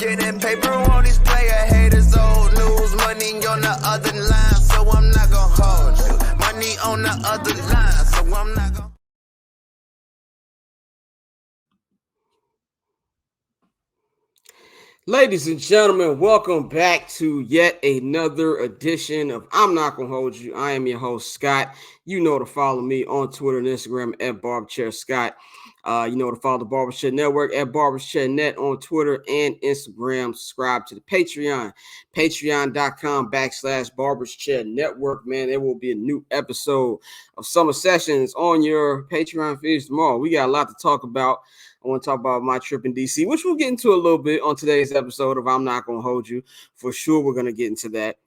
Getting paper on these player haters, old news, money on the other line, so I'm not gonna hold you. Money on the other line, so I'm not gonna. Ladies and gentlemen, welcome back to yet another edition of I'm Not Gonna Hold You. I am your host, Scott. You know to follow me on Twitter and Instagram at BarberChairScott. You know to follow the Barbershare Network at BarberShareNet on Twitter and Instagram. Subscribe to the Patreon, patreon.com/BarbersChair Network. Man, there will be a new episode of Summer Sessions on your Patreon feeds tomorrow. We got a lot to talk about. I want to talk about my trip in DC, which we'll get into a little bit on today's episode of I'm Not Gonna Hold You. For sure, we're going to get into that.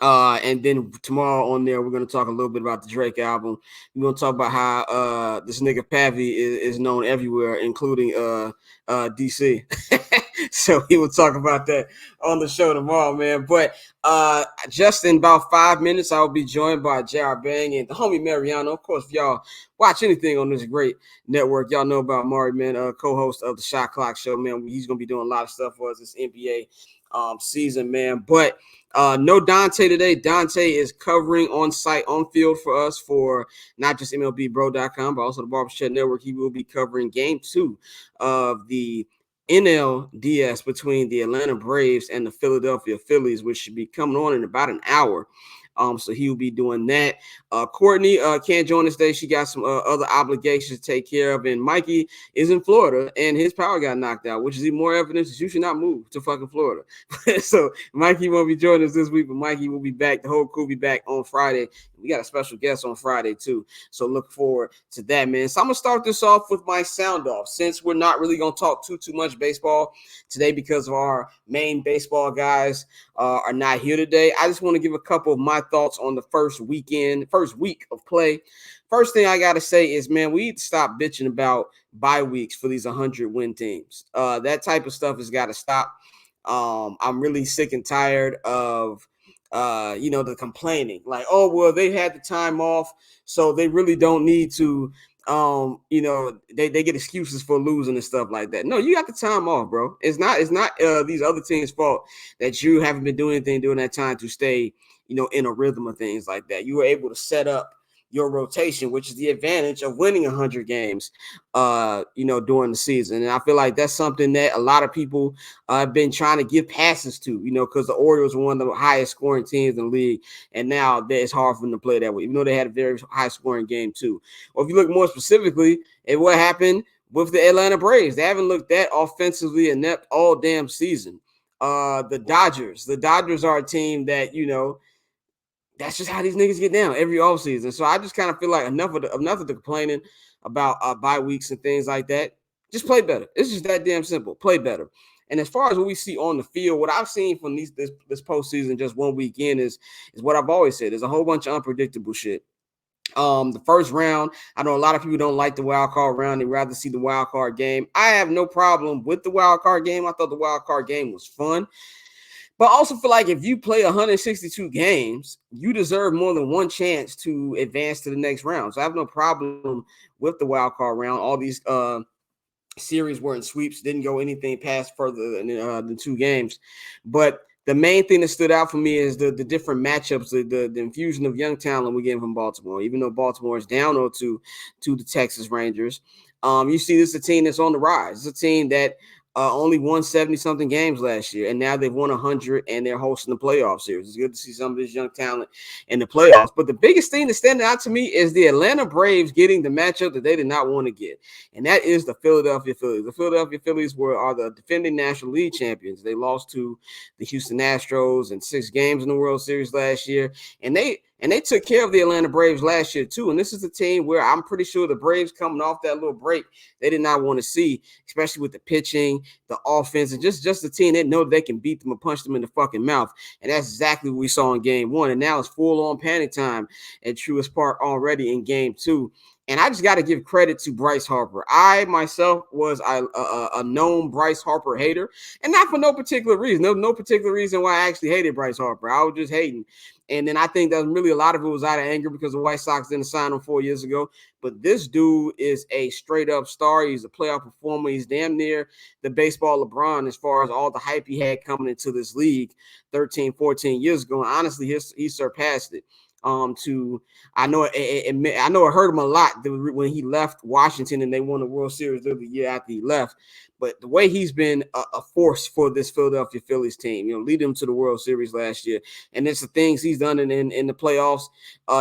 And then tomorrow on there, we're going to talk a little bit about the Drake album. We're going to talk about how this nigga Pavi is known everywhere, including DC. So he will talk about that on the show tomorrow, man. But just in about 5 minutes, I will be joined by J.R. Bang and the homie Mariano. Of course, if y'all watch anything on this great network, y'all know about Mari, man, co-host of the Shot Clock Show, man. He's going to be doing a lot of stuff for us this NBA season, man. But no Dante today. Dante is covering on site, on field for us for not just MLBBro.com, but also the Barbershop Network. He will be covering game 2 of the NLDS between the Atlanta Braves and the Philadelphia Phillies, which should be coming on in about an hour. So he will be doing that. Courtney can't join us today. She got some other obligations to take care of. And Mikey is in Florida, and his power got knocked out, which is even more evidence that you should not move to fucking Florida. So Mikey won't be joining us this week, but Mikey will be back. The whole crew will be back on Friday. We got a special guest on Friday, too. So look forward to that, man. So I'm going to start this off with my sound off, since we're not really going to talk too much baseball today because of our main baseball guys are not here today. I just want to give a couple of my thoughts on the first week of play. First thing I got to say is, man, we need to stop bitching about bye weeks for these 100-win teams. That type of stuff has got to stop. I'm really sick and tired of the complaining. Like, oh, well, they had the time off, so they really don't need to they get excuses for losing and stuff like that. No, you got the time off, bro. It's not these other teams' fault that you haven't been doing anything during that time to stay, in a rhythm of things like that. You were able to set up your rotation, which is the advantage of winning 100 games, during the season. And I feel like that's something that a lot of people have been trying to give passes to, because the Orioles were one of the highest scoring teams in the league. And now it's hard for them to play that way, even though they had a very high scoring game too. Or if you look more specifically at what happened with the Atlanta Braves, they haven't looked that offensively inept all damn season. The Dodgers are a team that, that's just how these niggas get down every offseason. So I just kind of feel like enough of the complaining about bye weeks and things like that. Just play better. It's just that damn simple. Play better. And as far as what we see on the field, what I've seen from this postseason just one weekend is what I've always said. There's a whole bunch of unpredictable shit. The first round, I know a lot of people don't like the wild card round. They rather see the wild card game. I have no problem with the wild card game. I thought the wild card game was fun. But I also feel like if you play 162 games, you deserve more than one chance to advance to the next round. So I have no problem with the wild card round. All these series were in sweeps, didn't go anything past further than 2 games. But the main thing that stood out for me is the different matchups, the infusion of young talent we get from Baltimore. Even though Baltimore is down 0-2 to the Texas Rangers, you see this is a team that's on the rise. It's a team that only won 70-something games last year, and now they've won 100, and they're hosting the playoff series. It's good to see some of this young talent in the playoffs. But the biggest thing that's standing out to me is the Atlanta Braves getting the matchup that they did not want to get, and that is the Philadelphia Phillies. The Philadelphia Phillies are the defending National League champions. They lost to the Houston Astros in 6 games in the World Series last year, and they took care of the Atlanta Braves last year, too. And this is a team where I'm pretty sure the Braves coming off that little break, they did not want to see, especially with the pitching, the offense, and just the team that know they can beat them and punch them in the fucking mouth. And that's exactly what we saw in game 1. And now it's full-on panic time at Truist Park already in game 2. And I just got to give credit to Bryce Harper. I myself was a known Bryce Harper hater, and not for no particular reason. No particular reason why I actually hated Bryce Harper. I was just hating. And then I think that really a lot of it was out of anger because the White Sox didn't sign him 4 years ago. But this dude is a straight up star. He's a playoff performer. He's damn near the baseball LeBron as far as all the hype he had coming into this league 13, 14 years ago. And honestly, he surpassed it. I know it hurt him a lot when he left Washington and they won the World Series the year after he left. But the way he's been a force for this Philadelphia Phillies team, lead them to the World Series last year, and it's the things he's done in the playoffs,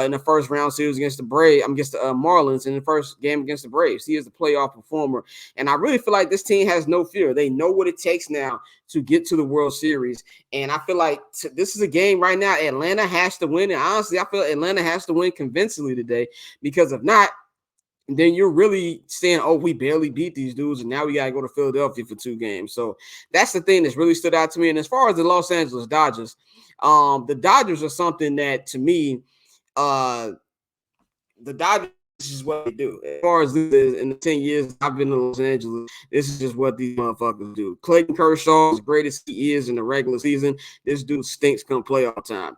in the first round series against the Marlins, in the first game against the Braves. He is the playoff performer, and I really feel like this team has no fear. They know what it takes now to get to the World Series, and I feel like this is a game right now Atlanta has to win. And honestly, I feel Atlanta has to win convincingly today, because if not, then you're really saying, oh, we barely beat these dudes, and now we got to go to Philadelphia for 2 games. So that's the thing that's really stood out to me. And as far as the Los Angeles Dodgers, the Dodgers are something that, to me, the Dodgers is what they do. As far as in the 10 years I've been in Los Angeles, this is just what these motherfuckers do. Clayton Kershaw, as great as he is in the regular season, this dude stinks come playoff time.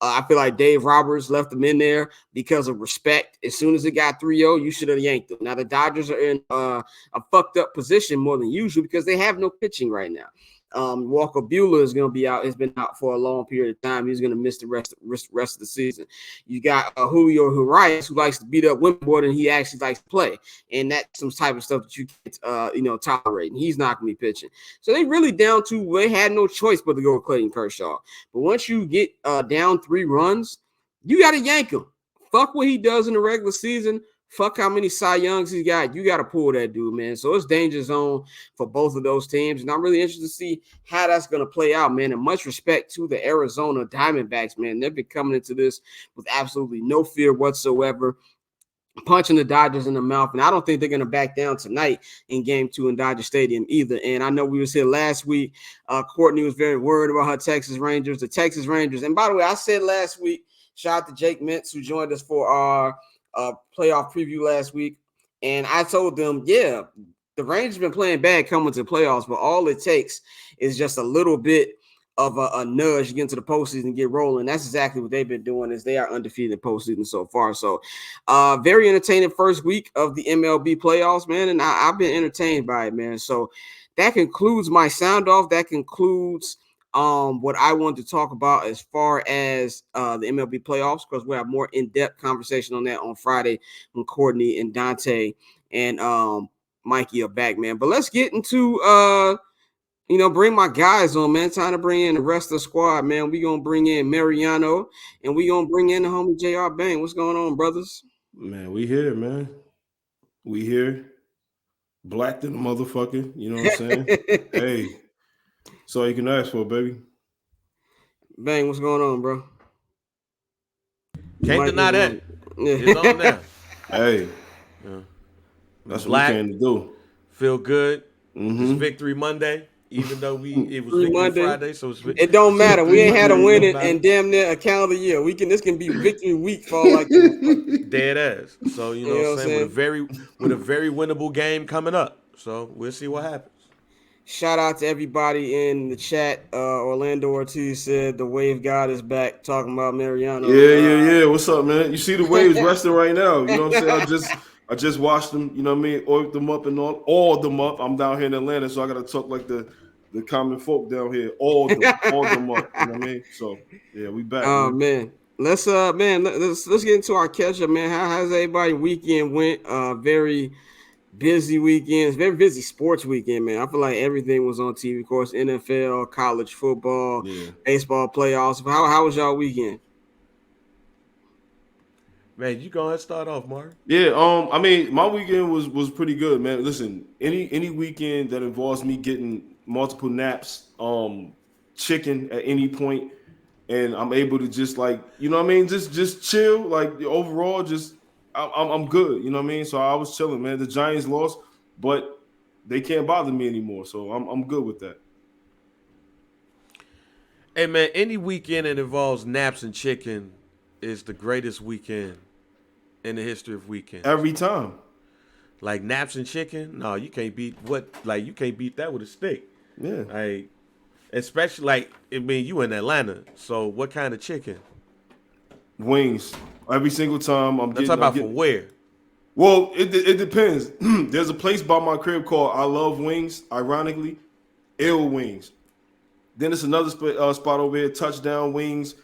I feel like Dave Roberts left them in there because of respect. As soon as it got 3-0, you should have yanked them. Now, the Dodgers are in a fucked up position more than usual because they have no pitching right now. Walker Buehler is going to be out. He's been out for a long period of time. He's going to miss the rest of the season. You got Julio Urias, who likes to beat up women more than he actually likes to play, and that's some type of stuff that you can't tolerate. And he's not going to be pitching. So they really down to they had no choice but to go with Clayton Kershaw. But once you get down 3 runs, you got to yank him. Fuck what he does in the regular season. Fuck how many Cy Youngs he got. You got to pull that dude, man. So it's danger zone for both of those teams. And I'm really interested to see how that's going to play out, man. And much respect to the Arizona Diamondbacks, man. They've been coming into this with absolutely no fear whatsoever, punching the Dodgers in the mouth. And I don't think they're going to back down tonight in Game 2 in Dodger Stadium either. And I know we was here last week. Courtney was very worried about her Texas Rangers. The Texas Rangers. And by the way, I said last week, shout out to Jake Mintz, who joined us for our playoff preview last week, and I told them, yeah, the Rangers been playing bad coming to the playoffs, but all it takes is just a little bit of a nudge to get into the postseason and get rolling. That's exactly what they've been doing, is they are undefeated in postseason so far. So very entertaining first week of the MLB playoffs, man, and I've been entertained by it, man. So that concludes my sound off. That concludes what I wanted to talk about as far as the MLB playoffs, because we'll have more in-depth conversation on that on Friday when Courtney and Dante and Mikey are back, man. But let's get into bring my guys on, man. Time to bring in the rest of the squad, man. We're gonna bring in Mariano and we're gonna bring in the homie JR Bang. What's going on, brothers? Man, we here, man. We here. Black than a motherfucker. You know what I'm saying? Hey. That's all you can ask for, baby. Bang, what's going on, bro? Can't deny that. It's on there. Hey. Yeah. That's Black, what we came to do. Feel good. It's Victory Monday. Even though it was Victory Monday. Friday, so it don't matter. We ain't had a win in damn near a calendar year. This can be Victory Week for all like that. Dead ass. So you know what I'm saying, with a very winnable game coming up. So we'll see what happens. Shout out to everybody in the chat. Orlando Ortiz said the wave god is back, talking about Mariano. Yeah. What's up, man? You see the waves resting right now. You know what I'm saying? I just watched them, you know what I mean? Oiled them up and all them up. I'm down here in Atlanta, so I gotta talk like the common folk down here. All them up. You know what I mean? So yeah, we back. Man. Let's get into our catch up, man. How's everybody weekend went? Very busy weekends, very busy sports weekend, man. I feel like everything was on TV. Of course, NFL, college football, baseball playoffs. How was y'all weekend? Man, you go ahead and start off, Mark. Yeah, I mean, my weekend was pretty good, man. Listen, any weekend that involves me getting multiple naps, chicken at any point, and I'm able to just just chill, like overall, just I'm good, you know what I mean? So I was chilling, man. The Giants lost, but they can't bother me anymore, so I'm good with that. Hey, man, any weekend that involves naps and chicken is the greatest weekend in the history of weekends. Every time. Like naps and chicken, no, you can't beat you can't beat that with a stick. Yeah. Like, especially you in Atlanta, so what kind of chicken? Wings. Every single time I'm talking about from where? Well, it depends. There's a place by my crib called I Love Wings, ironically. Ill Wings. Then it's another spot over here, Touchdown Wings.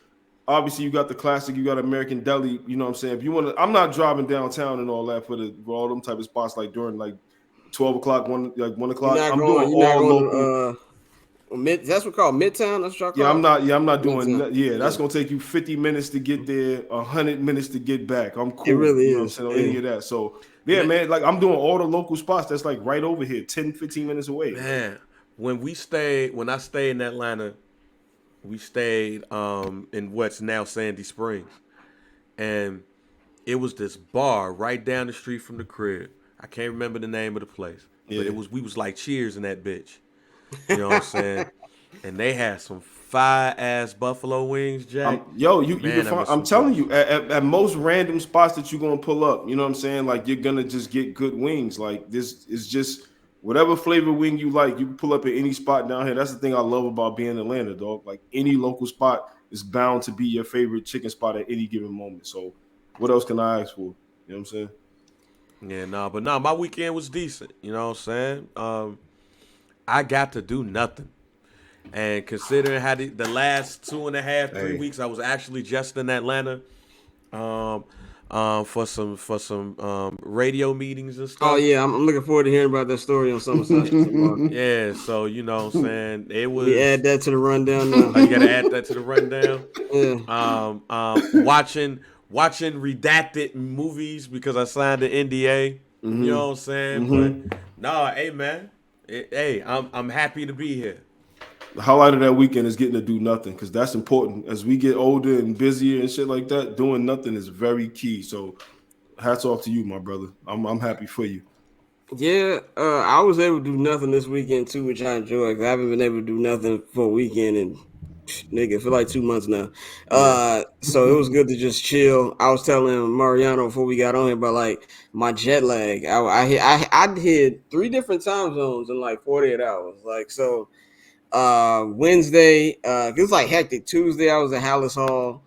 Obviously, you got the classic, you got American Deli. You know what I'm saying? If you want to, I'm not driving downtown and all that for all them type of spots like during like 12 o'clock, 1 o'clock. I'm doing all local. That's what called Midtown. That's what Yeah, I'm not doing. Midtown. Yeah, that's gonna take you 50 minutes to get there, 100 minutes to get back. I'm cool. It really you know is. What I'm saying? Any of that. So yeah, man. Like I'm doing all the local spots. That's like right over here, 10, 15 minutes away. Man, when I stayed in Atlanta, we stayed in what's now Sandy Springs, and it was this bar right down the street from the crib. I can't remember the name of the place, but we was like Cheers in that bitch. You know what I'm saying? And they had some fire-ass buffalo wings, Jack. You can find. I'm telling you, at most random spots that you're gonna pull up, you know what I'm saying? Like you're gonna just get good wings. Like this is just whatever flavor wing you like. You can pull up at any spot down here. That's the thing I love about being in Atlanta, dog. Like any local spot is bound to be your favorite chicken spot at any given moment. So what else can I ask for? You know what I'm saying? Yeah, but my weekend was decent. You know what I'm saying? I got to do nothing. And considering how the last 2.5, 3 weeks, I was actually just in Atlanta for some radio meetings and stuff. Oh yeah, I'm looking forward to hearing about that story on Summer Sessions tomorrow. Yeah, so you know what I'm saying? It was. We add that to the rundown now. You gotta add that to the rundown. Yeah. Watching redacted movies because I signed an NDA. Mm-hmm. You know what I'm saying? But no, hey man. I'm happy to be here. The highlight of that weekend is getting to do nothing because that's important. As we get older and busier and shit like that, doing nothing is very key. So, hats off to you, my brother. I'm happy for you. Yeah, I was able to do nothing this weekend too, which I enjoy. I haven't been able to do nothing for a weekend in for like 2 months now. So it was good to just chill. I was telling Mariano before we got on here about like my jet lag. I hit 3 different time zones in like 48 hours. Like so, Wednesday, it was like hectic. Tuesday, I was at Hallis Hall.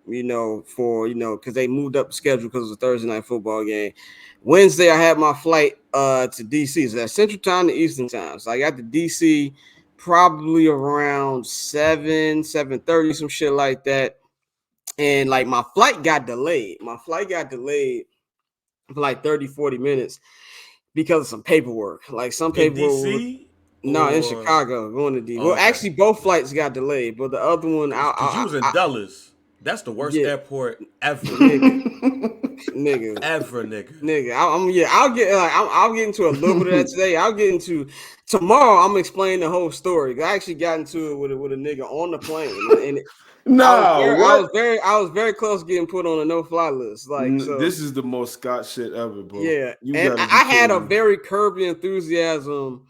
Because they moved up the schedule because it was a Thursday night football game. Wednesday, I had my flight to DC. So that's Central Time to Eastern Time. So I got to DC probably around 7:30, some shit like that. And like my flight got delayed. For like 30, 40 minutes because of some paperwork. Like some paperwork. In DC? No, in Chicago, going to DC. Well, actually, both flights got delayed, but the other one, you was in Dulles. That's the worst airport ever, nigga. Ever, nigga. Nigga, I'll get into a little bit of that today. I'll get into tomorrow. I'm explaining the whole story. I actually got into it with a nigga on the plane, and I was very close to getting put on a no-fly list. Like, so, this is the most Scott shit ever, bro. Yeah, and I had a very Curb Your Enthusiasm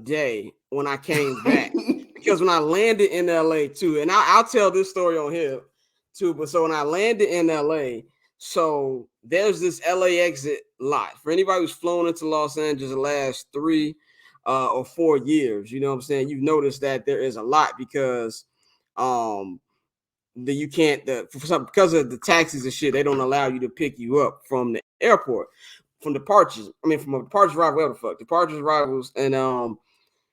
day when I came back. Because when I landed in LA too, and I'll tell this story on here too, but so when I landed in LA, so there's this LA exit lot. For anybody who's flown into Los Angeles the last 3 or 4 years, you know what I'm saying? You've noticed that there is a lot because because of the taxis and shit, they don't allow you to pick you up from the airport, from departures. From a departures arrival, whatever the fuck, departures, arrivals, and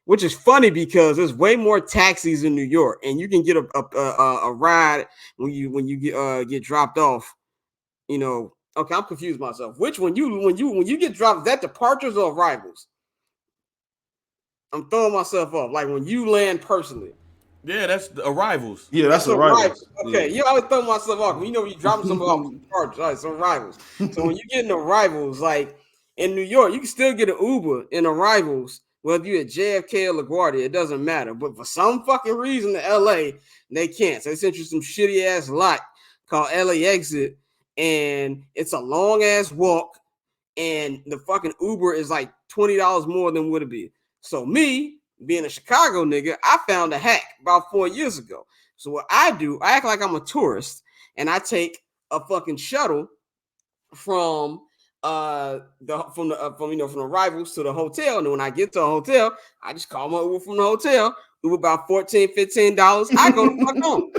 which is funny because there's way more taxis in New York, and you can get a ride when you get dropped off. You know, okay, I'm confused myself. Which when you get dropped, is that departures or arrivals? I'm throwing myself off. Like when you land personally. Yeah, that's the arrivals. Yeah, that's arrivals. Okay, yeah. I always throw myself off. You know, when you drop something off departures, right? So arrivals. So when you get in arrivals, like in New York, you can still get an Uber in arrivals. Whether you're at JFK or LaGuardia, it doesn't matter. But for some fucking reason in LA, they can't. So they sent you some shitty ass lot called LA Exit, and it's a long ass walk, and the fucking Uber is like $20 more than would it be. So me, being a Chicago nigga, I found a hack about 4 years ago. So what I do, I act like I'm a tourist, and I take a fucking shuttle from from the arrivals to the hotel. And when I get to a hotel, I just call my Uber from the hotel. Uber about $14, $15. I go to fuck home.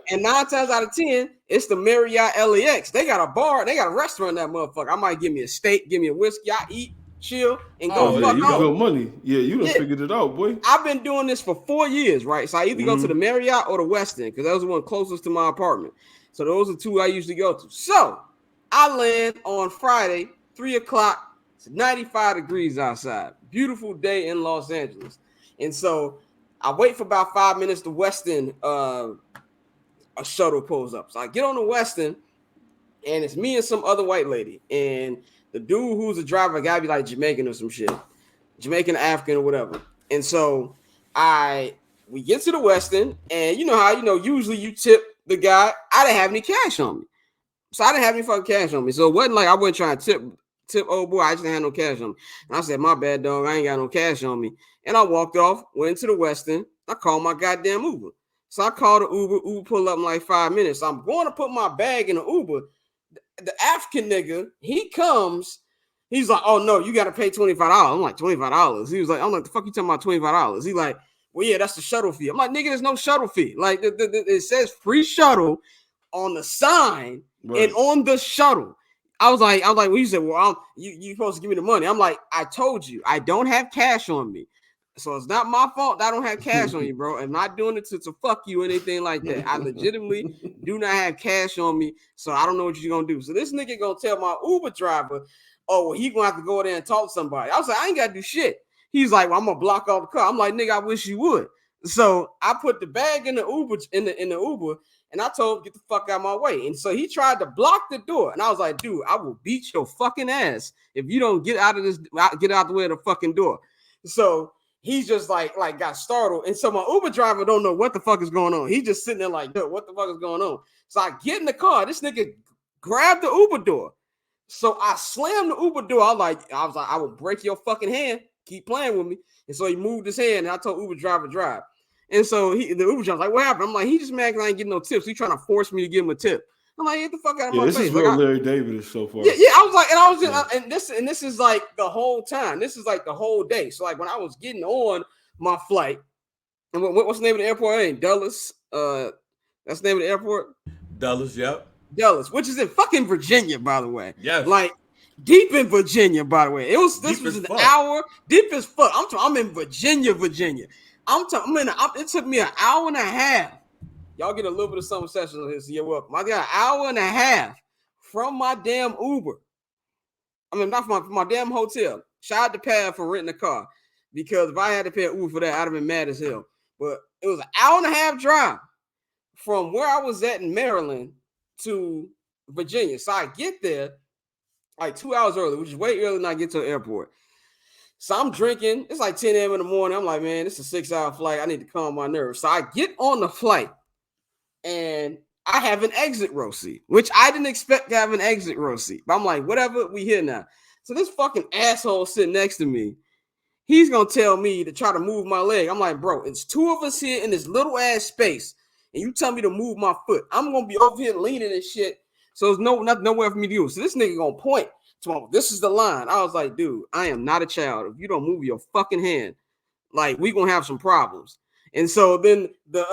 And 9 times out of 10, it's the Marriott LAX. They got a bar, they got a restaurant in that motherfucker. I might give me a steak, give me a whiskey, I eat, chill, and go yeah, fuck you home. good money. Yeah, you done figured it out, boy. I've been doing this for 4 years, right? So I either go to the Marriott or the Westin because those are the one closest to my apartment. So those are 2 I usually go to. So I land on Friday, 3 o'clock. It's 95 degrees outside. Beautiful day in Los Angeles. And so I wait for about 5 minutes. The Westin a shuttle pulls up. So I get on the Westin, and it's me and some other white lady. And the dude who's the driver gotta be like Jamaican or some shit. Jamaican, African, or whatever. And so we get to the Westin, and you know how usually you tip the guy. I didn't have any cash on me. So I didn't have any fucking cash on me. So it wasn't like I wasn't trying to tip old boy. I just didn't have no cash on me. And I said, my bad, dog. I ain't got no cash on me. And I walked off, went into the Westin. I called my goddamn Uber. So I called the Uber pulled up in like 5 minutes. So I'm going to put my bag in the Uber. The African nigga, he comes. He's like, oh, no, you got to pay $25. I'm like, $25? He was like, I'm like, the fuck you talking about $25? He's like, well, yeah, that's the shuttle fee. I'm like, nigga, there's no shuttle fee. Like, it says free shuttle on the sign and on the shuttle. I was like, well, you said, well, you supposed to give me the money. I'm like, I told you, I don't have cash on me. So it's not my fault that I don't have cash on you, bro. I'm not doing it to fuck you or anything like that. I legitimately do not have cash on me, so I don't know what you're going to do. So this nigga going to tell my Uber driver, oh, well, he going to have to go there and talk to somebody. I was like, I ain't got to do shit. He's like, well, I'm going to block off the car. I'm like, nigga, I wish you would. So I put the bag in the Uber, in the Uber, and I told him, get the fuck out of my way. And so he tried to block the door. And I was like, dude, I will beat your fucking ass if you don't get out the way of the fucking door. So he's just like got startled. And so my Uber driver don't know what the fuck is going on. He's just sitting there like, yo, what the fuck is going on? So I get in the car. This nigga grabbed the Uber door. So I slammed the Uber door. I was like, I will break your fucking hand. Keep playing with me. And so he moved his hand, and I told Uber driver drive. And so the Uber driver's like, what happened? I'm like, he just mad because I ain't getting no tips. He's trying to force me to give him a tip. I'm like, get the fuck out of my face. This is real Larry David so far. Yeah, I was like, and I was just, and this is like the whole time. This is like the whole day. So like when I was getting on my flight, and what's the name of the airport? Ain't Dulles. That's the name of the airport. Dulles, yep. Dulles, which is in fucking Virginia, by the way. Yes. Like deep in Virginia, by the way. This was an hour deep as fuck. I'm in Virginia. It took me an hour and a half. Y'all get a little bit of summer session on here, so you're welcome. I got an hour and a half from my damn Uber. I mean, not from my damn hotel. Shout out to Pad for renting a car, because if I had to pay an Uber for that, I'd have been mad as hell. But it was an hour and a half drive from where I was at in Maryland to Virginia. So I get there like 2 hours early, which is way earlier than I get to the airport. So I'm drinking. It's like 10 a.m. in the morning. I'm like, man, this is a 6-hour flight. I need to calm my nerves. So I get on the flight, and I have an exit row seat, which I didn't expect to have an exit row seat. But I'm like, whatever, we here now. So this fucking asshole sitting next to me, he's going to tell me to try to move my leg. I'm like, bro, it's 2 of us here in this little ass space, and you tell me to move my foot. I'm going to be over here leaning and shit. So there's nowhere for me to do. So this nigga going to point to this is the line. I was like, dude, I am not a child. If you don't move your fucking hand, like, we going to have some problems. And so then the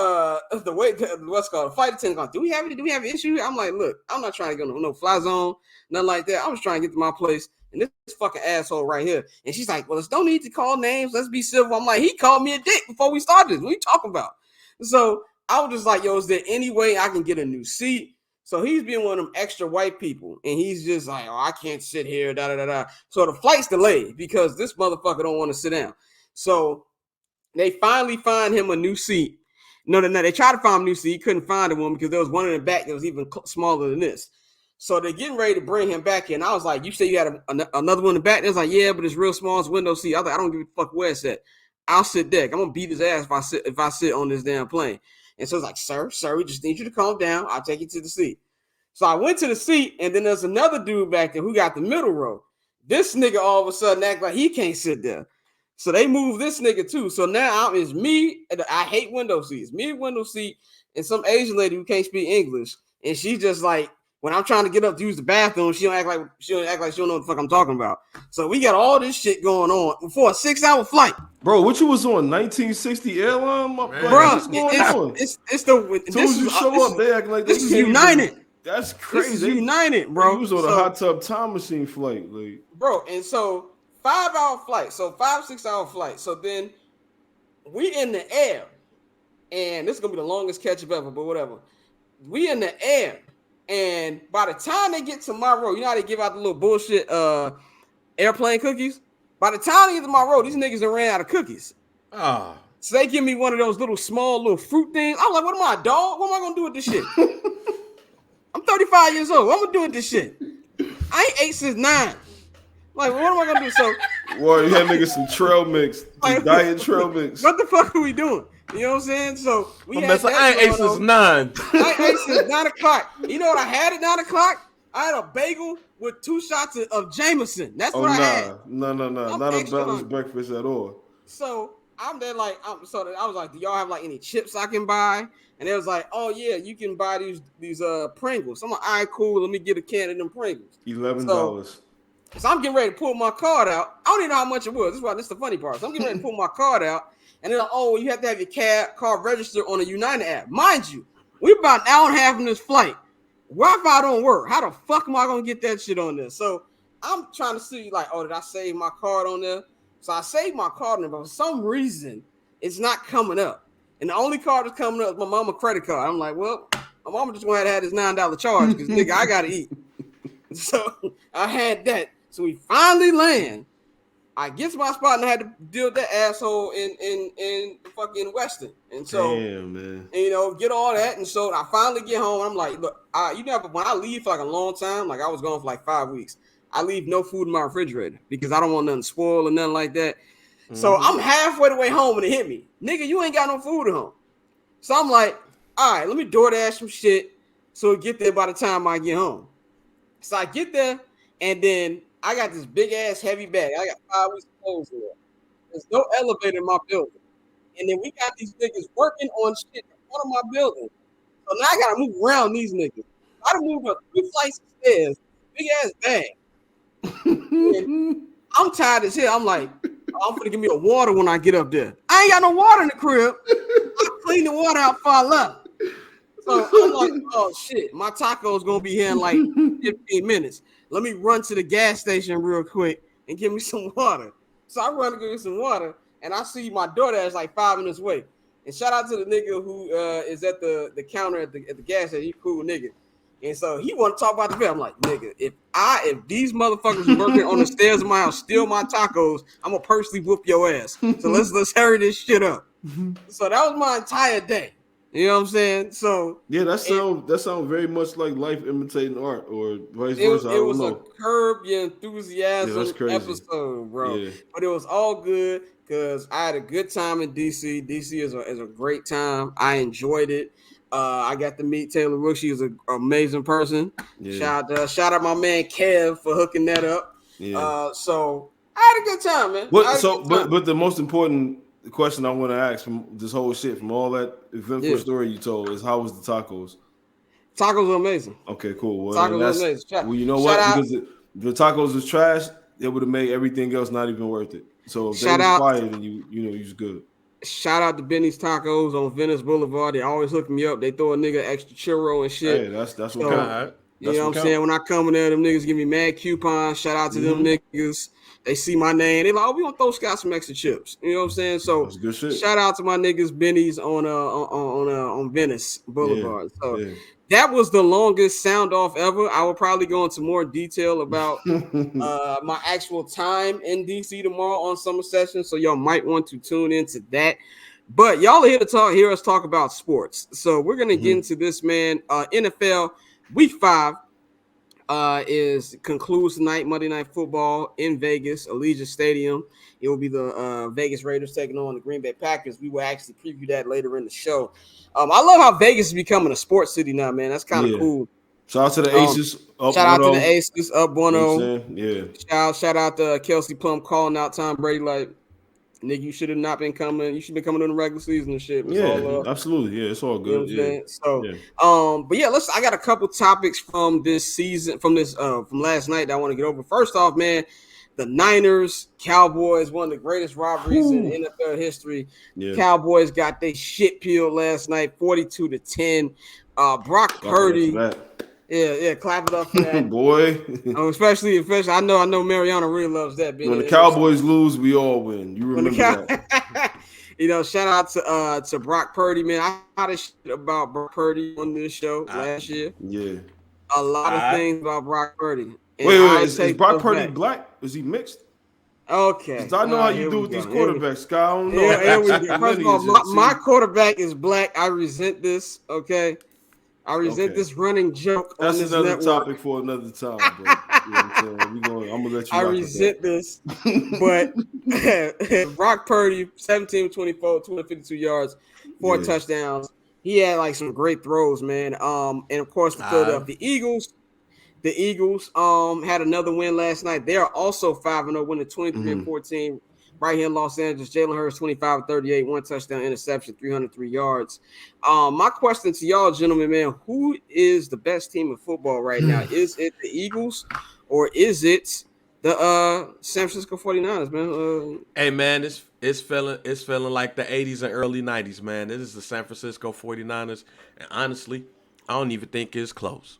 flight attendant goes, do we have an issue? I'm like, look, I'm not trying to go no fly zone, nothing like that. I was trying to get to my place, and this fucking asshole right here. And she's like, well, there's no need to call names. Let's be civil. I'm like, he called me a dick before we started. What are you talking about? So I was just like, yo, is there any way I can get a new seat? So he's being one of them extra white people, and he's just like, oh, I can't sit here, da-da-da-da. So the flight's delayed because this motherfucker don't want to sit down. So they finally find him a new seat. No, they tried to find him a new seat. He couldn't find one because there was one in the back that was even smaller than this. So they're getting ready to bring him back in. I was like, you say you had another one in the back? They was like, yeah, but it's real small. It's window seat. I was like, I don't give a fuck where it's at. I'll sit there. I'm going to beat his ass if I sit on this damn plane. And so it's like, sir, we just need you to calm down. I'll take you to the seat. So I went to the seat, and then there's another dude back there who got the middle row. This nigga all of a sudden act like he can't sit there. So they moved this nigga too. So now it's me. I hate window seats. Me, window seat, and some Asian lady who can't speak English. And she just like When I'm trying to get up to use the bathroom, she don't act like she don't know what the fuck I'm talking about. So we got all this shit going on for a 6-hour flight. Bro, what you was on 1960 airline? Bro, What's going on? It's the As soon as you show up, they act like this is United. That's crazy. This is United, bro. You was on a hot tub time machine flight, like bro. And so 5-hour flight, so 5-6 hour flight. So then we in the air, and this is gonna be the longest catch-up ever, but whatever. We in the air. And by the time they get to my row, you know how they give out the little bullshit airplane cookies? By the time they get to my row, these niggas done ran out of cookies. Ah. So they give me one of those small little fruit things. I'm like, what am I, a dog? What am I going to do with this shit? I'm 35 years old. What am I going to do with this shit? I ain't ate since 9. Like, what am I going to do? So, boy, you had niggas some trail mix, some diet trail mix. What the fuck are we doing? You know what I'm saying? So we had that I ain't ate since 9. I ain't ate since 9 o'clock. You know what I had at 9 o'clock? I had a bagel with 2 shots of Jameson. That's what I had. No. Not a balanced breakfast at all. So I'm there like, I was like, do y'all have like any chips I can buy? And it was like, oh yeah, you can buy these Pringles. So I'm like, all right, cool. Let me get a can of them Pringles. $11. So I'm getting ready to pull my card out. I don't even know how much it was. This is the funny part. So I'm getting ready to pull my card out. And they're like, oh, you have to have your card registered on the United app. Mind you, we're about an hour and a half in this flight. Wi-Fi don't work. How the fuck am I going to get that shit on there? So I'm trying to see, like, oh, did I save my card on there? So I saved my card on there, but for some reason, it's not coming up. And the only card that's coming up is my mama credit card. I'm like, well, my mama just going to have this $9 charge because, nigga, I got to eat. So I had that. So we finally land. I get to my spot and I had to deal with that asshole in fucking Weston. And so, damn, man. And, you know, get all that. And so I finally get home. I'm like, look, you know, when I leave for like a long time, like I was gone for like 5 weeks, I leave no food in my refrigerator because I don't want nothing spoiled or nothing like that. Mm-hmm. So I'm halfway the way home and it hit me. Nigga, you ain't got no food at home. So I'm like, all right, let me DoorDash some shit so it get there by the time I get home. So I get there and then I got this big ass heavy bag. I got 5 weeks of clothes in there. There's no elevator in my building. And then we got these niggas working on shit in front of my building. So now I gotta move around these niggas. I gotta move up 3 flights of stairs, big ass bag. I'm tired as hell. I'm like, I'm gonna give me a water when I get up there. I ain't got no water in the crib. I clean the water out before I left. So I'm like, oh shit, my taco's gonna be here in like 15 minutes. Let me run to the gas station real quick and give me some water. So I run to get some water, and I see my daughter is like 5 minutes away. And shout out to the nigga who is at the counter at the gas station. He cool nigga. And so he want to talk about the bill. I'm like, nigga, if these motherfuckers working on the stairs of my house steal my tacos, I'm gonna personally whoop your ass. So let's hurry this shit up. So that was my entire day. You know what I'm saying? So yeah, that sounds very much like life imitating art, or vice versa. It was a Curb Your Enthusiasm episode, bro. Yeah. But it was all good because I had a good time in DC. DC is a great time. I enjoyed it. I got to meet Taylor Rooks. She is an amazing person. Yeah. Shout out my man Kev for hooking that up. Yeah. So I had a good time, man. But the most important question I want to ask from this whole shit, from all that eventful story you told, is how was the tacos? Tacos were amazing. Okay, cool. Well, tacos were amazing. Well, you know what? Because if the tacos was trash, it would have made everything else not even worth it. So if they was fire, then you know you was good. Shout out to Benny's Tacos on Venice Boulevard. They always hook me up. They throw a nigga extra churro and shit. Hey, that's what counts. You know what I'm saying? When I come in there, them niggas give me mad coupons. Shout out to them niggas. They see my name. They like, oh, we gonna throw Scott some extra chips. You know what I'm saying? So that's good shit. Shout out to my niggas Benny's on Venice Boulevard. That was the longest sound off ever. I will probably go into more detail about my actual time in DC tomorrow on Summer Session. So y'all might want to tune into that. But y'all are here to hear us talk about sports. So we're gonna get into this, man. NFL Week 5 concludes tonight, Monday Night Football in Vegas, Allegiant Stadium. It will be the Vegas Raiders taking on the Green Bay Packers. We will actually preview that later in the show. I love how Vegas is becoming a sports city now, man. That's kind of cool. Shout out to the Aces. Shout out to the Aces up 1-0. Yeah. Shout out to Kelsey Plum calling out Tom Brady like, Nigga, you should have not been coming. You should be coming in the regular season and shit. It was all Yeah, absolutely. Yeah, it's all You know what good. I'm Yeah. saying? So, Yeah. but yeah, I got a couple topics from this season, from last night that I want to get over. First off, man, the Niners, Cowboys, one of the greatest rivalries in NFL history. Yeah. Cowboys got their shit peeled last night, 42-10. Brock Purdy. Yeah, clap it up for that. Boy. especially I know Mariano really loves that. When the Cowboys lose, we all win. You remember that. Shout out to Brock Purdy, man. I had a shit about Brock Purdy on this show last year. Yeah. A lot of things about Brock Purdy. Wait, is Brock Purdy black? Is he mixed? Okay. I know how you do with these quarterbacks, Scott. I don't know. Here we go. First of all, my quarterback is black. I resent this, okay? I resent this running joke. That's on this another network. topic for another time, bro. You know what I'm saying? I'm gonna let you. I resent this, but Brock Purdy, 17-24, 252 yards, 4 touchdowns. He had like some great throws, man. And of course the Philadelphia Eagles. The Eagles had another win last night. They are also 5-0, winning 23-14. Right here in Los Angeles, Jalen Hurts 25-38, 1 touchdown, interception, 303 yards. My question to y'all, gentlemen, man, who is the best team in football right now? Is it the Eagles or is it the San Francisco 49ers, man? Hey, man, it's feeling like the 80s and early 90s, man. This is the San Francisco 49ers, and honestly, I don't even think it's close.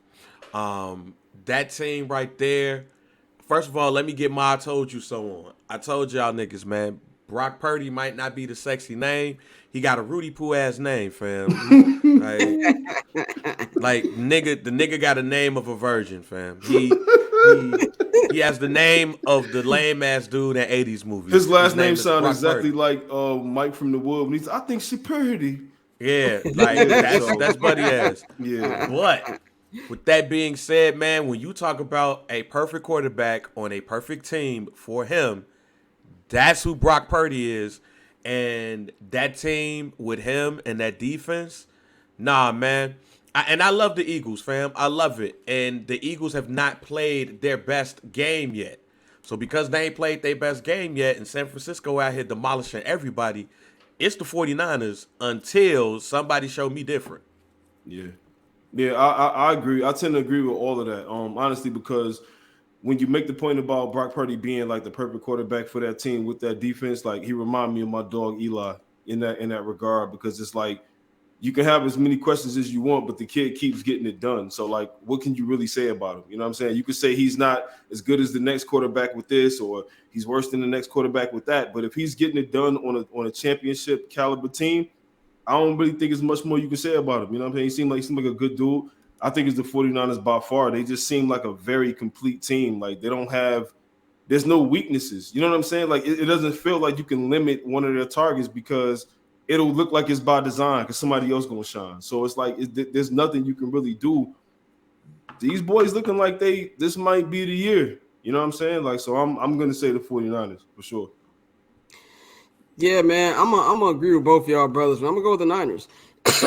That team right there. First of all, let me get my I told you so on. I told y'all niggas, man, Brock Purdy might not be the sexy name. He got a Rudy Poo ass name, fam. like nigga, the nigga got a name of a virgin, fam. He has the name of the lame ass dude in 80s movies. His last name sounds Brock exactly Purdy. like Mike from the Wood. He's, I think she pretty. Yeah, like that's buddy ass. Yeah. But with that being said, man, when you talk about a perfect quarterback on a perfect team for him, that's who Brock Purdy is. And that team with him and that defense, nah, man. I love the Eagles, fam. I love it. And the Eagles have not played their best game yet. So because they ain't played their best game yet and San Francisco out here demolishing everybody, it's the 49ers until somebody show me different. Yeah. Yeah, I agree. I tend to agree with all of that. Honestly, because when you make the point about Brock Purdy being like the perfect quarterback for that team with that defense, like he reminded me of my dog Eli in that regard, because it's like you can have as many questions as you want, but the kid keeps getting it done. So like, what can you really say about him? You know what I'm saying? You could say he's not as good as the next quarterback with this, or he's worse than the next quarterback with that. But if he's getting it done on a championship caliber team, I don't really think there's much more you can say about him. You know what I'm saying? He seemed like a good dude. I think it's the 49ers by far. They just seem like a very complete team. Like there's no weaknesses. You know what I'm saying? Like it doesn't feel like you can limit one of their targets because it'll look like it's by design because somebody else gonna shine. So it's like there's nothing you can really do. These boys looking like this might be the year. You know what I'm saying? Like, so I'm gonna say the 49ers for sure. Yeah, man, I'm gonna agree with both of y'all brothers. I'm gonna go with the Niners.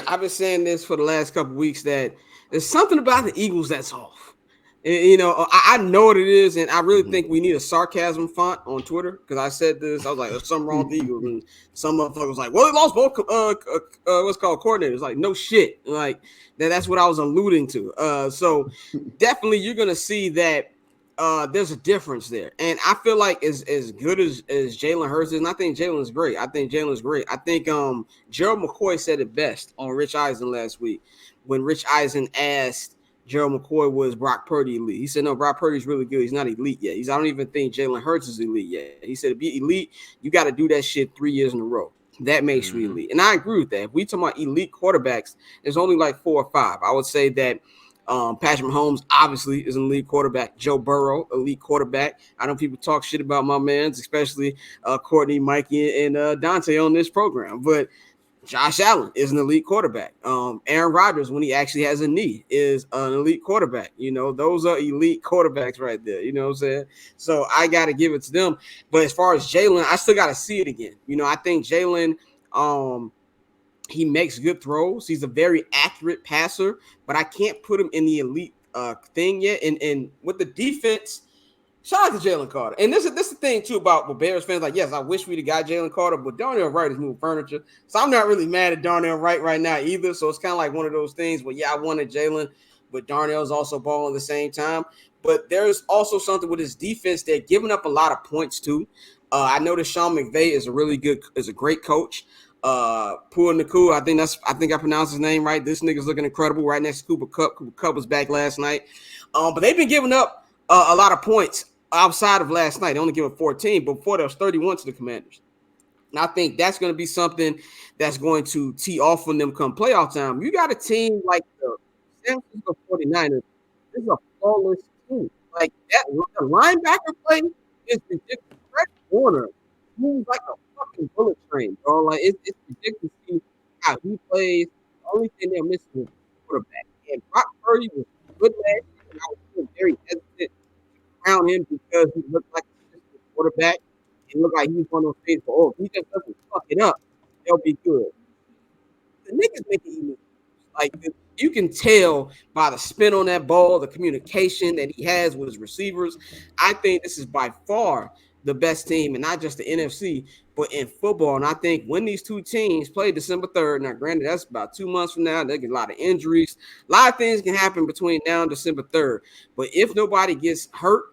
I've been saying this for the last couple of weeks that there's something about the Eagles that's off. And, you know, I know what it is, and I really think we need a sarcasm font on Twitter because I said this. I was like, "There's something wrong with the Eagles," and some motherfucker was like, "Well, they lost both what's called coordinators." Like, no shit. Like that's what I was alluding to. So definitely, you're gonna see that. There's a difference there. And I feel like as good as Jalen Hurts is, and I think Jalen's great. I think Gerald McCoy said it best on Rich Eisen last week when Rich Eisen asked Gerald McCoy, was Brock Purdy elite? He said, no, Brock Purdy's really good. He's not elite yet. I don't even think Jalen Hurts is elite yet. He said, to be elite, you got to do that shit 3 years in a row. That makes you elite. And I agree with that. If we talk about elite quarterbacks, there's only like 4 or 5. I would say that Patrick Mahomes obviously is an elite quarterback. Joe Burrow, elite quarterback. I know people talk shit about my mans, especially Courtney, Mikey, and Dante on this program. But Josh Allen is an elite quarterback. Aaron Rodgers, when he actually has a knee, is an elite quarterback. You know, those are elite quarterbacks right there. You know what I'm saying? So I got to give it to them. But as far as Jalen, I still got to see it again. You know, I think Jalen, he makes good throws. He's a very accurate passer, but I can't put him in the elite thing yet. And with the defense, Shout out to Jalen Carter. And this is the thing, too, about what Bears fans like, yes, I wish we'd have got Jalen Carter, but Darnell Wright is moving furniture. So I'm not really mad at Darnell Wright right now either. So it's kind of like one of those things where, yeah, I wanted Jalen, but Darnell's also balling at the same time. But there's also something with his defense. They're giving up a lot of points, too. I noticed Sean McVay is a great coach. Pua Nakua, I think I pronounced his name right. This nigga's looking incredible right next to Cooper Kupp. Cooper Kupp was back last night. But they've been giving up a lot of points outside of last night. They only gave up 14, but before there was 31 to the Commanders. And I think that's going to be something that's going to tee off on them come playoff time. You got a team like the San Francisco 49ers. This is a flawless team. Like that, the linebacker play is ridiculous. Fred Warner moves like a fucking bullet train, bro. Like it's ridiculous to see how he plays. The only thing they're missing is the quarterback. And Brock Purdy was good last year, and I was feeling very hesitant around him because he looked like a consistent quarterback. He looked like he was one of those things for, if he just doesn't fuck it up, they'll be good. The niggas make it even like you can tell by the spin on that ball, the communication that he has with his receivers. I think this is by far the best team, and not just the NFC, but in football. And I think when these two teams play December 3rd, now granted, that's about 2 months from now, they get a lot of injuries. A lot of things can happen between now and December 3rd. But if nobody gets hurt,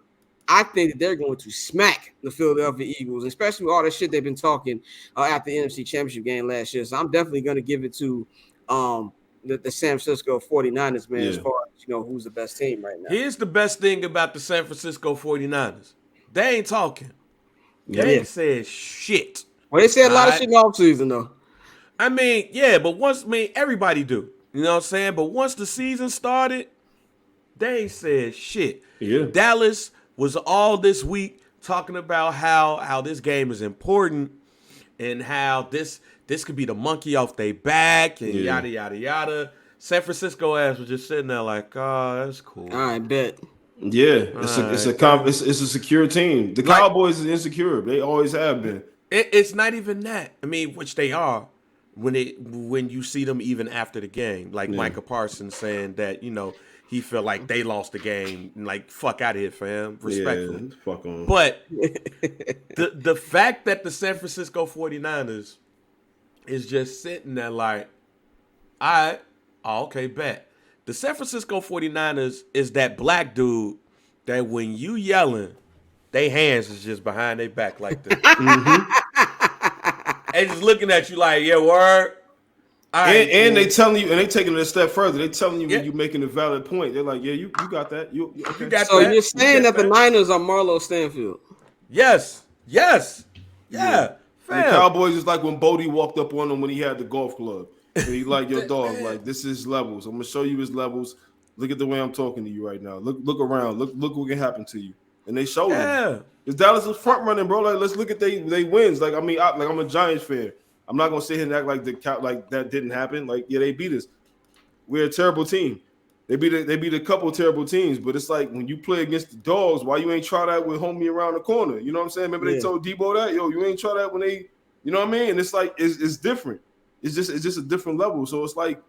I think that they're going to smack the Philadelphia Eagles, especially with all the shit they've been talking after the NFC Championship game last year. So I'm definitely going to give it to the San Francisco 49ers, man, as far as, who's the best team right now. Here's the best thing about the San Francisco 49ers. They ain't talking. They ain't said shit. Well, they said a lot of shit in the offseason, though. I mean, yeah, but everybody do. You know what I'm saying? But once the season started, they ain't said shit. Yeah. Dallas was all this week talking about how this game is important and how this could be the monkey off their back and yada, yada, yada. San Francisco ass was just sitting there like, oh, that's cool. I bet. Yeah, it's a secure team. The Cowboys is insecure. They always have been. It's not even that. I mean, which they are when you see them even after the game. Like Micah Parsons saying that, he felt like they lost the game. Like, fuck out of here, fam. Respectfully. Yeah, fuck on. But the fact that the San Francisco 49ers is just sitting there like, okay, bet. The San Francisco 49ers is that black dude that when you yelling, they hands is just behind their back like this. They just looking at you like, yeah, word. And they telling you, and they taking it a step further. They telling you when you're making a valid point. They're like, yeah, you got that. You got so that. You're saying that the Niners are Marlo Stanfield? Yes. Yeah. And the Cowboys is like when Bodie walked up on him when he had the golf club. And he's like, your dog, like, this is levels. I'm gonna show you his levels. Look at the way I'm talking to you right now. Look around. Look what can happen to you. And they showed him. Because Dallas is front running, bro. Like, let's look at they wins. Like, I mean, I'm a Giants fan. I'm not gonna sit here and act like that didn't happen. Like, yeah, they beat us. We're a terrible team. They beat a couple terrible teams, but it's like when you play against the dogs, why you ain't try that with homie around the corner? You know what I'm saying? Remember they told Debo that, you ain't try that when they, you know what I mean? And it's like it's different. It's just a different level. So it's like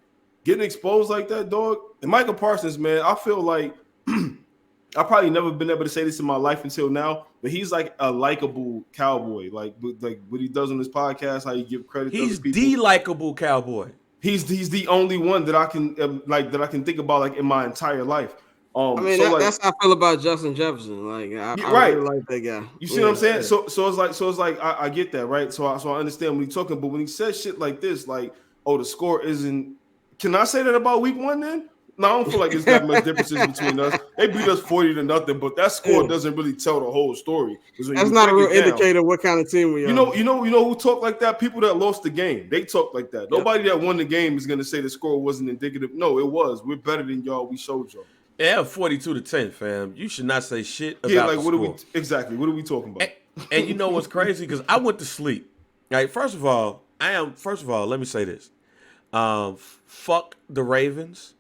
getting exposed like that, dog. And Michael Parsons, man, I feel like I've probably never been able to say this in my life until now, but he's like a likable cowboy. Like what he does on his podcast, how he give credit to other people. He's the likable cowboy. He's the only one that I can think about like in my entire life. I mean, that's how I feel about Justin Jefferson. Like, I really like that guy. You see what I'm saying? So it's like I get that, right? So I understand when he's talking, but when he says shit like this, like, oh, the score isn't. Can I say that about week one then? No, I don't feel like there's that much differences between us. They beat us 40-0, but that score doesn't really tell the whole story. That's not a real indicator of what kind of team we are. You know who talk like that? People that lost the game. They talk like that. Nobody that won the game is gonna say the score wasn't indicative. No, it was. We're better than y'all. We showed y'all. Yeah, 42-10, fam. You should not say shit about the score. What are we talking about? And you know what's crazy? Because I went to sleep. Like, first of all, let me say this. Fuck the Ravens.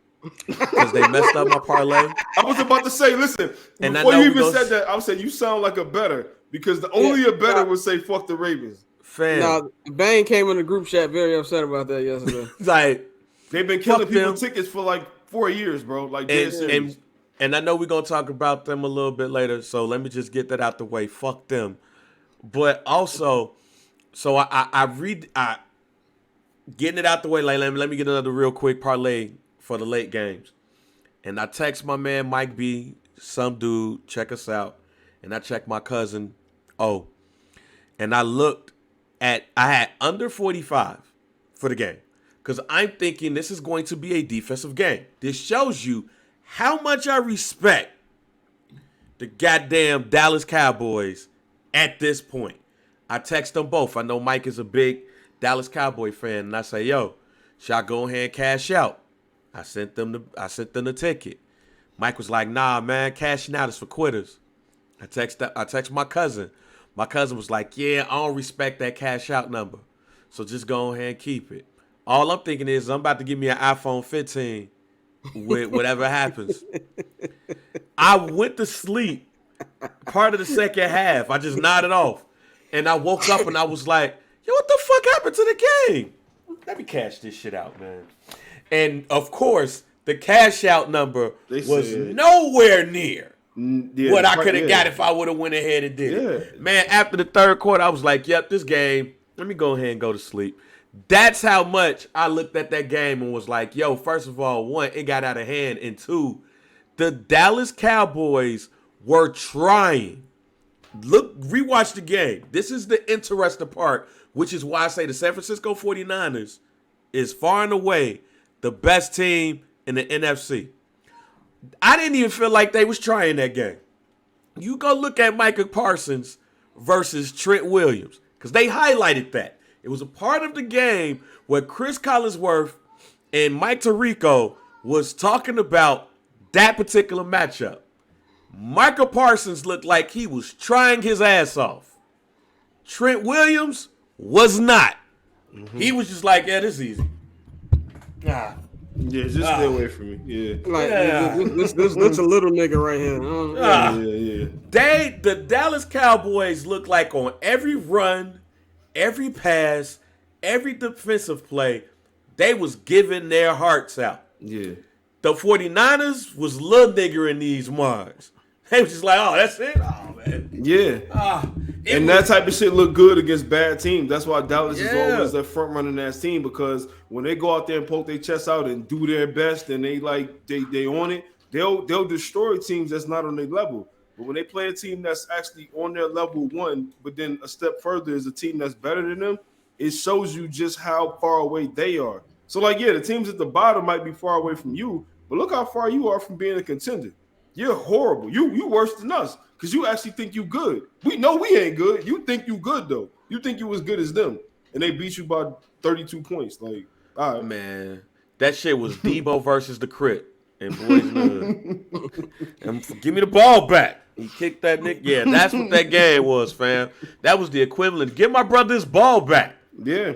Because they messed up my parlay. I was about to say, listen, and before you even said that, I would say you sound like a better, because only a better would say fuck the Ravens. Fam. Now, Bang came in the group chat very upset about that yesterday. Like, they've been killing people tickets for like 4 years, bro. Like, And I know we're gonna talk about them a little bit later, so let me just get that out the way. Fuck them. But also, so I getting it out the way. Like, let me get another real quick parlay for the late games. And I text my man Mike B, some dude, check us out. And I checked my cousin O. And I had under 45 for the game. Because I'm thinking this is going to be a defensive game. This shows you how much I respect the goddamn Dallas Cowboys at this point. I text them both. I know Mike is a big Dallas Cowboy fan. And I say, yo, should I go ahead and cash out? I sent them the ticket. Mike was like, nah, man, cashing out is for quitters. I text my cousin. My cousin was like, yeah, I don't respect that cash out number. So just go ahead and keep it. All I'm thinking is I'm about to give me an iPhone 15 with whatever happens. I went to sleep part of the second half. I just nodded off. And I woke up and I was like, yo, what the fuck happened to the game? Let me cash this shit out, man. And, of course, the cash out number was nowhere near what I could have got if I would have went ahead and did it. Man, after the third quarter, I was like, yep, this game, let me go ahead and go to sleep. That's how much I looked at that game and was like, yo, first of all, one, it got out of hand. And two, the Dallas Cowboys were trying. Look, rewatch the game. This is the interesting part, which is why I say the San Francisco 49ers is far and away the best team in the NFC. I didn't even feel like they was trying that game. You go look at Micah Parsons versus Trent Williams, because they highlighted that. It was a part of the game where Chris Collinsworth and Mike Tirico was talking about that particular matchup. Micah Parsons looked like he was trying his ass off. Trent Williams was not. He was just like, yeah, this is easy. Yeah, just stay away from me. Yeah. Like, this a little nigga right here. The Dallas Cowboys look like on every run, every pass, every defensive play, they was giving their hearts out. Yeah. The 49ers was little nigger in these marks. They was just like, oh, that's it? Oh, man. Yeah. And that type of shit look good against bad teams. That's why Dallas is always that front running ass team, because when they go out there and poke their chests out and do their best and they on it, they'll destroy teams that's not on their level. But when they play a team that's actually on their level one, but then a step further is a team that's better than them, it shows you just how far away they are. So, like, yeah, the teams at the bottom might be far away from you, but look how far you are from being a contender. You're horrible. You worse than us because you actually think you good. We know we ain't good. You think you good, though. You think you as good as them, and they beat you by 32 points. Like, all right. Man, that shit was Debo versus the Crit and Boys in the Hood. And give me the ball back. He kicked that nigga. Yeah, that's what that game was, fam. That was the equivalent. Give my brother his ball back. Yeah,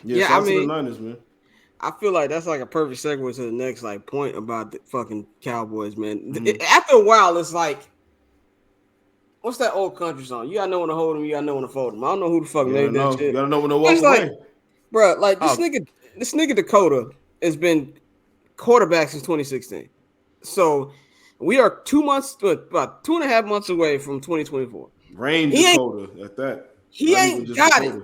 I mean, the Niners, man. I feel like that's like a perfect segue to the next like point about the fucking Cowboys, man. After a while, it's like, what's that old country song? You gotta know when to hold them, you gotta know when to fold them. I don't know who the fuck made that shit. You gotta know when to walk away. Like, bro, like this nigga Dakota has been quarterback since 2016. So we are about 2.5 months away from 2024. Rain Dakota at that. He ain't got it.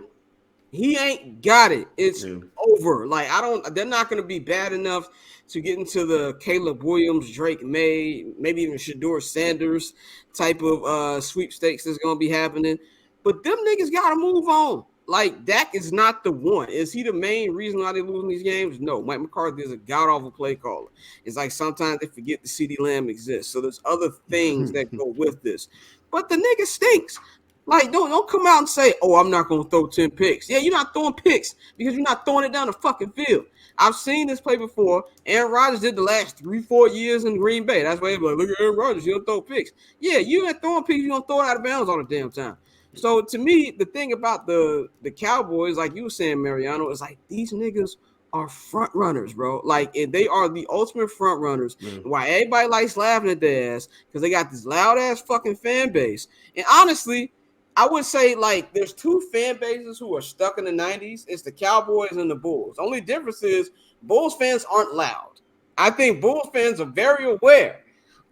He ain't got it. It's over. Like, they're not going to be bad enough to get into the Caleb Williams, Drake May, maybe even Shador Sanders type of sweepstakes that's going to be happening. But them niggas got to move on. Like, Dak is not the one. Is he the main reason why they're losing these games? No. Mike McCarthy is a god-awful play caller. It's like sometimes they forget the CeeDee Lamb exists. So there's other things that go with this. But the nigga stinks. Like, don't come out and say, oh, I'm not going to throw 10 picks. Yeah, you're not throwing picks because you're not throwing it down the fucking field. I've seen this play before. Aaron Rodgers did the last 3-4 years in Green Bay. That's why everybody like, look at Aaron Rodgers. You don't throw picks. Yeah, you ain't throwing picks. You don't throw it out of bounds all the damn time. So, to me, the thing about the Cowboys, like you were saying, Mariano, is like these niggas are front runners, bro. Like, and they are the ultimate front runners. Why everybody likes laughing at their ass because they got this loud-ass fucking fan base. And honestly, I would say, like, there's two fan bases who are stuck in the 90s. It's the Cowboys and the Bulls. The only difference is Bulls fans aren't loud. I think Bulls fans are very aware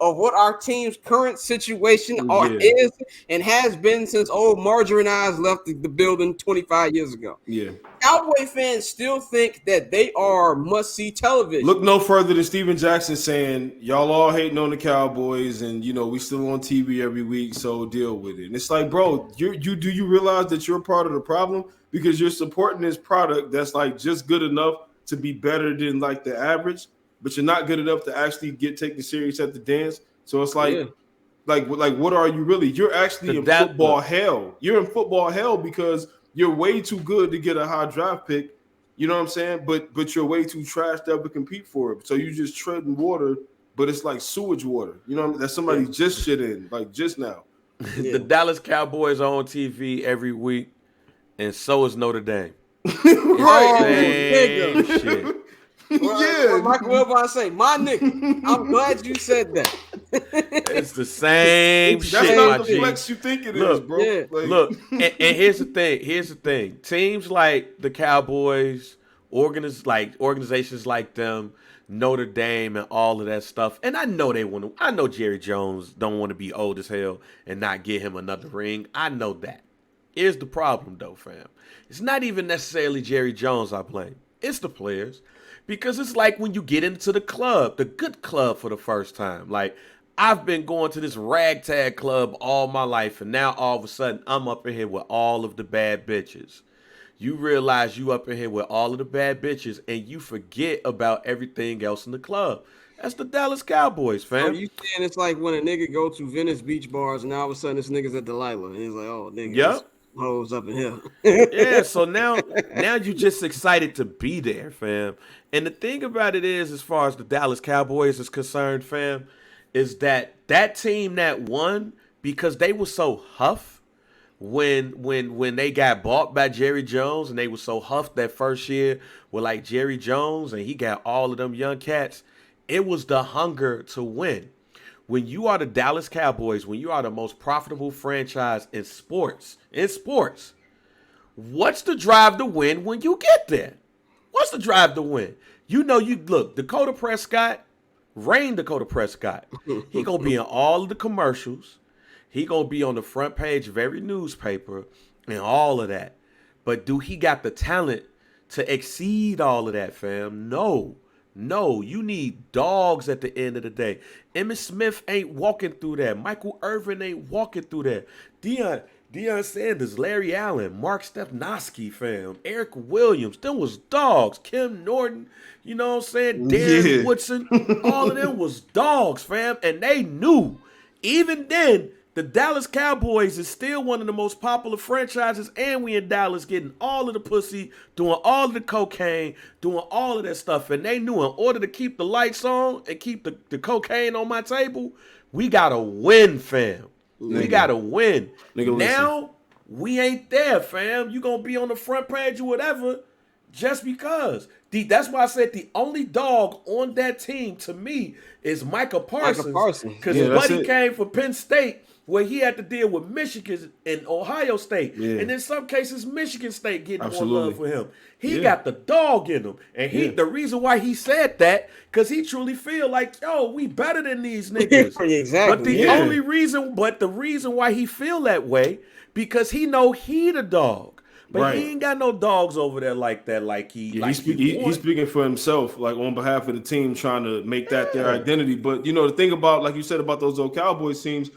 of what our team's current situation Yeah. is and has been since old Marjorie and I left the building 25 years ago. Yeah. Cowboy fans still think that they are must-see television. Look no further than Steven Jackson saying, y'all all hating on the Cowboys and, we still on TV every week, so deal with it. And it's like, bro, do you realize that you're part of the problem? Because you're supporting this product that's like just good enough to be better than like the average, but you're not good enough to actually get taken serious at the dance. So it's like, like what are you really? You're actually in football hell. You're in football hell because you're way too good to get a high draft pick. You know what I'm saying? But you're way too trashed up to compete for it. So you just treading water, but it's like sewage water. You know what I mean? That somebody just shit in, like just now. The Dallas Cowboys are on TV every week, and so is Notre Dame. Right. Shit. What Michael Wilbon say, my nigga, I'm glad you said that. It's the same That's shit, not my the G. flex you think it is, bro. Yeah. Like, Look, and here's the thing. Teams like the Cowboys, organizations like them, Notre Dame, and all of that stuff. And I know I know Jerry Jones don't want to be old as hell and not get him another ring. I know that. Here's the problem, though, fam. It's not even necessarily Jerry Jones I blame. It's the players. Because it's like when you get into the club, the good club for the first time. Like, I've been going to this ragtag club all my life, and now all of a sudden I'm up in here with all of the bad bitches. You realize you up in here with all of the bad bitches, and you forget about everything else in the club. That's the Dallas Cowboys, fam. So you saying it's like when a nigga go to Venice beach bars, and now all of a sudden this nigga's at Delilah, and he's like, oh, nigga, Yep. hoes up in here. Yeah, so now you just excited to be there, fam. And the thing about it is, as far as the Dallas Cowboys is concerned, fam, is that team that won because they were so huff when they got bought by Jerry Jones, and they were so huffed that first year with like Jerry Jones, and he got all of them young cats. It was the hunger to win. When you are the Dallas Cowboys, when you are the most profitable franchise in sports, what's the drive to win when you get there? What's the drive to win? You look, Dakota Prescott, Dakota Prescott. He gonna be in all of the commercials. He gonna be on the front page of every newspaper and all of that. But do he got the talent to exceed all of that, fam? No, you need dogs at the end of the day. Emmitt Smith ain't walking through that. Michael Irvin ain't walking through that. Deion Sanders, Larry Allen, Mark Stepnoski, fam, Eric Williams, them was dogs. Kim Norton, you know what I'm saying? Darren Woodson, all of them was dogs, fam. And they knew. Even then, the Dallas Cowboys is still one of the most popular franchises, and we in Dallas getting all of the pussy, doing all of the cocaine, doing all of that stuff. And they knew in order to keep the lights on and keep the cocaine on my table, we got to win, fam. We got to win. Now, we ain't there, fam. You going to be on the front page or whatever just because. That's why I said the only dog on that team to me is Micah Parsons. Because Buddy came from Penn State, where he had to deal with Michigan and Ohio State. Yeah. And in some cases, Michigan State getting more love for him. He got the dog in him. And the reason why he said that, because he truly feel like, yo, we better than these niggas. Exactly. But the reason why he feel that way, because he know he the dog. But he ain't got no dogs over there like that. He's speaking for himself, like on behalf of the team, trying to make that their identity. But the thing about, like you said about those old Cowboys teams,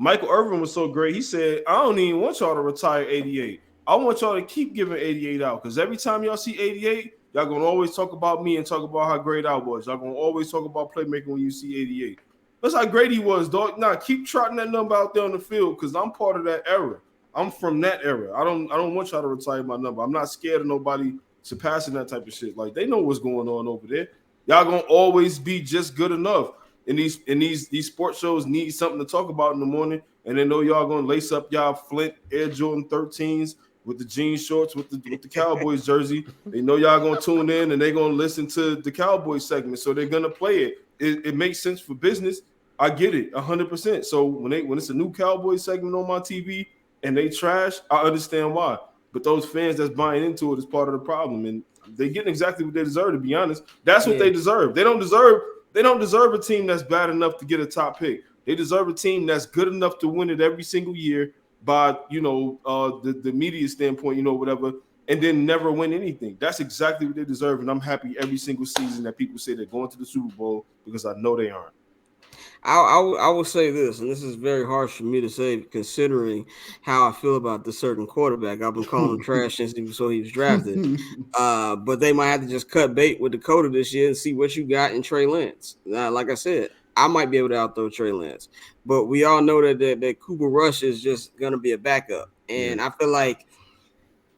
Michael Irvin was so great. He said, I don't even want y'all to retire 88. I want y'all to keep giving 88 out, because every time y'all see 88, y'all gonna always talk about me and talk about how great I was. Y'all gonna always talk about playmaking when you see 88. That's how great he was, dog. Nah, keep trotting that number out there on the field, because I'm part of that era. I'm from that era. I don't want y'all to retire my number. I'm not scared of nobody surpassing that type of shit. Like, they know what's going on over there. Y'all gonna always be just good enough. And these sports shows need something to talk about in the morning, and they know y'all gonna lace up y'all Flint Air Jordan 13s with the jean shorts with the Cowboys jersey. They know y'all gonna tune in and they're gonna listen to the Cowboys segment, so they're gonna play it. It makes sense for business. I get it 100%. So when it's a new Cowboys segment on my TV and they trash, I understand why. But those fans that's buying into it is part of the problem, and they're getting exactly what they deserve. To be honest, that's what they deserve. They don't deserve They don't deserve a team that's bad enough to get a top pick. They deserve a team that's good enough to win it every single year by, the media standpoint, whatever, and then never win anything. That's exactly what they deserve, and I'm happy every single season that people say they're going to the Super Bowl because I know they aren't. I will say this, and this is very harsh for me to say, considering how I feel about this certain quarterback. I've been calling him trash since he was drafted. But they might have to just cut bait with Dakota this year and see what you got in Trey Lance. Like I said, I might be able to outthrow Trey Lance, but we all know that Cooper Rush is just going to be a backup, and I feel like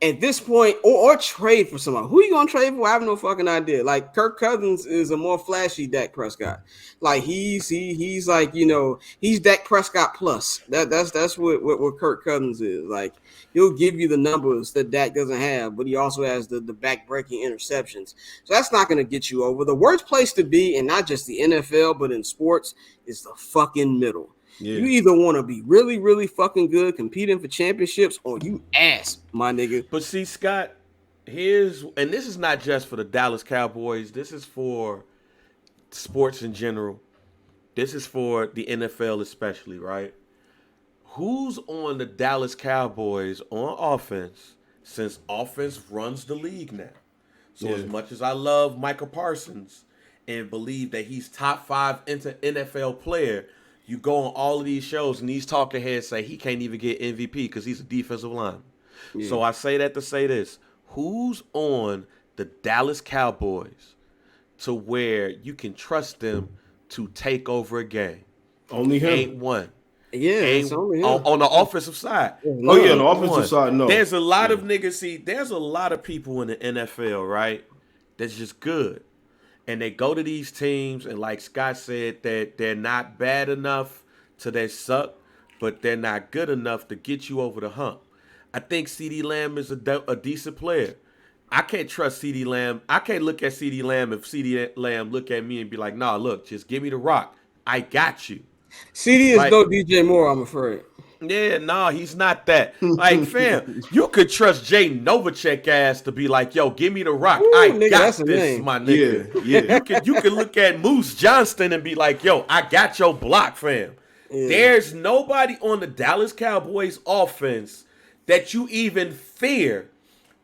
at this point, or trade for somebody. Who are you gonna trade for? I have no fucking idea. Like Kirk Cousins is a more flashy Dak Prescott. Like he's like, he's Dak Prescott plus. That's what Kirk Cousins is. Like he'll give you the numbers that Dak doesn't have, but he also has the back-breaking interceptions. So that's not gonna get you over. The worst place to be, and not just the NFL, but in sports, is the fucking middle. Yeah. You either want to be really, really fucking good, competing for championships, or you ass, my nigga. But see, Scott, and this is not just for the Dallas Cowboys. This is for sports in general. This is for the NFL especially, right? Who's on the Dallas Cowboys on offense, since offense runs the league now? So as much as I love Micah Parsons and believe that he's top 5 NFL player, you go on all of these shows and these talking heads say he can't even get MVP because he's a defensive lineman. Yeah. So I say that to say this. Who's on the Dallas Cowboys to where you can trust them to take over a game? Only him. Ain't one. Yeah, it's only him. On the offensive side. On the offensive side, no. There's a lot of niggas, there's a lot of people in the NFL, right, that's just good. And they go to these teams, and like Scott said, that they're not bad enough to they suck, but they're not good enough to get you over the hump. I think CeeDee Lamb is a decent player. I can't trust CeeDee Lamb. I can't look at CeeDee Lamb if CeeDee Lamb look at me and be like, nah, look, just give me the rock. I got you. CeeDee is no DJ Moore, I'm afraid. Yeah, no, he's not that. Like, fam, you could trust Jay Novacek ass to be like, yo, give me the rock. Ooh, I nigga, got this, my nigga. Yeah. You could look at Moose Johnston and be like, yo, I got your block, fam. Yeah. There's nobody on the Dallas Cowboys offense that you even fear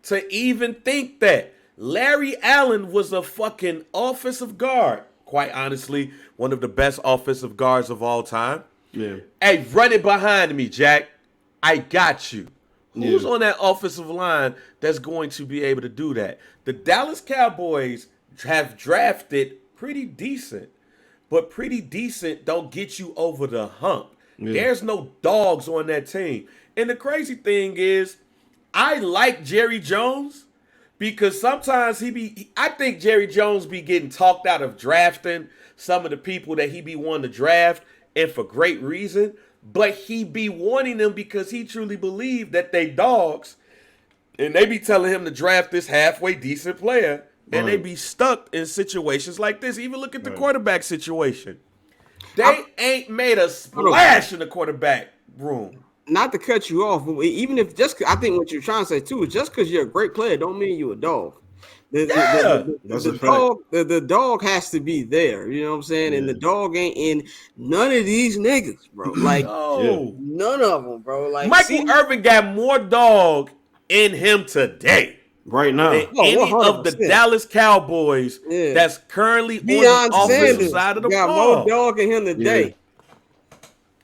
to even think that. Larry Allen was a fucking offensive guard. Quite honestly, one of the best offensive guards of all time. Yeah. Hey, run it behind me, Jack. I got you. Who's on that offensive line that's going to be able to do that? The Dallas Cowboys have drafted pretty decent, but pretty decent don't get you over the hump. Yeah. There's no dogs on that team. And the crazy thing is, I like Jerry Jones because sometimes I think Jerry Jones be getting talked out of drafting some of the people that he be wanting to draft, and for great reason, but he be wanting them because he truly believed that they dogs, and they be telling him to draft this halfway decent player, and they be stuck in situations like this. Even look at the quarterback situation. They ain't made a splash in the quarterback room. Not to cut you off, but even if I think what you're trying to say too is just because you're a great player don't mean you're a dog. The dog has to be there, you know what I'm saying? Yeah. And the dog ain't in none of these niggas, bro. Like, none of them, bro. Like, Michael Irvin got more dog in him today, right now, than any 100%. Of the Dallas Cowboys that's currently on the offensive side of the ball. Got more dog in him today.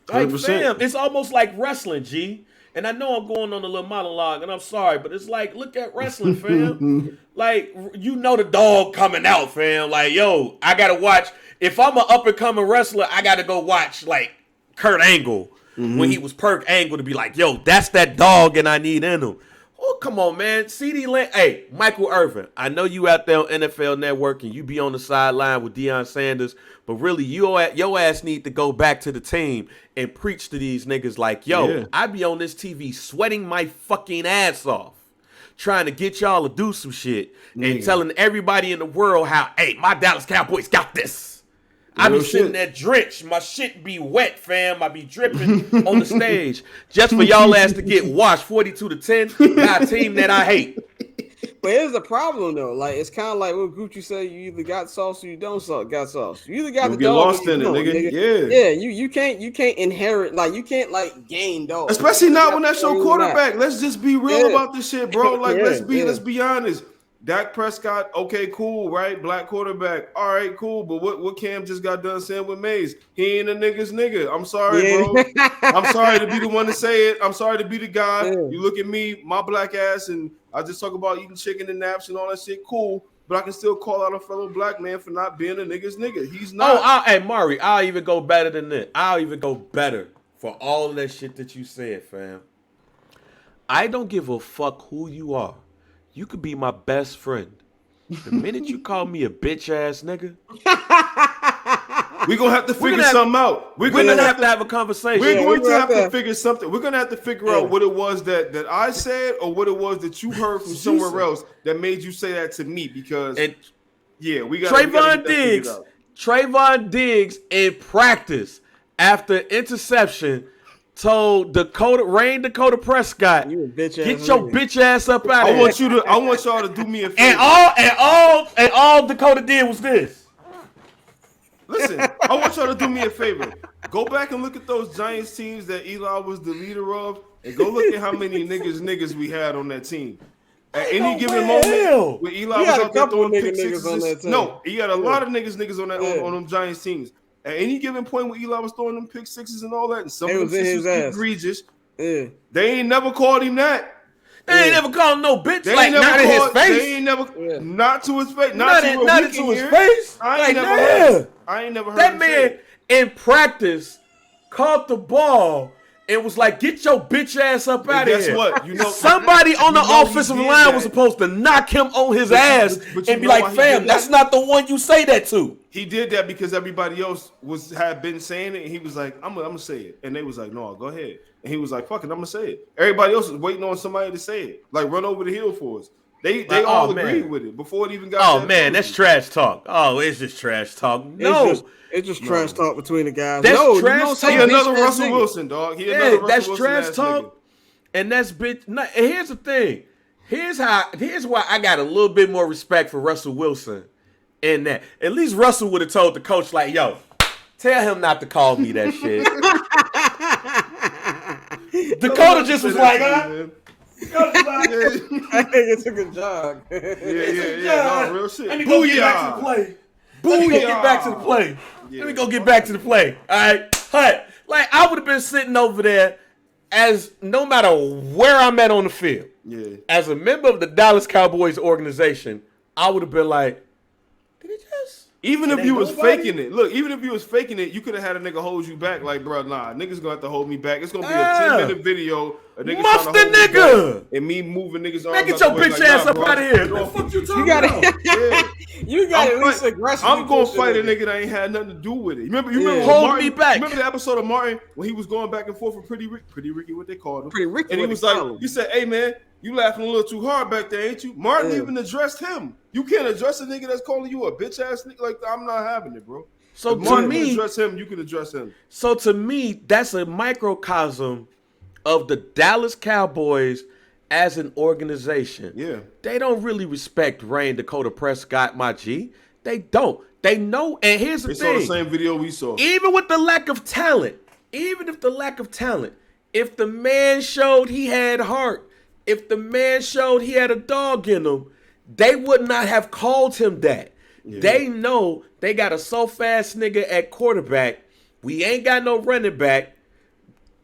Like, fam, it's almost like wrestling, G. And I know I'm going on a little monologue, and I'm sorry, but it's like, look at wrestling, fam. Like, the dog coming out, fam. Like, yo, I got to watch. If I'm an up-and-coming wrestler, I got to go watch, like, Kurt Angle when he was Perk Angle to be like, yo, that's that dog, and I need in him. Oh, come on, man. CeeDee Lamb. Hey, Michael Irvin, I know you out there on NFL Network, and you be on the sideline with Deion Sanders, but really, your ass need to go back to the team and preach to these niggas like, yo, I be on this TV sweating my fucking ass off, trying to get y'all to do some shit and telling everybody in the world how, hey, my Dallas Cowboys got this. I be sitting there drenched. My shit be wet, fam. I be dripping on the stage just for y'all ass to get washed 42-10 by a team that I hate. But here's the problem though. Like it's kind of like what Gucci said: you either got sauce or you don't got sauce. You either got You'll the get dog lost or in you it, don't, nigga. nigga. Yeah. You can't inherit like you can't like gain dog. Especially You not got when that's to your know quarterback. Let's just be real Yeah. about this shit, bro. Like let's Yeah. be honest. Dak Prescott, okay, cool, right? Black quarterback, all right, cool. But what Cam just got done saying with Mays, he ain't a nigga's nigga. I'm sorry, bro. I'm sorry to be the one to say it. I'm sorry to be the guy. Yeah. You look at me, my black ass, and I just talk about eating chicken and naps and all that shit. Cool, but I can still call out a fellow black man for not being a nigga's nigga. He's not. Hey, Mari, I'll even go better than that. I'll even go better for all of that shit that you said, fam. I don't give a fuck who you are. You could be my best friend. The minute you call me a bitch ass nigga, We're gonna have to figure something out. We're gonna have to have a conversation. We're Yeah, going we're to gonna have to figure something. We're gonna have to figure out what it was that I said or what it was that you heard from somewhere else that made you say that to me. Because And we got Trayvon Diggs in practice after interception told Dakota Prescott, You a bitch ass get your nigga. bitch ass up out of here. I want y'all to do me a favor. And all Dakota did was this. Listen, I want y'all to do me a favor. Go back and look at those Giants teams that Eli was the leader of, and go look at how many niggas we had on that team. At any given moment, when Eli was out there throwing pick sixes, on that team. No, he had a lot of niggas on that on them Giants teams. At any given point when Eli was throwing them pick sixes and all that, and some of them was egregious, they ain't never called him that. They ain't never called him no bitch. They Like ain't never not in his face. They ain't never not to his face. Not into his face. I ain't Like, never damn. heard. I ain't never heard That him man say it. in practice caught the ball and was like, "Get your bitch ass up out of Guess here!" what? You know, Somebody on the you know he offensive did line that. was supposed to knock him on his ass but you and be know like, why he "Fam, did that's that? not the one you say that to." He did that because everybody else had been saying it, and he was like, "I'm gonna say it," and they was like, "No, go ahead." And he was like, "Fuck it, I'm gonna say it." Everybody else was waiting on somebody to say it, like run over the hill for us. They Like, all oh, man. agreed with it before it even got. Oh that man, ability. that's trash talk. Oh, it's just trash talk. No, It's just trash talk between the guys. That's no, trash you don't talk. say He another bitch ass Russell nigga. Wilson, dog. He yeah, another Russell that's Wilson trash ass talk, nigga. and that's bitch. And here's the thing. Here's why I got a little bit more respect for Russell Wilson. In that, at least Russell would have told the coach, like, "Yo, tell him not to call me that shit." Dakota just was like, "Huh?" That nigga took a jog. Yeah, no, real shit. Let me go get back to the play. Let me go get back to the play. Let me go get back to the play. All right, Hut. Like I would have been sitting over there as no matter where I'm at on the field. Yeah. As a member of the Dallas Cowboys organization, I would have been like, "Did he just?" Even if ain't you was nobody? faking it, look. Even if you was faking it, you could have had a nigga hold you back. Like, bro, nah, niggas gonna have to hold me back. It's gonna be a 10-minute video. A nigga Muff trying the to hold me nigga. back and me moving niggas Man, arms get out your the way, bitch like, ass nah, up bro, out of here. get The off fuck me. you talking You got about? it. You got at least aggressive. I'm gonna fight a nigga that ain't had nothing to do with it. You remember Hold Martin, me back. Remember the episode of Martin when he was going back and forth with Pretty Ricky, what they called him? Pretty Ricky, and he what was they like, call him. he said, "Hey man, you laughing a little too hard back there, ain't you?" Martin even addressed him. You can't address a nigga that's calling you a bitch ass nigga like that. I'm not having it, bro. So If to Martin can me, address him, you can address him. So to me, that's a microcosm of the Dallas Cowboys as an organization. Yeah. They don't really respect Rain Dakota Prescott, my G. They don't. They know. And here's the They thing. saw the same video we saw. Even with the lack of talent, if the man showed he had heart, if the man showed he had a dog in him, they would not have called him that. Yeah. They know they got a so-fast nigga at quarterback. We ain't got no running back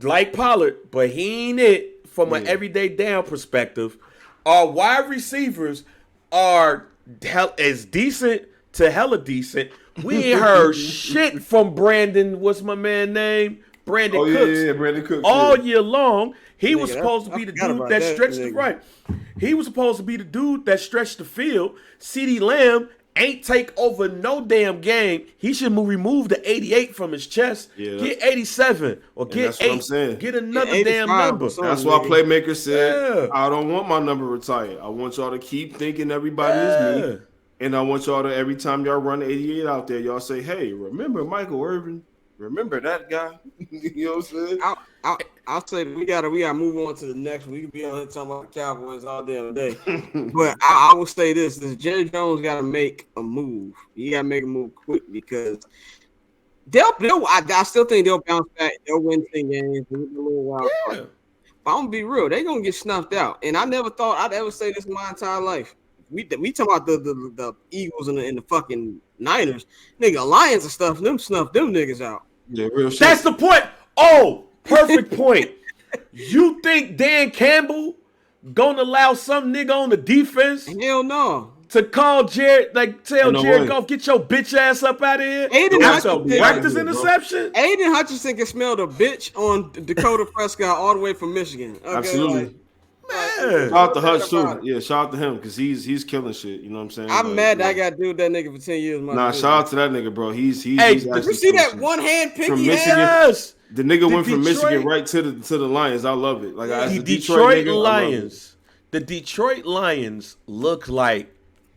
like Pollard, but he ain't it from an everyday down perspective. Our wide receivers are as decent to hella decent. We ain't heard shit from Brandon. What's my man name? Brandon Cooks. Yeah, Brandon Cooks. All year long. He was supposed to be the dude that stretched the right. He was supposed to be the dude that stretched the field. CeeDee Lamb ain't take over no damn game. He should remove the 88 from his chest. Yeah. Get 87 or get 8. Get another damn number. That's why Playmaker said, I don't want my number retired. I want y'all to keep thinking everybody is me. And I want y'all to, every time y'all run 88 out there, y'all say, hey, remember Michael Irvin? Remember that guy? You know what I'm saying? I'll say we gotta move on to the next one. We can be on here talking about the Cowboys all damn day. But I will say this: Jerry Jones gotta make a move. He gotta make a move quick because I still think they'll bounce back. They'll win 10 games. They'll be a little wild card. Yeah. But I'm gonna be real, they're gonna get snuffed out. And I never thought I'd ever say this in my entire life. We talking about the Eagles and the fucking Niners. Nigga, Lions and stuff, snuff them niggas out. Yeah, real shit. That's the point. Oh, perfect point. You think Dan Campbell gonna allow some nigga on the defense Hell no. to call Jared, tell No Jared way. Goff, get your bitch ass up out of here? Aiden That's a Hutchinson- practice bro. interception? Aiden Hutchinson can smell the bitch on Dakota Prescott all the way from Michigan. Okay, Absolutely. Man. Shout out to Hutch About too. it. Yeah, shout out to him because he's killing shit. You know what I'm saying? I'm mad that I yeah. got to do with that nigga for 10 years. Nah, shout out to that nigga, bro. He's Hey, he's did actually You see killing that shit. one hand pick From he Michigan? had? Yes. The nigga The went from Michigan Detroit- right to the Lions. I love it. Like as The a Detroit nigga, I love it. Lions. The Detroit Lions look like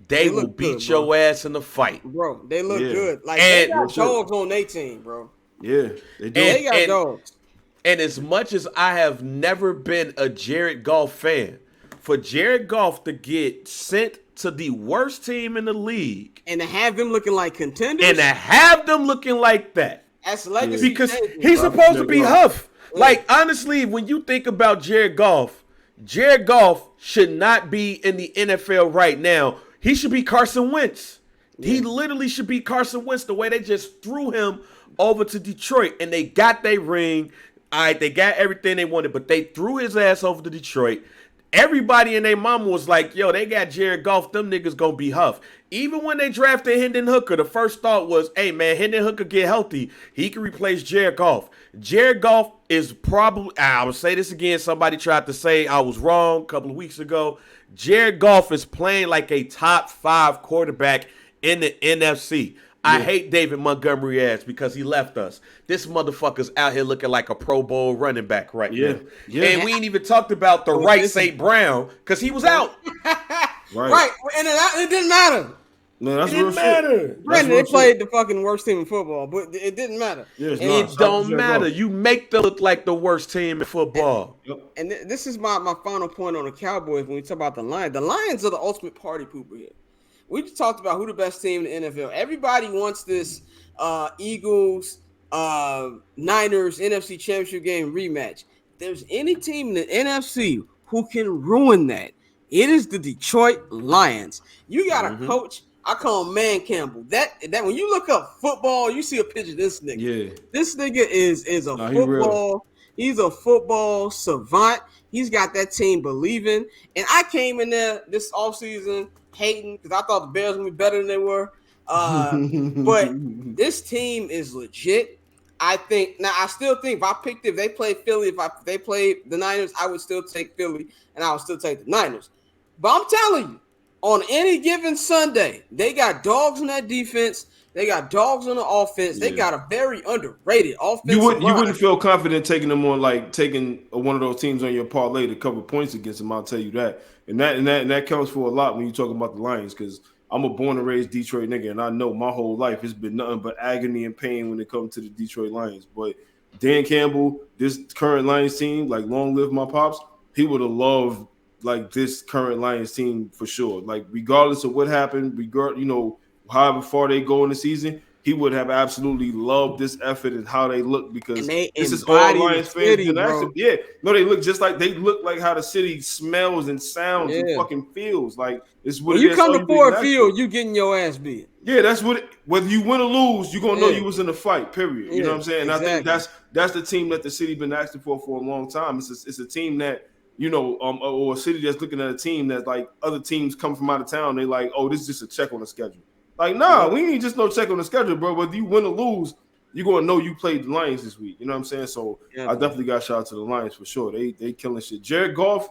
they will look beat good, your bro. ass in the fight. Bro, they look Yeah. good. Like, And- they got dogs on their team, bro. Yeah, they do. They got And- dogs. And as much as I have never been a Jared Goff fan, for Jared Goff to get sent to the worst team in the league And to have them looking like contenders, and to have them looking like that, that's legacy. because changing, he's bro. supposed to be Jared Huff. Like, honestly, when you think about Jared Goff should not be in the NFL right now. He should be Carson Wentz. He literally should be Carson Wentz the way they just threw him over to Detroit and they got their ring. All right, they got everything they wanted, but they threw his ass over to Detroit. Everybody and their mama was like, yo, they got Jared Goff. Them niggas gonna be Huff. Even when they drafted Hendon Hooker, the first thought was, hey, man, Hendon Hooker get healthy. He can replace Jared Goff. Jared Goff is probably, I will say this again, somebody tried to say I was wrong a couple of weeks ago. Jared Goff is playing like a top 5 quarterback in the NFC. I hate David Montgomery ass because he left us. This motherfucker's out here looking like a Pro Bowl running back right now. Yeah. And we ain't even talked about the right St. Brown because he was out. Right, and it didn't matter. No, that's It real didn't matter. shit. Granted, they That's real played shit. the fucking worst team in football, but it didn't matter. Yeah, it's And not. It Shout out don't to Jared matter. Goff. You make them look like the worst team in football. And this is my final point on the Cowboys when we talk about the Lions. The Lions are the ultimate party pooper here. We just talked about who the best team in the NFL. Everybody wants this Eagles, Niners, NFC Championship game rematch. If there's any team in the NFC who can ruin that, it is the Detroit Lions. You got a coach, I call him Man Campbell. That when you look up football, you see a picture of this nigga. Yeah. This nigga is a Nah, he real. football. He's a football savant. He's got that team believing. And I came in there this offseason hating because I thought the Bears would be better than they were. But this team is legit. I still think if they played Philly, if they played the Niners, I would still take Philly and I would still take the Niners. But I'm telling you, on any given Sunday, they got dogs in that defense. They got dogs on the offense. They got a very underrated offense. You wouldn't feel confident taking them on, like taking one of those teams on your parlay to cover points against them. I'll tell you that, and that counts for a lot when you talk about the Lions, because I'm a born and raised Detroit nigga, and I know my whole life has been nothing but agony and pain when it comes to the Detroit Lions. But Dan Campbell, this current Lions team, like long live my pops, he would have loved like this current Lions team for sure. Like regardless of what happened, however far they go in the season, he would have absolutely loved this effort and how they look, because this is all Lions fans can actually. Yeah, no, they look like how the city smells and sounds and fucking feels. Like it's what when you come to Ford Field, you getting your ass beat. Yeah, that's what. Whether you win or lose, you're gonna know you was in the fight. Period. You know what I'm saying? And I think that's the team that the city been asking for a long time. It's a team that, or a city that's looking at a team that, like, other teams come from out of town. They like, oh, this is just a check on the schedule. Like, nah, we ain't just no check on the schedule, bro. Whether you win or lose, you're gonna know you played the Lions this week. You know what I'm saying? So I definitely got shout out to the Lions for sure. They killing shit. Jared Goff,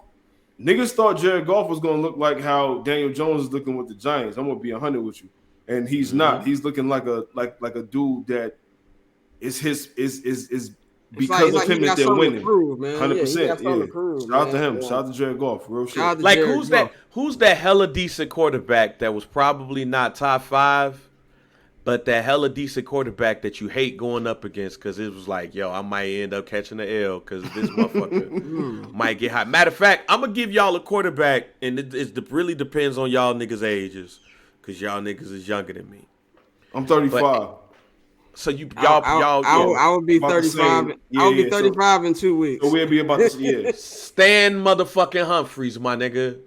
niggas thought Jared Goff was gonna look like how Daniel Jones is looking with the Giants. I'm gonna be 100 with you, and he's not. He's looking like a dude that is because of him that they're winning. 100%. Yeah. Shout out to him. Shout out to Jared Goff. Real shit. Like, who's that hella decent quarterback that was probably not top 5, but that hella decent quarterback that you hate going up against because it was like, yo, I might end up catching the L because this motherfucker might get hot. Matter of fact, I'm going to give y'all a quarterback, and it really depends on y'all niggas' ages because y'all niggas is younger than me. I'm 35. But, so I would be 35. I would be 35 in 2 weeks. So we'll be about to yeah. Stan motherfucking Humphries, my nigga.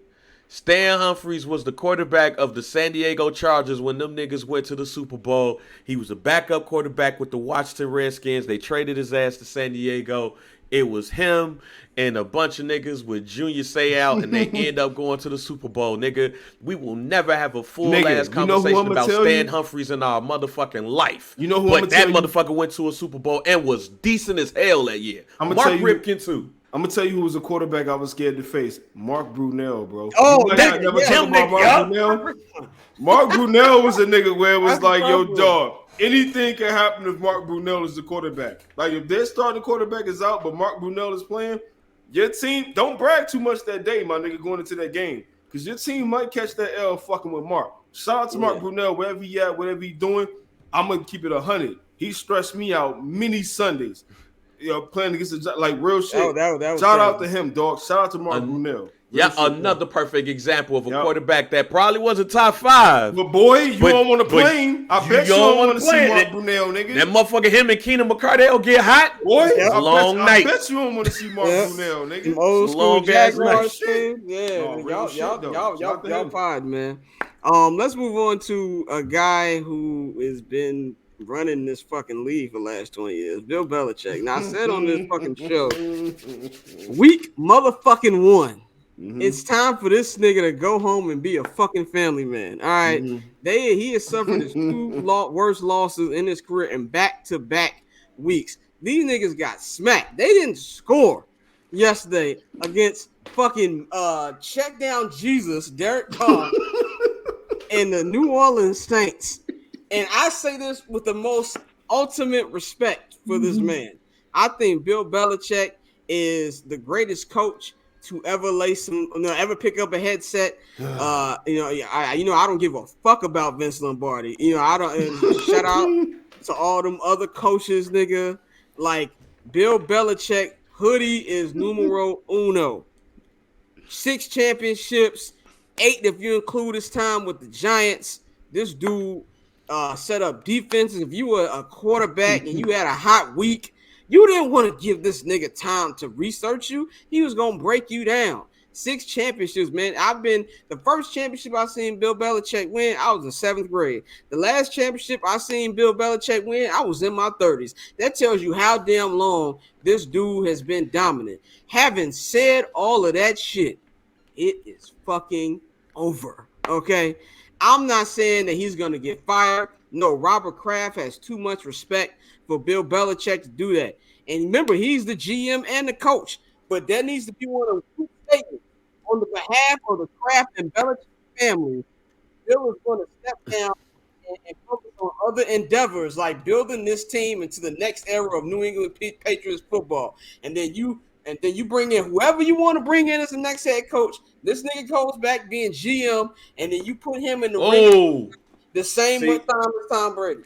Stan Humphries was the quarterback of the San Diego Chargers when them niggas went to the Super Bowl. He was a backup quarterback with the Washington Redskins. They traded his ass to San Diego. It was him and a bunch of niggas with Junior Seau, and they end up going to the Super Bowl, nigga. We will never have a full-ass conversation about Stan Humphries in our motherfucking life. You know who but that motherfucker went to a Super Bowl and was decent as hell that year. Mark Ripken, too. I'm going to tell you who was a quarterback I was scared to face. Mark Brunell, bro. Oh, Mark Brunell was a nigga where it was like, yo, dog, anything can happen if Mark Brunell is the quarterback. Like, if their starting quarterback is out, but Mark Brunell is playing, your team, don't brag too much that day, my nigga, going into that game. Because your team might catch that L fucking with Mark. Shout out to Mark Brunell, wherever he at, whatever he doing, I'm going to keep it 100. He stressed me out many Sundays. You know, playing against like real shit. Shout out to him, dog. Shout out to Mark Brunell. Yeah, another perfect example of a quarterback that probably wasn't top 5. But boy, you don't want to play. I bet you don't want to see Mark Brunell, nigga. That motherfucker, him and Keenan McCardell get hot. Boy, it's a long night. I bet you don't want to see Mark Brunell, nigga. Old school Jaguars shit. Yeah, y'all fine, man. Let's move on to a guy who has been running this fucking league for the last 20 years, Bill Belichick. Now, I said on this fucking show, week motherfucking 1, it's time for this nigga to go home and be a fucking family man. All right, he has suffered his 2 worst losses in his career in back-to-back weeks. These niggas got smacked. They didn't score yesterday against fucking check down Jesus, Derek Carr, and the New Orleans Saints. And I say this with the most ultimate respect for this man. I think Bill Belichick is the greatest coach to ever ever pick up a headset. I don't give a fuck about Vince Lombardi. I don't. Shout out to all them other coaches, nigga. Like Bill Belichick, hoodie is numero uno. 6 championships, 8 if you include his time with the Giants. This dude set up defenses. If you were a quarterback and you had a hot week, you didn't want to give this nigga time to research you. He was going to break you down. 6 championships, man. The first championship I seen Bill Belichick win, I was in 7th grade. The last championship I seen Bill Belichick win, I was in my 30s. That tells you how damn long this dude has been dominant. Having said all of that shit, it is fucking over, okay? I'm not saying that he's going to get fired. No, Robert Kraft has too much respect for Bill Belichick to do that. And remember, he's the GM and the coach. But there needs to be one of two statements on the behalf of the Kraft and Belichick family. Bill is going to step down and focus on other endeavors like building this team into the next era of New England Patriots football. And then you bring in whoever you want to bring in as the next head coach. This nigga goes back being GM, and then you put him in the ring the same time as Tom Brady.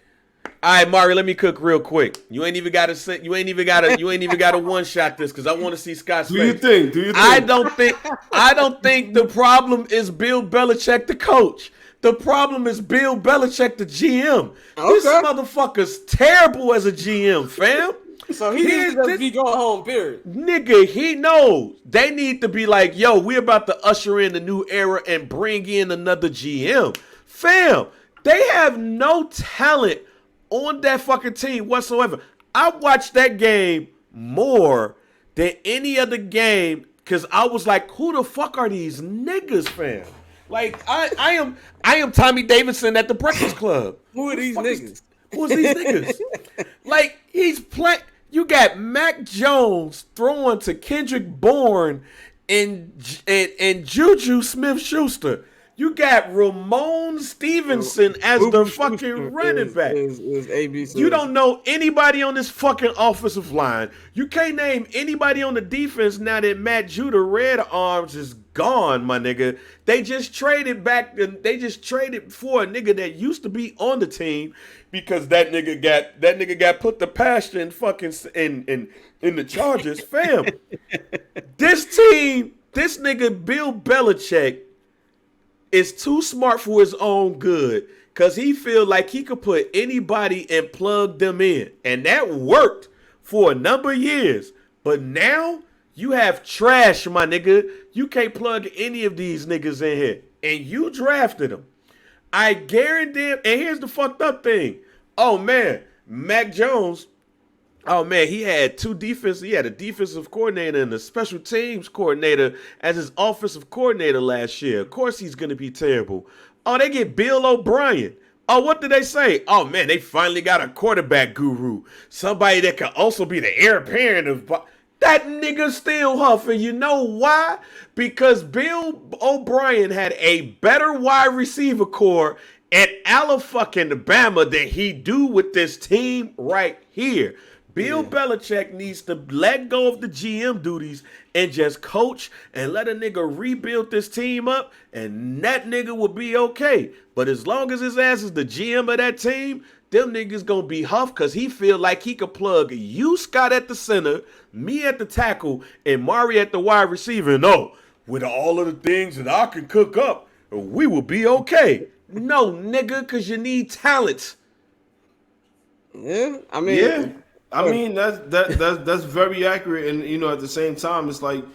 All right, Mari, let me cook real quick. You ain't even got to one shot this because I want to see Scott's face. Do you think? I don't think the problem is Bill Belichick the coach. The problem is Bill Belichick the GM. Okay. This motherfucker's terrible as a GM, fam. So he needs to be going home, period. Nigga, he knows. They need to be like, yo, we're about to usher in a new era and bring in another GM. Fam, they have no talent on that fucking team whatsoever. I watched that game more than any other game because I was like, who the fuck are these niggas, fam? Like, I am Tommy Davidson at the Breakfast Club. Who are these niggas? Who's these niggas? Like, he's playing. You got Mac Jones throwing to Kendrick Bourne and Juju Smith-Schuster. You got Ramon Stevenson as the fucking running back. Is ABC. You don't know anybody on this fucking offensive line. You can't name anybody on the defense now that Matt Judah Red Arms is gone, my nigga. They just traded for a nigga that used to be on the team because that nigga got put to pasture in fucking in the Chargers, fam. This nigga Bill Belichick is too smart for his own good because he feel like he could put anybody and plug them in. And that worked for a number of years. But now you have trash, my nigga. You can't plug any of these niggas in here. And you drafted them. I guarantee. And here's the fucked up thing. Oh, man. Mac Jones. Oh, man, he had he had a defensive coordinator and a special teams coordinator as his offensive coordinator last year. Of course he's going to be terrible. Oh, they get Bill O'Brien. Oh, what did they say? Oh, man, they finally got a quarterback guru. Somebody that can also be the heir apparent of... That nigga still huffing. You know why? Because Bill O'Brien had a better wide receiver core at Alabama than he do with this team right here. Bill Belichick needs to let go of the GM duties and just coach and let a nigga rebuild this team up, and that nigga will be okay. But as long as his ass is the GM of that team, them niggas gonna be huffed because he feel like he could plug you, Scott, at the center, me at the tackle, and Mari at the wide receiver. No, with all of the things that I can cook up, we will be okay. No, nigga, because you need talent. Yeah, I mean, that's very accurate, and you know at the same time it's like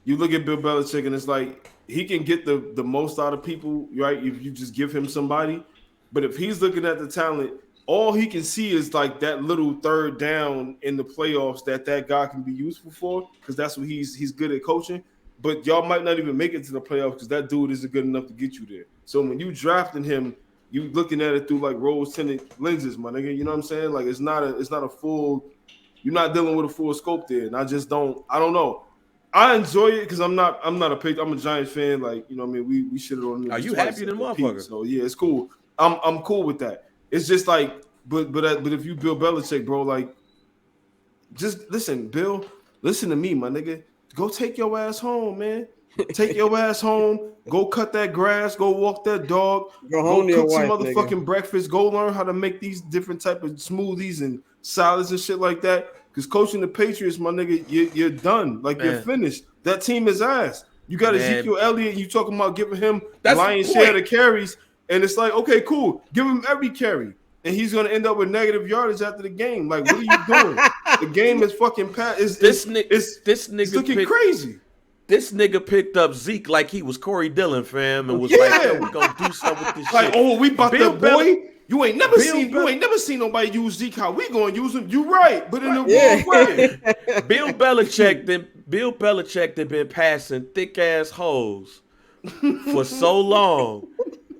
you look at Bill Belichick and it's like he can get the most out of people, right? If you just give him somebody, but if he's looking at the talent, all he can see is like that little third down in the playoffs that guy can be useful for because that's what he's good at coaching. But y'all might not even make it to the playoffs because that dude isn't good enough to get you there. So when you drafting him, you looking at it through like rose-tinted lenses, my nigga. You know what I'm saying? Like it's not a full. You're not dealing with a full scope there, and I don't know. I enjoy it because I'm a Giants fan. Like you know, what I mean, we shitted on. Are you happy than motherfucker? So yeah, it's cool. I'm cool with that. It's just like, but if you Bill Belichick, bro, like, just listen, Bill, listen to me, my nigga. Go take your ass home, man. Take your ass home. Go cut that grass. Go walk that dog. Go cook some motherfucking breakfast. Go learn how to make these different type of smoothies and salads and shit like that. Because coaching the Patriots, my nigga, you're done. Like you're finished. That team is ass. You got Ezekiel Elliott. You talking about giving him lion's share of the carries, and it's like, okay, cool. Give him every carry, and he's gonna end up with negative yardage after the game. Like, what are you doing? The game is fucking this nigga looking crazy. This nigga picked up Zeke like he was Corey Dillon, fam, and was like, "Yo, we gonna do something with this like, shit." Oh, we bought that boy. You ain't never seen nobody use Zeke. How we gonna use him? You right, but in the wrong way. Bill Belichick that been passing thick ass hoes for so long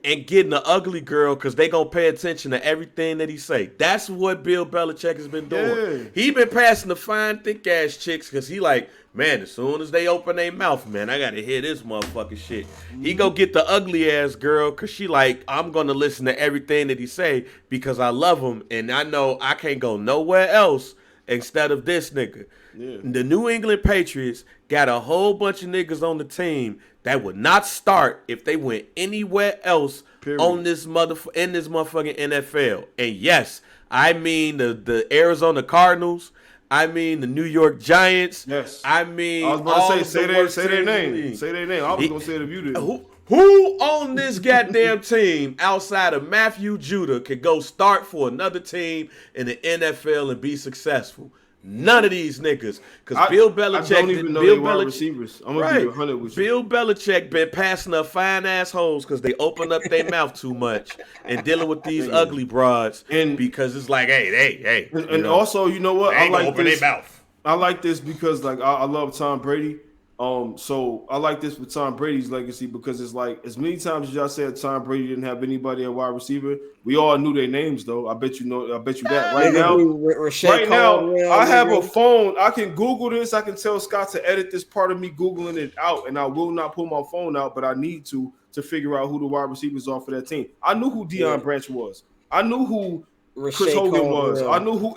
and getting an ugly girl because they gonna pay attention to everything that he say. That's what Bill Belichick has been doing. Yeah. He been passing the fine thick ass chicks because he like, man, as soon as they open their mouth, man, I gotta hear this motherfucking shit. He go get the ugly ass girl because she like, I'm gonna listen to everything that he say because I love him and I know I can't go nowhere else instead of this nigga. Yeah. The New England Patriots got a whole bunch of niggas on the team that would not start if they went anywhere else on this in this motherfucking NFL. And yes, I mean the Arizona Cardinals. I mean the New York Giants. Yes. I mean I was about to say their name. Say their name. I was gonna say it if you did. Who on this goddamn team outside of Matthew Judah could go start for another team in the NFL and be successful? None of these niggas. Because Bill Belichick. I don't even know they were receivers. I'm going to be 100 with you. Bill Belichick been passing up fine assholes because they open up their mouth too much and dealing with these ugly broads. And because it's like, hey. And also, you know what? I like open their mouth. I like this because, like, I love Tom Brady. So I like this with Tom Brady's legacy because it's like as many times as y'all said Tom Brady didn't have anybody at wide receiver, we all knew their names though. I bet you that. Right now, I have a phone. I can Google this. I can tell Scott to edit this part of me Googling it out, and I will not pull my phone out, but I need to figure out who the wide receivers are for that team. I knew who Deion Branch was. I knew who Chris Hogan was. I knew who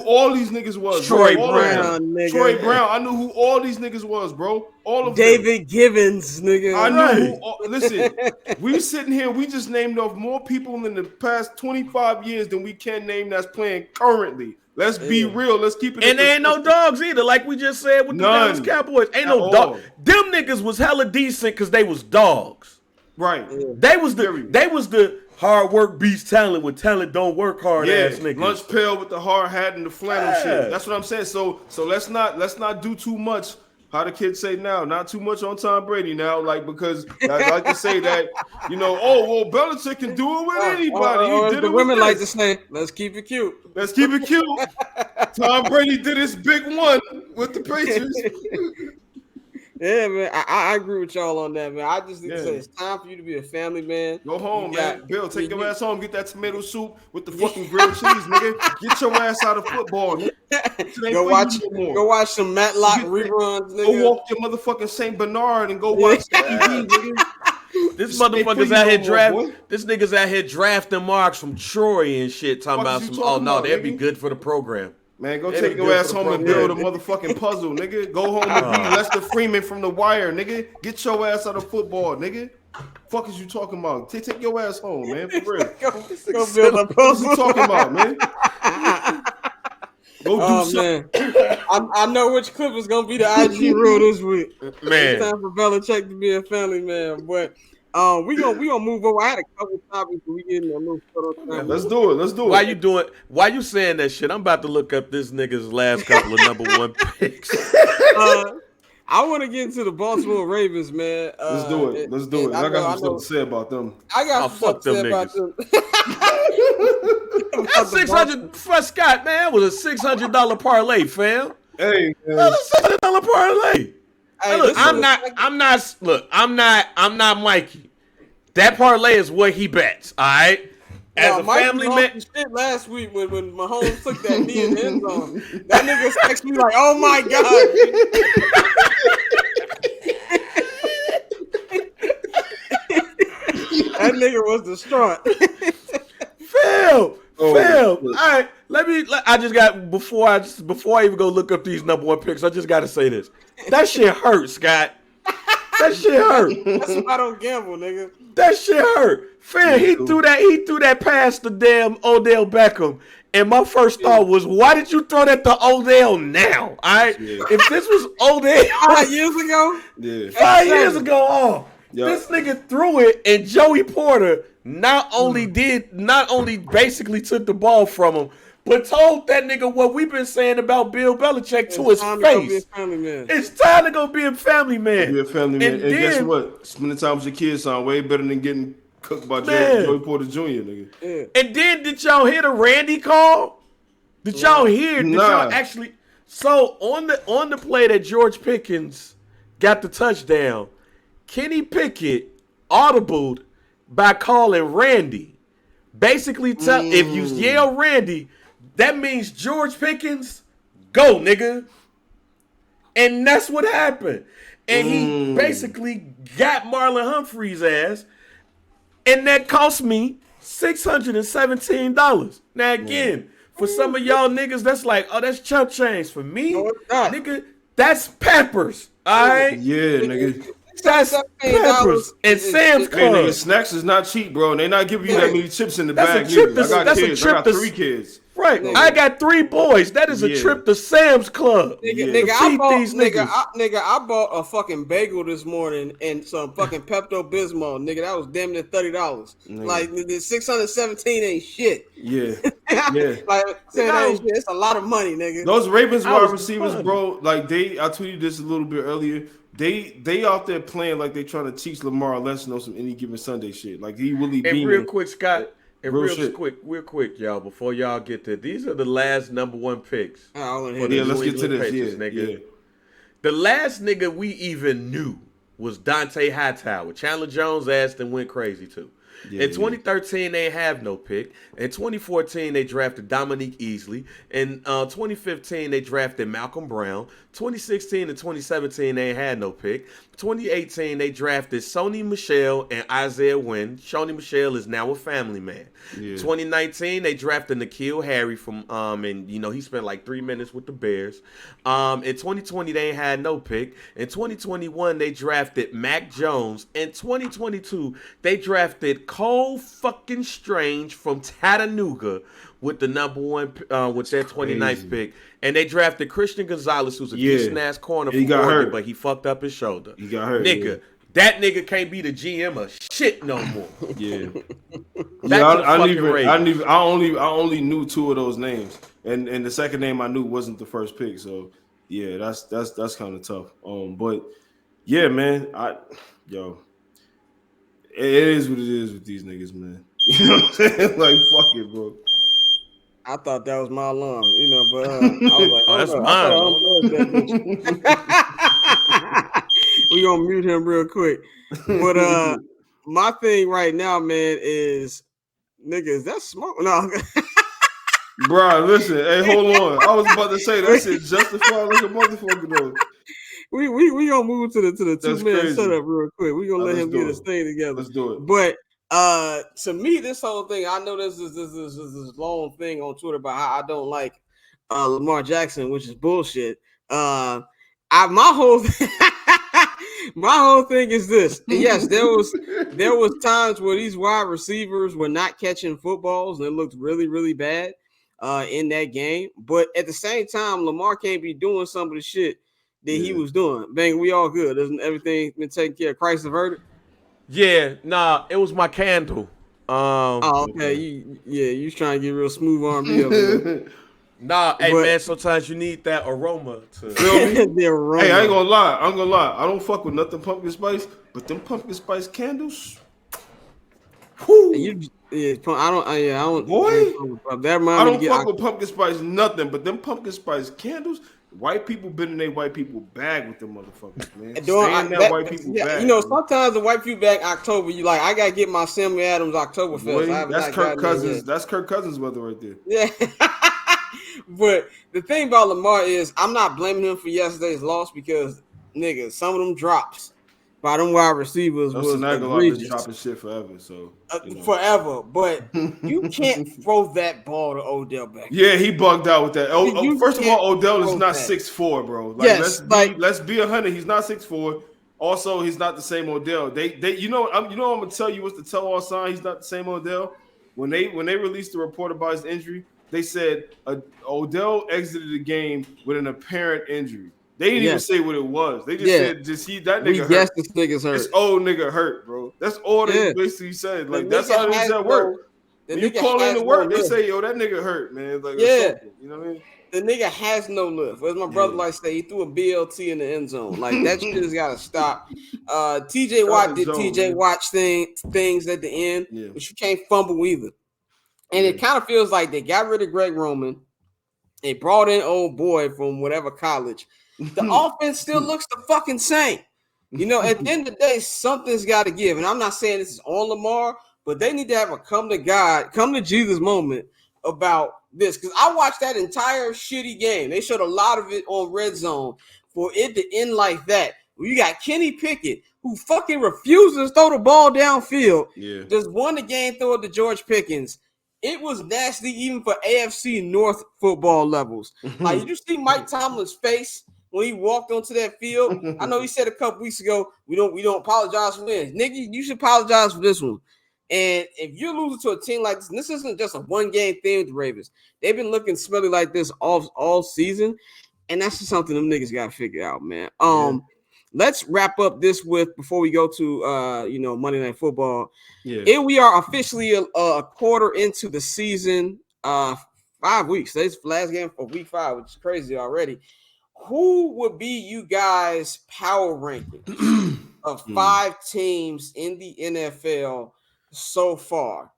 all these niggas was. Troy Brown, nigga. Troy Brown. I knew who all these niggas was, bro. All of David Givens, nigga. I knew who. Listen, we sitting here. We just named off more people in the past 25 years than we can name that's playing currently. Let's be real. Let's keep it. And there ain't no dogs either, like we just said with the Dallas Cowboys. Ain't no dog. Them niggas was hella decent because they was dogs. Right. They was the hard work beats talent when talent don't work hard ass niggas. Lunch pail with the hard hat and the flannel shit. That's what I'm saying. So let's not do too much. How the kids say now, not too much on Tom Brady now, like because I like to say that, Belichick can do it with anybody. He did the it women with like to say, let's keep it cute. Let's keep it cute. Tom Brady did his big one with the Patriots. Yeah, man, I agree with y'all on that, man. I just need to say it's time for you to be a family man. Go home, man. Bill, take your ass home. Get that tomato soup with the fucking grilled cheese, nigga. Get your ass out of football, nigga. Go watch some Matlock reruns, nigga. Go walk your motherfucking St. Bernard and go watch TV, nigga. This motherfucker's out here drafting. This nigga's out here drafting marks from Troy and shit. Talking about some. They'd be good for the program. Man, go take your ass home and build a motherfucking puzzle, nigga. Go home and be Lester Freeman from The Wire, nigga. Get your ass out of football, nigga. Fuck is you talking about? Take your ass home, man. For real. Go build a puzzle. What you talking about, man? Go do something. Man. I know which clip is gonna be the IG rule this week. Man, it's time for Belichick to be a family man, but. We gonna move over. I had a couple topics, but we getting a little short on time. Let's do it. Why you saying that shit? I'm about to look up this nigga's last couple of number one picks. I want to get into the Baltimore Ravens, man. Let's do it. I got some stuff to say about them. I got some stuff to say about them. That's 600 for Scott, man. That was a $600 parlay, fam. Hey, man. That's a $600 parlay. Hey, look, I'm not Mikey. That parlay is what he bets. All right. As a family man, shit last week when Mahomes took that knee in the end zone, that nigga texted me like, "Oh my god." That nigga was distraught. Phil. All right. I just got before I even go look up these number one picks. I just got to say this. That shit hurt, Scott. That shit hurt. That's why I don't gamble, nigga. That shit hurt. Fam, he threw that pass to damn Odell Beckham. And my first thought was, why did you throw that to Odell now? All right? Yeah. If this was Odell 5 years ago? Yeah. 5 years ago, this nigga threw it, and Joey Porter not only basically took the ball from him, but told that nigga what we've been saying about Bill Belichick to his face. It's time to go be a family man. Be a family man. And guess what? Spending time with your kids sound way better than getting cooked by Joey Porter Jr., nigga. Yeah. And then did y'all hear the Randy call? Did y'all hear? Did y'all actually? So on the play that George Pickens got the touchdown, Kenny Pickett audibled by calling Randy. Basically, if you yell Randy, that means George Pickens, go, nigga. And that's what happened. And he basically got Marlon Humphrey's ass. And that cost me $617. Now, again, for some of y'all niggas, that's like, oh, that's chump change. For me, nigga, that's Pampers. All right? Yeah, nigga. That's Pampers and Sam's Club. Hey, nigga, snacks is not cheap, bro. And they not giving you that many chips in the bag. I got kids. I got 3 kids. Right, I got 3 boys. That is a trip to Sam's Club. I bought a fucking bagel this morning and some fucking Pepto Bismol. Nigga, that was damn near $30. Like the 617 ain't shit. Yeah. Like saying that ain't shit. It's a lot of money, nigga. Those Ravens wide receivers, bro. Like I tweeted this a little bit earlier. They out there playing like they trying to teach Lamar a lesson on some any given Sunday shit. Like he really beaming. And real quick, Scott. And real quick, y'all, before y'all get there, these are the last number one picks. Let's get to this. Nigga. The last nigga we even knew was Dante Hightower. Chandler Jones asked and went crazy too. In 2013, they have no pick. In 2014, they drafted Dominique Easley. In 2015, they drafted Malcolm Brown. 2016 and 2017, they had no pick. 2018, they drafted Sony Michel and Isaiah Wynn. Sony Michel is now a family man. Yeah. 2019, they drafted N'Keal Harry from, and he spent like 3 minutes with the Bears. In 2020, they had no pick. In 2021, they drafted Mac Jones. In 2022, they drafted Cole fucking Strange from Chattanooga with the number one, with their 29th pick. And they drafted Christian Gonzalez, who's a decent ass corner for Oregon, but he fucked up his shoulder. He got hurt. Nigga, that nigga can't be the GM of shit no more. Yeah. I only knew two of those names. And the second name I knew wasn't the first pick. So yeah, that's kind of tough. But yeah, man, it is what it is with these niggas, man. You know what I'm saying? Like, fuck it, bro. I thought that was my alarm, but I was like, oh, that's mine. We gonna mute him real quick. But my thing right now, man, is niggas, that's smoke. No. Bro, listen, hey, hold on. I was about to say that shit justified like a motherfucker though. We gonna move to the 2 minute setup real quick. We gonna let him get his thing together. Let's do it. But to me, this whole thing, I know this is this long thing on Twitter about how I don't like Lamar Jackson, which is bullshit. My whole thing is this. Yes, there was times where these wide receivers were not catching footballs and it looked really, really bad in that game. But at the same time, Lamar can't be doing some of the shit that he was doing. Bang, we all good. Doesn't everything been taken care of? Christ averted? Yeah, nah, it was my candle. Okay. You was trying to get real smooth R&B up there. Nah, hey, man, sometimes you need that aroma to feel me? The aroma. Hey, I ain't gonna lie. I don't fuck with nothing pumpkin spice, but them pumpkin spice candles. Whoo. I don't. Boy, that I don't fuck with pumpkin spice nothing, but them pumpkin spice candles. White people been in their white people bag with them motherfuckers, man. Stay in that white people bag. Sometimes the white people bag October. You like, I gotta get my Samuel Adams Oktoberfest. Boy, that's Kirk Cousins. That's Kirk Cousins' weather right there. Yeah. But the thing about Lamar is, I'm not blaming him for yesterday's loss because, nigga, some of them drops by them wide receivers was egregious. Dropping shit forever, so forever. But you can't throw that ball to Odell Beckham. Yeah, he bugged out with that. First of all, Odell is not 6'4", bro. Like, yes, let's be 100. He's not 6'4". Also, he's not the same Odell. I'm gonna tell you what's the tell-all sign. He's not the same Odell. When they released the report about his injury, they said Odell exited the game with an apparent injury. They didn't even say what it was. They just said, that nigga hurt. Yes, this nigga's hurt. This old nigga hurt, bro. That's all they basically said. Like, that's how it is at work. When you call in to work, they say, yo, that nigga hurt, man. Like, you know what I mean? The nigga has no lift. As my brother likes to say, he threw a BLT in the end zone. Like, that shit has got to stop. TJ Watt did TJ Watt things at the end, but you can't fumble either. And it kind of feels like they got rid of Greg Roman. They brought in old boy from whatever college. The offense still looks the fucking same. At the end of the day, something's got to give. And I'm not saying this is on Lamar, but they need to have a come to Jesus moment about this. Because I watched that entire shitty game. They showed a lot of it on Red Zone for it to end like that. You got Kenny Pickett, who fucking refuses to throw the ball downfield. Yeah. Just won the game, throw it to George Pickens. It was nasty even for AFC North football levels. Like, did you see Mike Tomlin's face when he walked onto that field? I know he said a couple weeks ago, we don't apologize for this. Nigga, you should apologize for this one. And if you're losing to a team like this, and this isn't just a one-game thing with the Ravens. They've been looking smelly like this all season, and that's just something them niggas got to figure out, man. Let's wrap up this before we go to Monday Night Football. Yeah. And we are officially a quarter into the season. 5 weeks. Today's the last game for week 5, which is crazy already. Who would be you guys' power rankings of 5 teams in the NFL so far?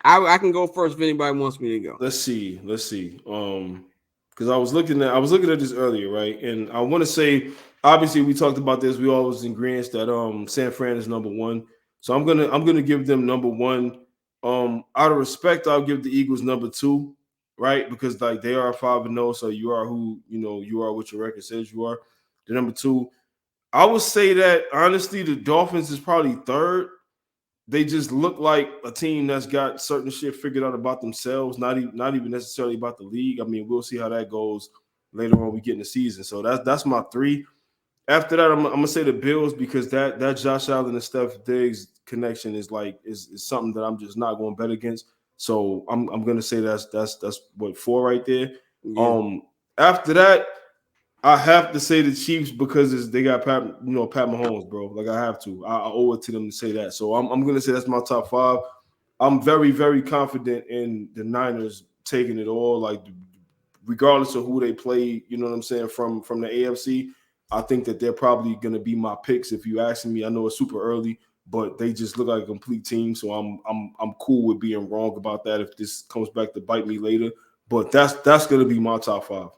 I can go first if anybody wants me to go. Let's see. Because because I was looking at this earlier, right? And I want to say, obviously, we talked about this. We always in agreement that San Fran is number one. So I'm gonna give them number one. Out of respect, I'll give the Eagles number two, right? Because like they are 5-0, so you are who you are what your record says you are. The number two. I would say that honestly, the Dolphins is probably third. They just look like a team that's got certain shit figured out about themselves, not even necessarily about the league. I mean, we'll see how that goes later on we get in the season. So that's my three. After that, I'm gonna say the Bills because that Josh Allen and Steph Diggs connection is something that I'm just not going to bet against. So I'm gonna say that's what 4 right there. Yeah. After that, I have to say the Chiefs because they got Pat Mahomes, bro. Like I have to. I owe it to them to say that. So I'm gonna say that's my top 5. I'm very, very confident in the Niners taking it all. Like regardless of who they play, you know what I'm saying, from the AFC. I think that they're probably gonna be my picks if you asking me. I know it's super early, but they just look like a complete team. So I'm cool with being wrong about that if this comes back to bite me later. But that's gonna be my top 5.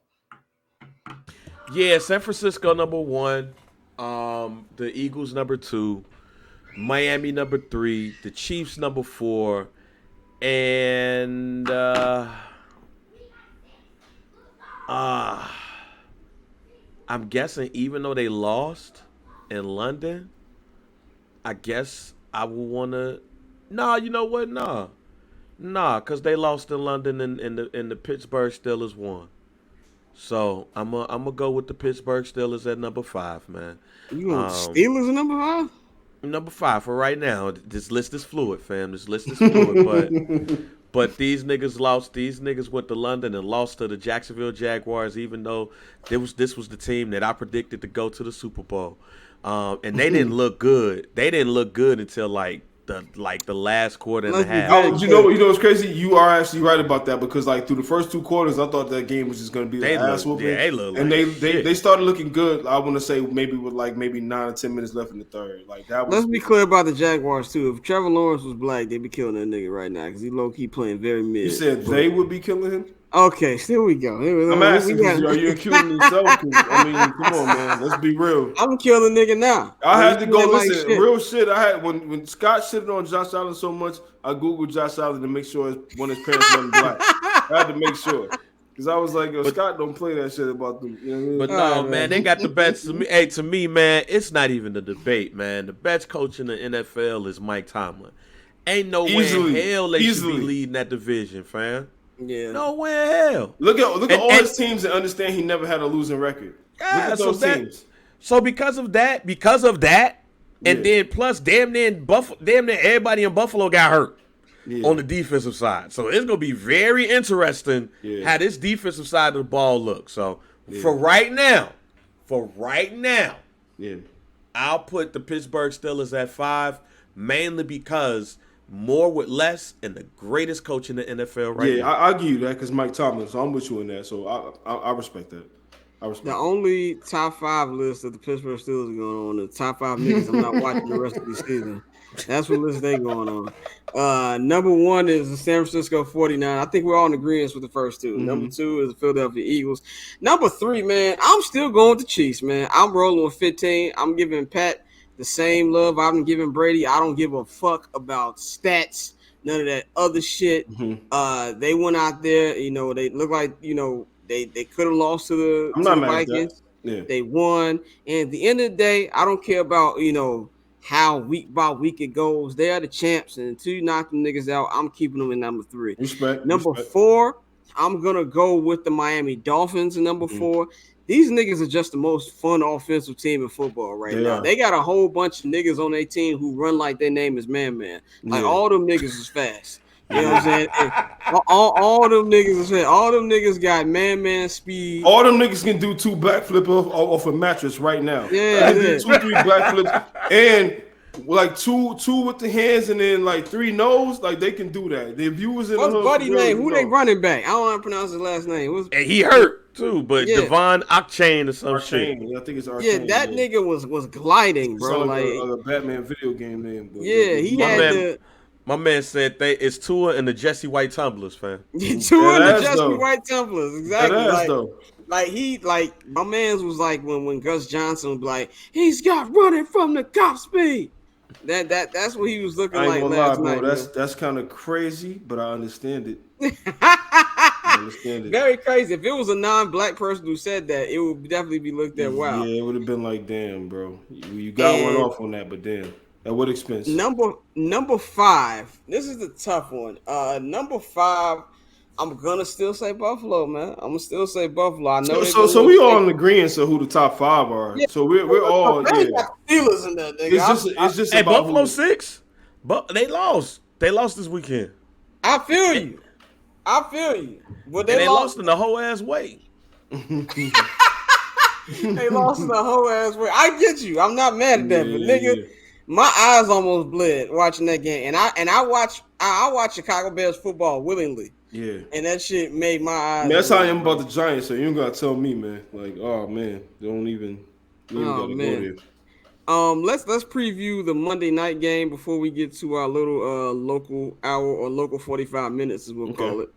Yeah, San Francisco number 1, the Eagles number 2, Miami number 3, the Chiefs number 4, and I'm guessing even though they lost in London, I guess I will want to. Nah, you know what? Nah, because they lost in London and the Pittsburgh Steelers won. So I'm gonna go with the Pittsburgh Steelers at number 5, man. You want Steelers at number 5? Number 5 for right now. This list is fluid, fam. This list is fluid, but these niggas lost. These niggas went to London and lost to the Jacksonville Jaguars, even though this was the team that I predicted to go to the Super Bowl. And they didn't look good. They didn't look good until the last quarter and a half. Oh, you know what's crazy? You are actually right about that because like through the first 2 quarters, I thought that game was just going to be the ass whooping. Yeah, they look and like they started looking good. I want to say maybe with maybe 9 or 10 minutes left in the third. Like that was. Let's be clear about the Jaguars too. If Trevor Lawrence was black, they'd be killing that nigga right now because he low key playing very mid. You said they would be killing him. Okay, here we go. I'm asking, are you killing yourself? I mean, come on, man. Let's be real. I'm killing nigga now. I had to go listen. Like real shit. I had when Scott shitted on Josh Allen so much, I googled Josh Allen to make sure one of his parents wasn't black. I had to make sure because I was like, Scott don't play that shit about them. You know what I mean? But no, man, they got the best. To me, man, it's not even a debate, man. The best coach in the NFL is Mike Tomlin. Ain't no way in hell they should be leading that division, fam. Yeah. No way in hell. Look at all his teams and understand he never had a losing record. Yeah, look at those teams. So because of that, and then plus damn near everybody in Buffalo got hurt on the defensive side. So it's gonna be very interesting how this defensive side of the ball looks. So for right now, I'll put the Pittsburgh Steelers at 5, mainly because more with less and the greatest coach in the NFL right now. Yeah, I'll give you that because Mike Tomlin, so I'm with you in that. So I respect that. The only top 5 list that the Pittsburgh Steelers are going on, the top 5 niggas I'm not watching the rest of the season. That's what list they going on. Number 1 is the San Francisco 49. I think we're all in agreement with the first 2. Mm-hmm. Number 2 is the Philadelphia Eagles. Number 3, man, I'm still going with the Chiefs, man. I'm rolling with 15. I'm giving Pat the same love I've been giving Brady. I don't give a fuck about stats, none of that other shit. Mm-hmm. They went out there, they look like, they could have lost to the Vikings. Yeah. They won. And at the end of the day, I don't care about, how week by week it goes. They are the champs. And until you knock them niggas out, I'm keeping them in number 3. Number 4, I'm going to go with the Miami Dolphins in number 4. These niggas are just the most fun offensive team in football right now. They got a whole bunch of niggas on their team who run like their name is Man. Like all them niggas is fast. You know what I'm saying? All them niggas is fast. All them niggas got man speed. All them niggas can do 2 backflips off a mattress right now. Yeah, 2, 3 backflips and like two with the hands and then like 3 nose. Like they can do that. If you was in what's Buddy name? Who they running back? I don't want to pronounce his last name. And he hurt too, but Devon Achane or some shit. I think it's Arcane. Yeah, that nigga was gliding, bro. Like a Batman video game name. But he had My man said it's Tua and the Jesse White Tumblers, fam. Two in the That ass Jesse though. White Templars, That exactly. ass though. Like my man's was like when Gus Johnson was like, he's got running from the cop speed. That's what he was looking I ain't like gonna lie, last bro. night, man. That's kind of crazy, but I understand it. I understand it. Very crazy. If it was a non-black person who said that, it would definitely be looked at wow. Yeah, it would have been like, damn, bro. You got one And off on that, but damn. At what expense? number 5. This is the tough one. Number 5. I'm gonna still say Buffalo, man. I'm gonna still say Buffalo. I know. So we all in agreement of who the top 5 are. Yeah. So we're all They yeah. got Steelers in there, nigga. It's just Hey, about Buffalo who, 6, but they lost. They lost this weekend, I feel you. But and they lost in the whole ass way. They lost in the whole ass way. I get you. I'm not mad at that, but nigga, my eyes almost bled watching that game. And I watch Chicago Bears football willingly. Yeah. And that shit made my eyes. Man, that's how I am about the Giants, so you don't gotta tell me, man. Like, oh man, don't even gotta go there. Let's preview the Monday night game before we get to our little local hour or local 45 minutes, as we'll call it.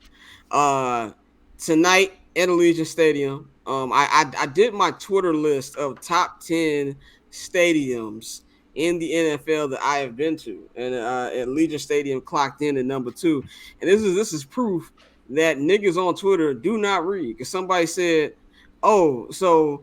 Tonight at Allegiant Stadium. I did my Twitter list of top 10 stadiums in the NFL that I have been to, and at Allegiant Stadium clocked in at number 2. And this is proof that niggas on Twitter do not read. Because somebody said, "Oh, so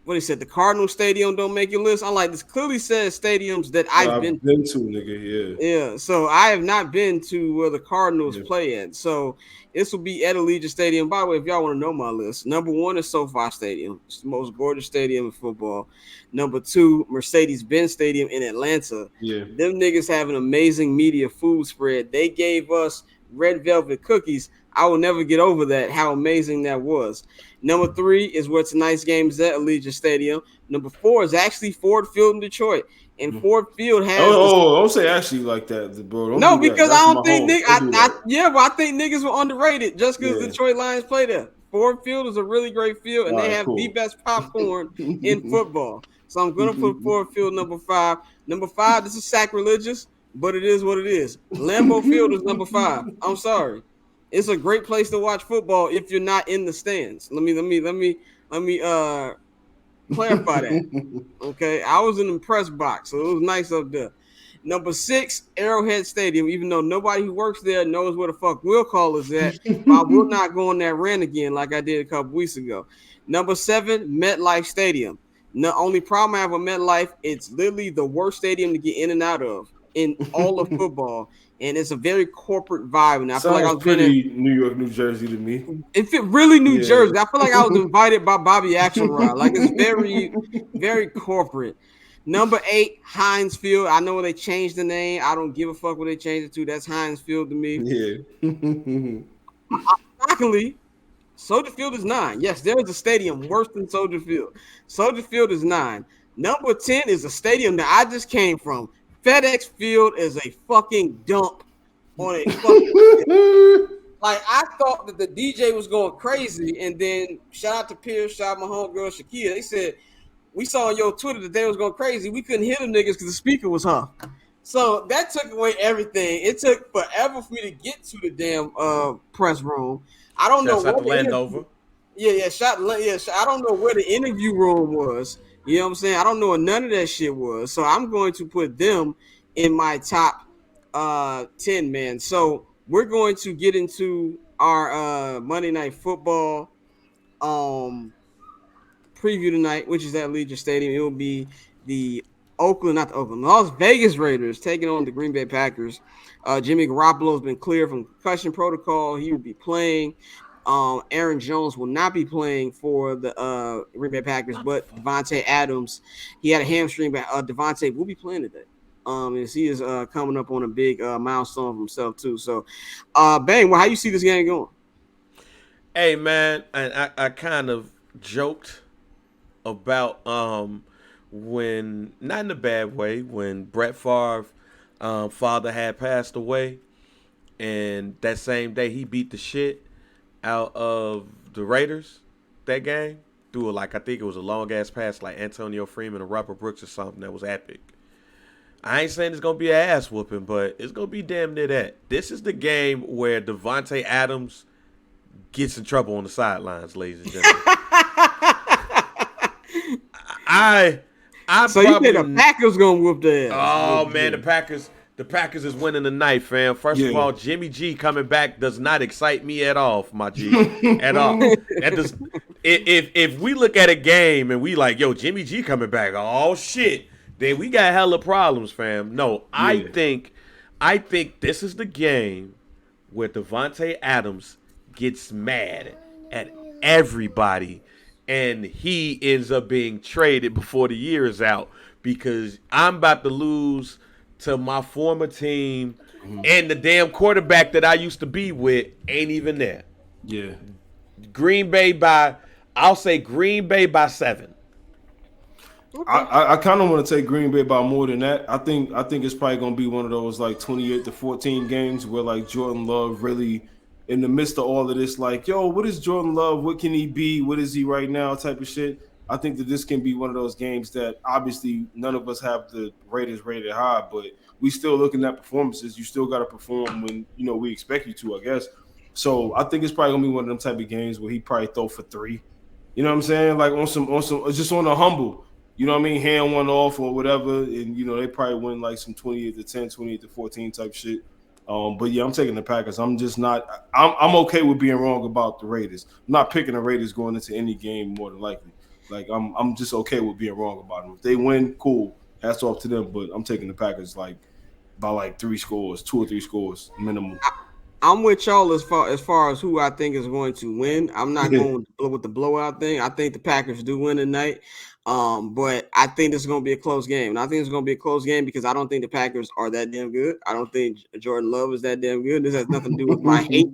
what he said, the Cardinal Stadium don't make your list." I'm like, this clearly says stadiums that I've been to, nigga. Yeah, so I have not been to where the Cardinals play at. So this will be at Allegiant Stadium. By the way, if y'all want to know my list, number 1 is SoFi Stadium. It's the most gorgeous stadium in football. Number 2, Mercedes-Benz Stadium in Atlanta. Yeah. Them niggas have an amazing media food spread. They gave us red velvet cookies. I will never get over that, how amazing that was. Number 3 is where tonight's game is at, Allegiant Stadium. Number 4 is actually Ford Field in Detroit. And Ford Field has don't say actually like that, bro. No, because I don't think but I think niggas were underrated just because Detroit Lions play there. Ford Field is a really great field, and they have the best popcorn in football. So I'm gonna put Ford Field number 5. Number 5, this is sacrilegious, but it is what it is. Lambeau Field is number 5. I'm sorry. It's a great place to watch football if you're not in the stands. Let me clarify that. Okay, I was in the press box, so it was nice up there. Number 6, Arrowhead Stadium. Even though nobody who works there knows where the fuck Will Call is at, I will not go on that rant again like I did a couple weeks ago. Number 7, MetLife Stadium. The only problem I have with MetLife, it's literally the worst stadium to get in and out of in all of football. And it's a very corporate vibe. And I feel like I was pretty New York, New Jersey to me. It fit really New Jersey. I feel like I was invited by Bobby Axelrod. Like it's very, very corporate. Number 8, Heinz Field. I know they changed the name. I don't give a fuck what they changed it to. That's Heinz Field to me. Yeah. Shockingly, Soldier Field is 9. Yes, there is a stadium worse than Soldier Field. Soldier Field is 9. Number 10 is a stadium that I just came from. FedEx Field is a fucking dump on a fucking field. Like, I thought that the DJ was going crazy, and then shout out to Pierce, shout out my homegirl Shakia. They said, we saw on your Twitter that they was going crazy. We couldn't hear them niggas because the speaker was her. So that took away everything. It took forever for me to get to the damn press room. I don't know what Landover. I don't know where the interview room was. You know what I'm saying? I don't know what none of that shit was. So I'm going to put them in my top 10, man. So we're going to get into our Monday Night Football preview tonight, which is at Allegiant Stadium. It will be the Las Vegas Raiders taking on the Green Bay Packers. Jimmy Garoppolo has been cleared from concussion protocol. He will be playing. Aaron Jones will not be playing for the Green Bay Packers, but Devontae Adams, he had a hamstring, but Devontae will be playing today. As he is coming up on a big milestone for himself too. So, Bang, how you see this game going? Hey man, and I kind of joked about when, not in a bad way, when Brett Favre father had passed away, and that same day he beat the shit out of the Raiders that game through I think it was a long ass pass like Antonio Freeman or Robert Brooks or something that was epic. I ain't saying it's gonna be an ass whooping, but it's gonna be damn near that. This is the game where Devontae Adams gets in trouble on the sidelines, ladies and gentlemen. I So you think the Packers gonna whoop their ass? Oh man, the Packers is winning the night, fam. First of all, Jimmy G coming back does not excite me at all, my G, at all. That does. If we look at a game and we like, yo, Jimmy G coming back, oh shit, then we got hella problems, fam. No, I think this is the game where Devontae Adams gets mad at everybody, and he ends up being traded before the year is out because I'm about to lose to my former team, and the damn quarterback that I used to be with ain't even there. Yeah. I'll say Green Bay by 7. Okay. I kind of want to take Green Bay by more than that. I think it's probably going to be one of those like 28-14 games where like Jordan Love really in the midst of all of this, like, yo, what is Jordan Love? What can he be? What is he right now? Type of shit. I think that this can be one of those games that obviously none of us have the Raiders rated high, but we still looking at performances. You still got to perform when, you know, we expect you to, I guess. So I think it's probably going to be one of them type of games where he probably throw for 3. You know what I'm saying? Like on some, just on a humble, you know what I mean? Hand one off or whatever. And, you know, they probably win like some 28-10, 28-14 type shit. But yeah, I'm taking the Packers. I'm just not, I'm okay with being wrong about the Raiders. I'm not picking the Raiders going into any game more than likely. Like I'm just okay with being wrong about them. If they win, cool. Hats off to them. But I'm taking the Packers like by like 3 scores, 2 or 3 scores minimum. I'm with y'all as far as who I think is going to win. I'm not going with the blowout thing. I think the Packers do win tonight. But I think this is going to be a close game. And I think it's going to be a close game because I don't think the Packers are that damn good. I don't think Jordan Love is that damn good. This has nothing to do with my hate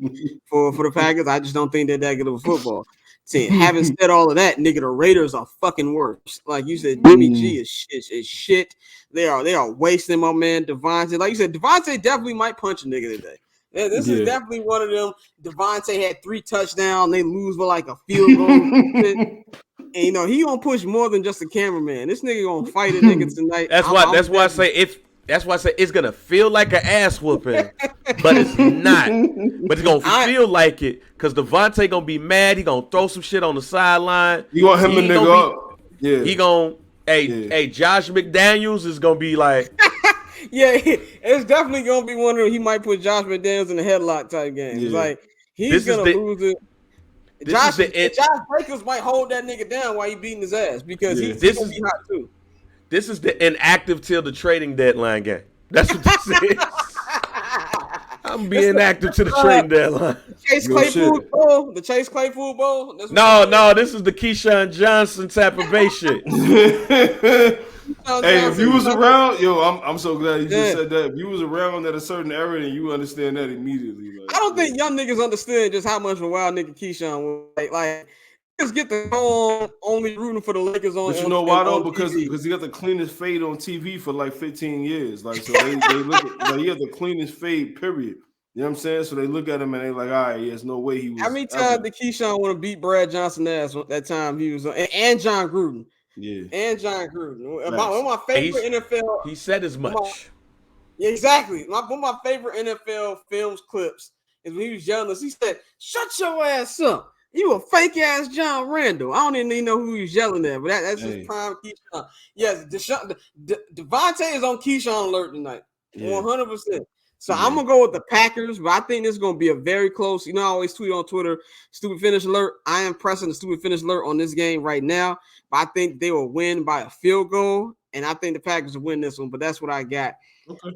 for the Packers. I just don't think they're that good of a football team. Having said all of that, nigga, the Raiders are fucking worse. Like you said, Jimmy G is shit. They are wasting my man Devontae. Like you said, Devontae definitely might punch a nigga today. Yeah, this is definitely one of them. Devontae had 3 touchdowns. They lose with like a field goal. And, you know, he gonna push more than just a cameraman. This nigga gonna fight a nigga tonight. That's why I say it's gonna feel like an ass whooping, but it's not. But it's gonna feel like it because Devontae gonna be mad. He gonna throw some shit on the sideline. You want him to nigga up? Yeah. He gonna Josh McDaniels is gonna be like. Yeah, it's definitely gonna be one of them. He might put Josh McDaniels in the headlock type game. It's like he's gonna lose it. Josh Jacobs might hold that nigga down while he beating his ass because he's gonna be hot too. This is the inactive till the trading deadline game. That's what this is. I'm being inactive to the trading deadline. The Chase Claypool Bowl. No, this is the Keyshawn Johnson type of base shit. Hey, if you was around, I'm so glad you just said that. If you was around at a certain era, then you understand that immediately. Like, I don't think young niggas understood just how much of a wild nigga Keyshawn was. Like just get the phone only rooting for the Lakers on. But you know why though? Because he got the cleanest fade on TV for like 15 years. Like so, they look at like, he had the cleanest fade. Period. You know what I'm saying? So they look at him and they like, all right, there's no way he was. How many times did Keyshawn want to beat Brad Johnson ass that time he was on, and John Gruden? Yeah, and John Gruden. One of my favorite NFL. He said as much. Exactly. One of my favorite NFL films clips is when he was yelling us. He said, "Shut your ass up. You a fake ass John Randall." I don't even know who he was yelling at, but that's his prime Keyshawn. Yes, Devontae is on Keyshawn alert tonight. 100%. So I'm gonna go with the Packers, but I think this is gonna be a very close. You know, I always tweet on Twitter, stupid finish alert. I am pressing the stupid finish alert on this game right now, but I think they will win by a field goal, and I think the Packers will win this one. But that's what I got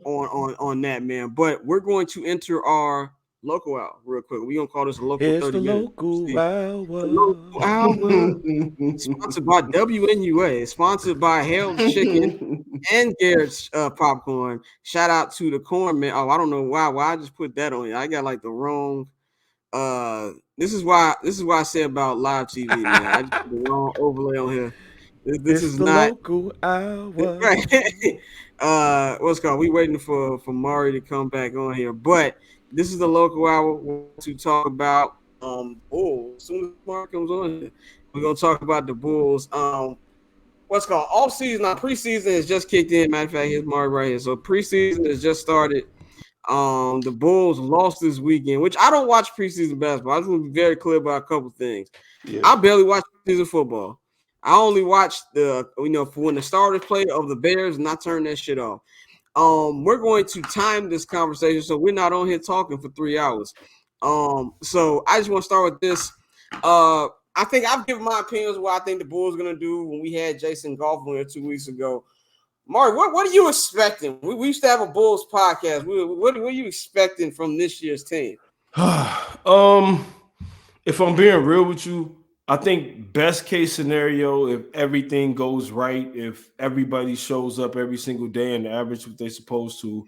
on that, man. But we're going to enter our local hour real quick. We're gonna call this a local 30 minutes. Local hour. Sponsored by WNUA, sponsored by Harold's Chicken and Garrett's Popcorn. Shout out to the corn man. Oh, I don't know why I just put that on you. I got like the wrong this is why I say about live TV, man. I just put the wrong overlay on here. This is not local hour. Right. What's called? We waiting for Mari to come back on here, but this is the local hour to talk about Bulls. As soon as Mark comes on here, we're gonna talk about the Bulls. What what's called off season. Now preseason has just kicked in. Matter of fact, here's Mark right here. So preseason has just started. The Bulls lost this weekend, which I don't watch preseason basketball. I just want to be very clear about a couple things. Yeah. I barely watch preseason football. I only watch for when the starters play of the Bears, and I turn that shit off. We're going to time this conversation so we're not on here talking for 3 hours. So I just want to start with this. I think I've given my opinions what I think the Bulls are going to do when we had Jason Goff on here 2 weeks ago. Mark, what are you expecting? We used to have a Bulls podcast. What are you expecting from this year's team? If I'm being real with you, I think best case scenario, if everything goes right, if everybody shows up every single day and average what they're supposed to,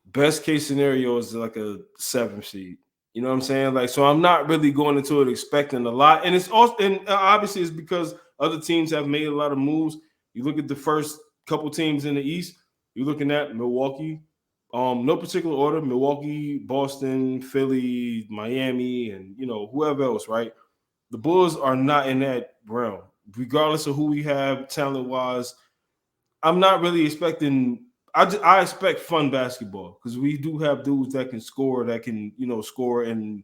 best case scenario is like a 7 seed. You know what I'm saying? Like, so I'm not really going into it expecting a lot. And it's also, and obviously it's because other teams have made a lot of moves. You look at the first couple teams in the East, you're looking at Milwaukee, no particular order, Milwaukee, Boston, Philly, Miami, and, whoever else, right? The Bulls are not in that realm. Regardless of who we have talent-wise, I'm not really expecting – I expect fun basketball because we do have dudes that can score, score in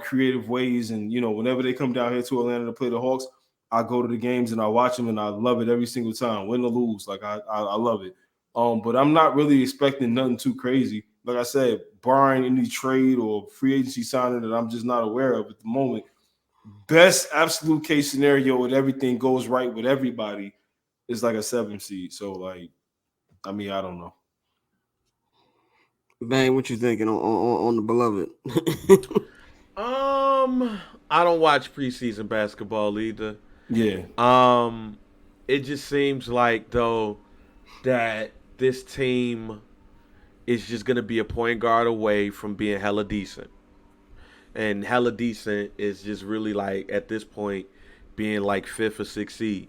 creative ways. And, whenever they come down here to Atlanta to play the Hawks, I go to the games and I watch them and I love it every single time, win or lose. Like, I love it. But I'm not really expecting nothing too crazy. Like I said, barring any trade or free agency signing that I'm just not aware of at the moment, best absolute case scenario with everything goes right with everybody is like a 7 seed. So, like, I don't know. Bang, what you thinking on the beloved? I don't watch preseason basketball either. Yeah. It just seems like though that this team is just gonna be a point guard away from being hella decent. And hella decent is just really like at this point being like 5th or 6th seed.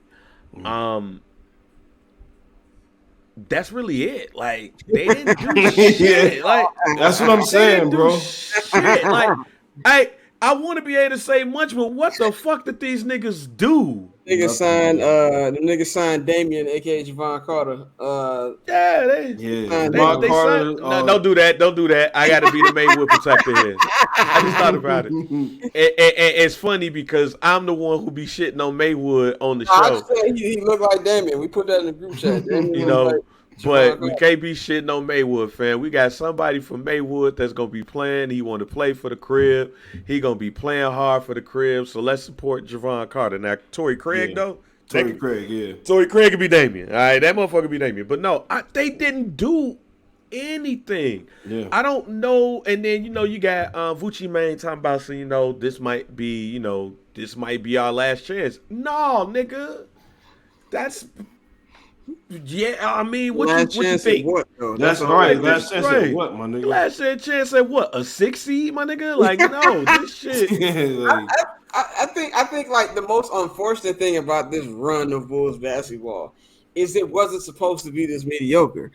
That's really it. Like they didn't do shit. Yeah. Like that's what I'm saying, bro. Shit. Like I want to be able to say much, but what the fuck did these niggas do? The nigga signed Damian, aka Javon Carter. They Carter. No, don't do that. Don't do that. I got to be the Maywood protector here. I just thought about it. And it's funny because I'm the one who be shitting on Maywood on the show. I just said he looked like Damian. We put that in the group chat. But we can't be shitting on Maywood, fam. We got somebody from Maywood that's going to be playing. He want to play for the crib. He going to be playing hard for the crib. So let's support Javon Carter. Now, Torrey Craig, though. Torrey Craig, yeah. Torrey Craig could be Damian. All right, that motherfucker be Damian. But no, they didn't do anything. Yeah. I don't know. And then, you got Vucci Mane talking about, so, this might be, this might be our last chance. No, nigga. That's... Yeah, I mean, what you think? What, though? That's right. Last chance at what, my nigga? Last chance at what? A 6 seed, my nigga? Like, no, this shit. I think like the most unfortunate thing about this run of Bulls basketball is it wasn't supposed to be this mediocre.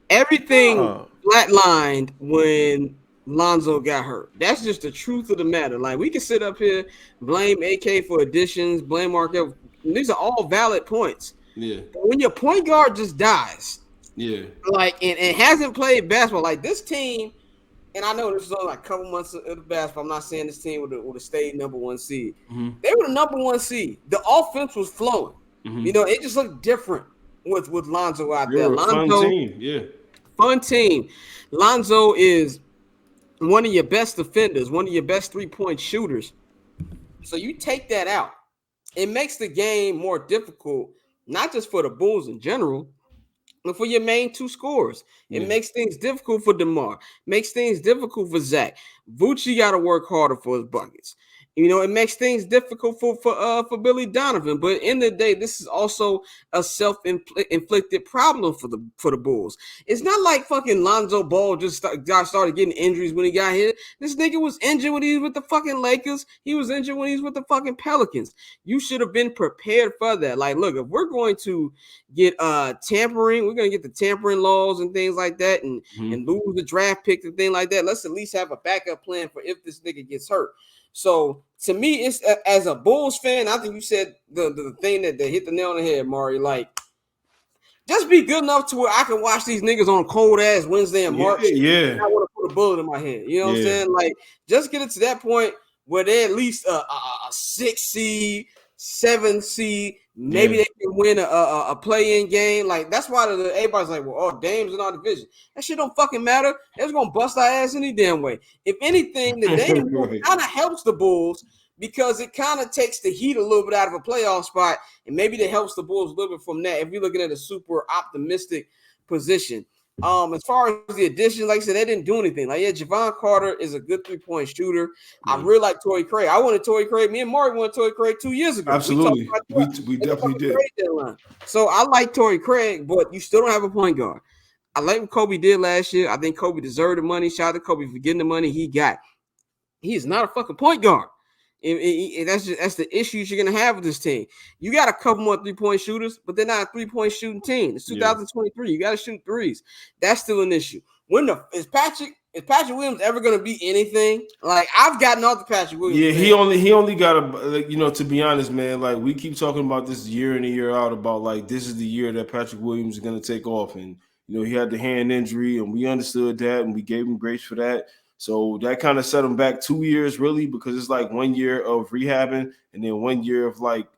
Everything flatlined when Lonzo got hurt. That's just the truth of the matter. Like, we can sit up here, blame AK for additions, blame Markel. These are all valid points. Yeah. But when your point guard just dies, yeah, like and hasn't played basketball, like this team, and I know this is only like a couple months of the basketball. I'm not saying this team would have stayed number 1 seed. Mm-hmm. They were the number 1 seed. The offense was flowing. Mm-hmm. It just looked different with Lonzo out there. Lonzo, fun team, yeah, fun team. Lonzo is one of your best defenders, one of your best 3-point shooters. So you take that out, it makes the game more difficult. Not just for the Bulls in general, but for your main 2 scorers. It makes things difficult for DeMar. Makes things difficult for Zach. Vucci got to work harder for his buckets. It makes things difficult for Billy Donovan. But in the day, this is also a self-inflicted problem for the Bulls. It's not like fucking Lonzo Ball just started getting injuries when he got hit. This nigga was injured when he was with the fucking Lakers. He was injured when he was with the fucking Pelicans. You should have been prepared for that. Like, look, if we're going to get tampering, we're going to get the tampering laws and things like that and lose the draft pick and things like that, let's at least have a backup plan for if this nigga gets hurt. So to me, it's as a Bulls fan, I think you said the thing that hit the nail on the head, Mari. Like, just be good enough to where I can watch these niggas on a cold ass Wednesday in March. Yeah. I want to put a bullet in my hand. You know what I'm saying? Like, just get it to that point where they're at least a 6 seed, 7 seed. Maybe they can win a play-in game. Like, that's why everybody's like, well, oh, Dame's in our division. That shit don't fucking matter. They're just gonna bust our ass any damn way. If anything, the Dame kind of helps the Bulls because it kind of takes the heat a little bit out of a playoff spot, and maybe that helps the Bulls a little bit from that. If you're looking at a super optimistic position. As far as the addition, like I said, they didn't do anything. Like, yeah, Javon Carter is a good 3-point shooter. I really like Torrey Craig. I wanted Torrey Craig. Me and Mark wanted Torrey Craig 2 years ago. Absolutely. We definitely did. So I like Torrey Craig, but you still don't have a point guard. I like what Kobe did last year. I think Kobe deserved the money. Shout out to Kobe for getting the money he got. He is not a fucking point guard. That's the issues you're gonna have with this team. You got a couple more 3-point shooters, but they're not a 3-point shooting team. It's 2023. You got to shoot threes. That's still an issue. Is Patrick Williams ever gonna be anything? Like, I've gotten off the Patrick Williams. Yeah, he only got to be honest, man. Like, we keep talking about this year in and year out about like this is the year that Patrick Williams is gonna take off, and he had the hand injury, and we understood that, and we gave him grace for that. So that kind of set him back 2 years, really, because it's like 1 year of rehabbing and then 1 year of like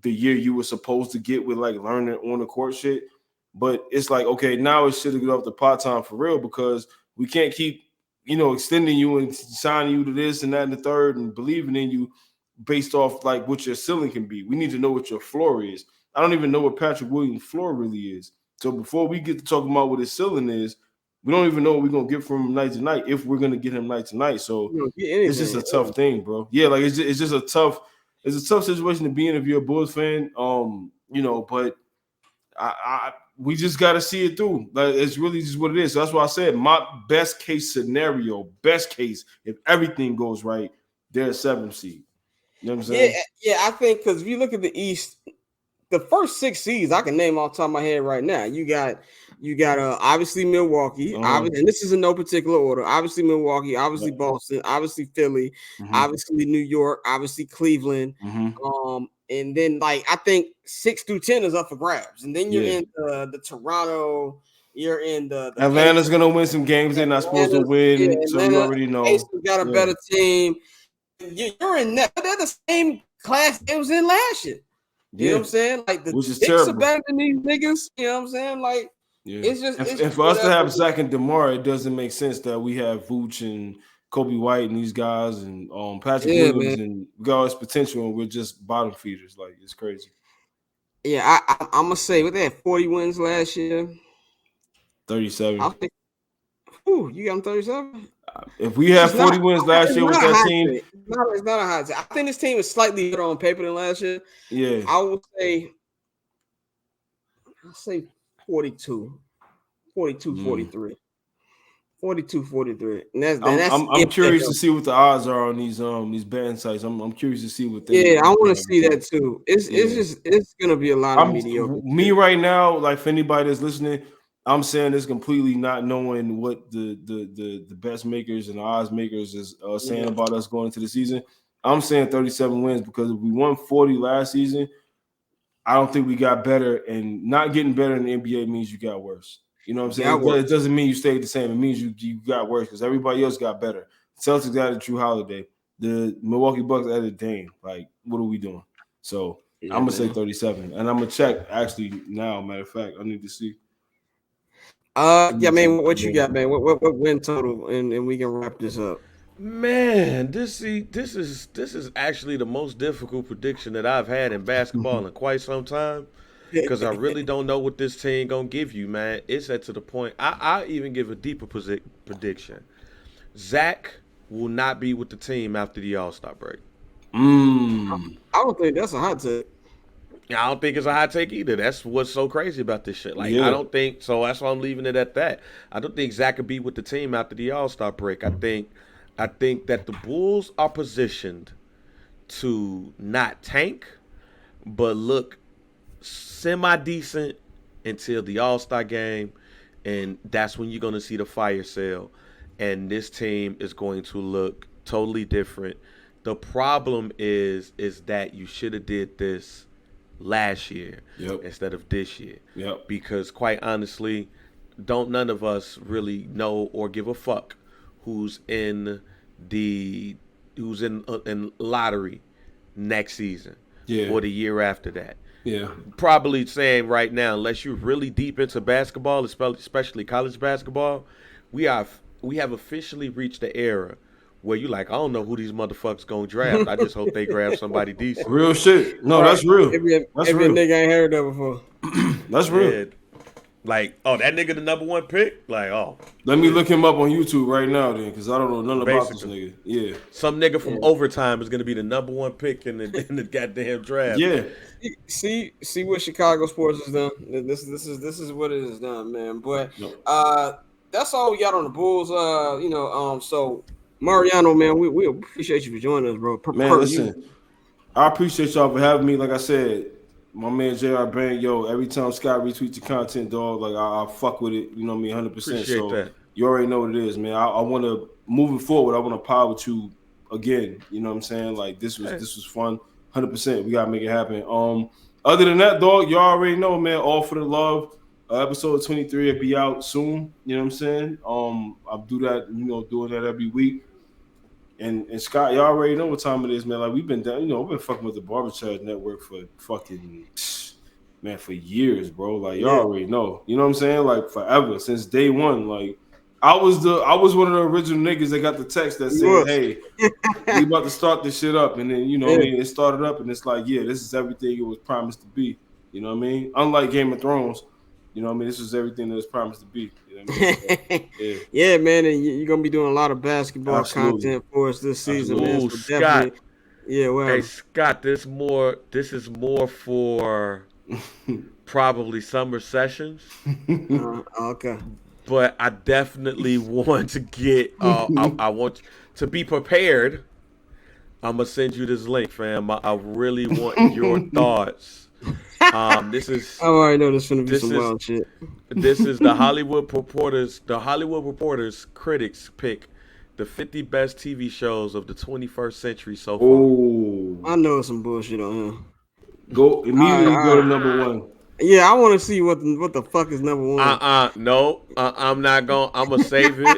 the year you were supposed to get with like learning on the court shit. But it's like, okay, now it's shit to get off the pot time for real, because we can't keep, extending you and signing you to this and that and the third and believing in you based off like what your ceiling can be. We need to know what your floor is. I don't even know what Patrick Williams' floor really is. So before we get to talking about what his ceiling is, we don't even know what we're going to get from him night to night if we're going to get him night to night. So it's just a tough thing, bro. Yeah, like it's just a tough situation to be in if you're a Bulls fan. But we just got to see it through. Like, it's really just what it is. So that's why I said my best case scenario, if everything goes right, they're a 7th seed. You know what I'm saying? Yeah, I think because if you look at the East, the first 6 seeds I can name off the top of my head right now. You got obviously Milwaukee, obviously, and this is in no particular order. Obviously Milwaukee, obviously Boston, obviously Philly, obviously New York, obviously Cleveland. And then like I think 6 through 10 is up for grabs, and then you're in the Toronto. You're in the Atlanta's gonna win some games they're not supposed to win, so you already know. Pacers got a better team. You're in that. They're the same class they was in last year. You know what I'm saying? Like, the Knicks are better than these niggas. You know what I'm saying? Like, it's just. And for us to have Zach and DeMar, it doesn't make sense that we have Vooch and Kobe White and these guys and Patrick Williams, and we got all this potential, and we're just bottom feeders. Like, it's crazy. Yeah, I'm gonna say what they had 40 wins last year. 37. You got them 37. If we had 40 wins last year with that team, it's not a high take. I think this team is slightly better on paper than last year. Yeah, I would say 42, 43. 42, 43. And I'm curious to see what the odds are on these betting sites. I'm curious to see what they. Yeah, I want to see that too. It's gonna be a lot of mediocre. Me right now, like for anybody that's listening, I'm saying it's completely not knowing what the best makers and the odds makers is saying about us going into the season. I'm saying 37 wins because if we won 40 last season, I don't think we got better, and not getting better in the NBA means you got worse. You know what I'm saying? It doesn't mean you stayed the same. It means you got worse because everybody else got better. Celtics added Drew Holiday. The Milwaukee Bucks added Dame. Like, what are we doing? So I'm going to say 37. And I'm going to check actually now, matter of fact. I need to see. Man, what you got, man? What win total? And we can wrap this up. Man, this is actually the most difficult prediction that I've had in basketball in quite some time, because I really don't know what this team gonna give you, man. It's to the point. I even give a deeper prediction. Zach will not be with the team after the All-Star break. I don't think that's a hot take. I don't think it's a hot take either. That's what's so crazy about this shit. Like, I don't think so. That's why I'm leaving it at that. I don't think Zach could be with the team after the All-Star break. I think that the Bulls are positioned to not tank, but look semi-decent until the All-Star game, and that's when you're going to see the fire sale, and this team is going to look totally different The problem is that you should have did this last year instead of this year. Yep. Because quite honestly, don't none of us really know or give a fuck who's in lottery next season or the year after that. Yeah. Probably saying right now, unless you're really deep into basketball, especially college basketball, we have officially reached the era where you like, I don't know who these motherfuckers gonna draft. I just hope they grab somebody decent. Real shit. No, that's real. That's real. Nigga ain't heard that before. That's real. Yeah. Like, oh, that nigga the number one pick? Like, oh. Let me look him up on YouTube right now then, because I don't know nothing about this nigga. Yeah. Some nigga from overtime is gonna be the number one pick in the goddamn draft. Yeah. See what Chicago sports has done. This is what it has done, man. But that's all we got on the Bulls. So Mariano, man, we appreciate you for joining us, bro. Man, listen, I appreciate y'all for having me. Like I said, my man JR Bang, every time Scott retweets your content, dog, like I fuck with it, you know what I mean, 100%. Appreciate so that. You already know what it is, man. I want to, moving forward, I want to pod with you again. You know what I'm saying? Like this was fun, 100%. We gotta make it happen. Other than that, dog, y'all already know, man. All for the love. Episode 23 will be out soon. You know what I'm saying? I'll do that. Doing that every week. And Scott, y'all already know what time it is, man. Like we've been down, we've been fucking with the Barbershop Network for fucking for years, bro. Like y'all already know. You know what I'm saying? Like forever, since day one. Like I was one of the original niggas that got the text that said, "Hey, we about to start this shit up," and then it started up, and it's like, yeah, this is everything it was promised to be. You know what I mean? Unlike Game of Thrones, you know what I mean? This was everything that was promised to be. You know what I mean? Yeah, man, and you're gonna be doing a lot of basketball content for us this season, man. So Scott. Well, hey Scott, this is more for probably summer sessions. Okay. But I definitely want to get. I want to be prepared. I'm gonna send you this link, fam. I really want your thoughts. This is. I already know this is gonna be some wild shit. This is the Hollywood Reporters. The Hollywood Reporters critics pick the 50 best TV shows of the 21st century so far. Oh, I know some bullshit on here. Go immediately. Go to number one. Yeah, I want to see what the fuck is number one. No, I'm not gonna. I'm gonna save it.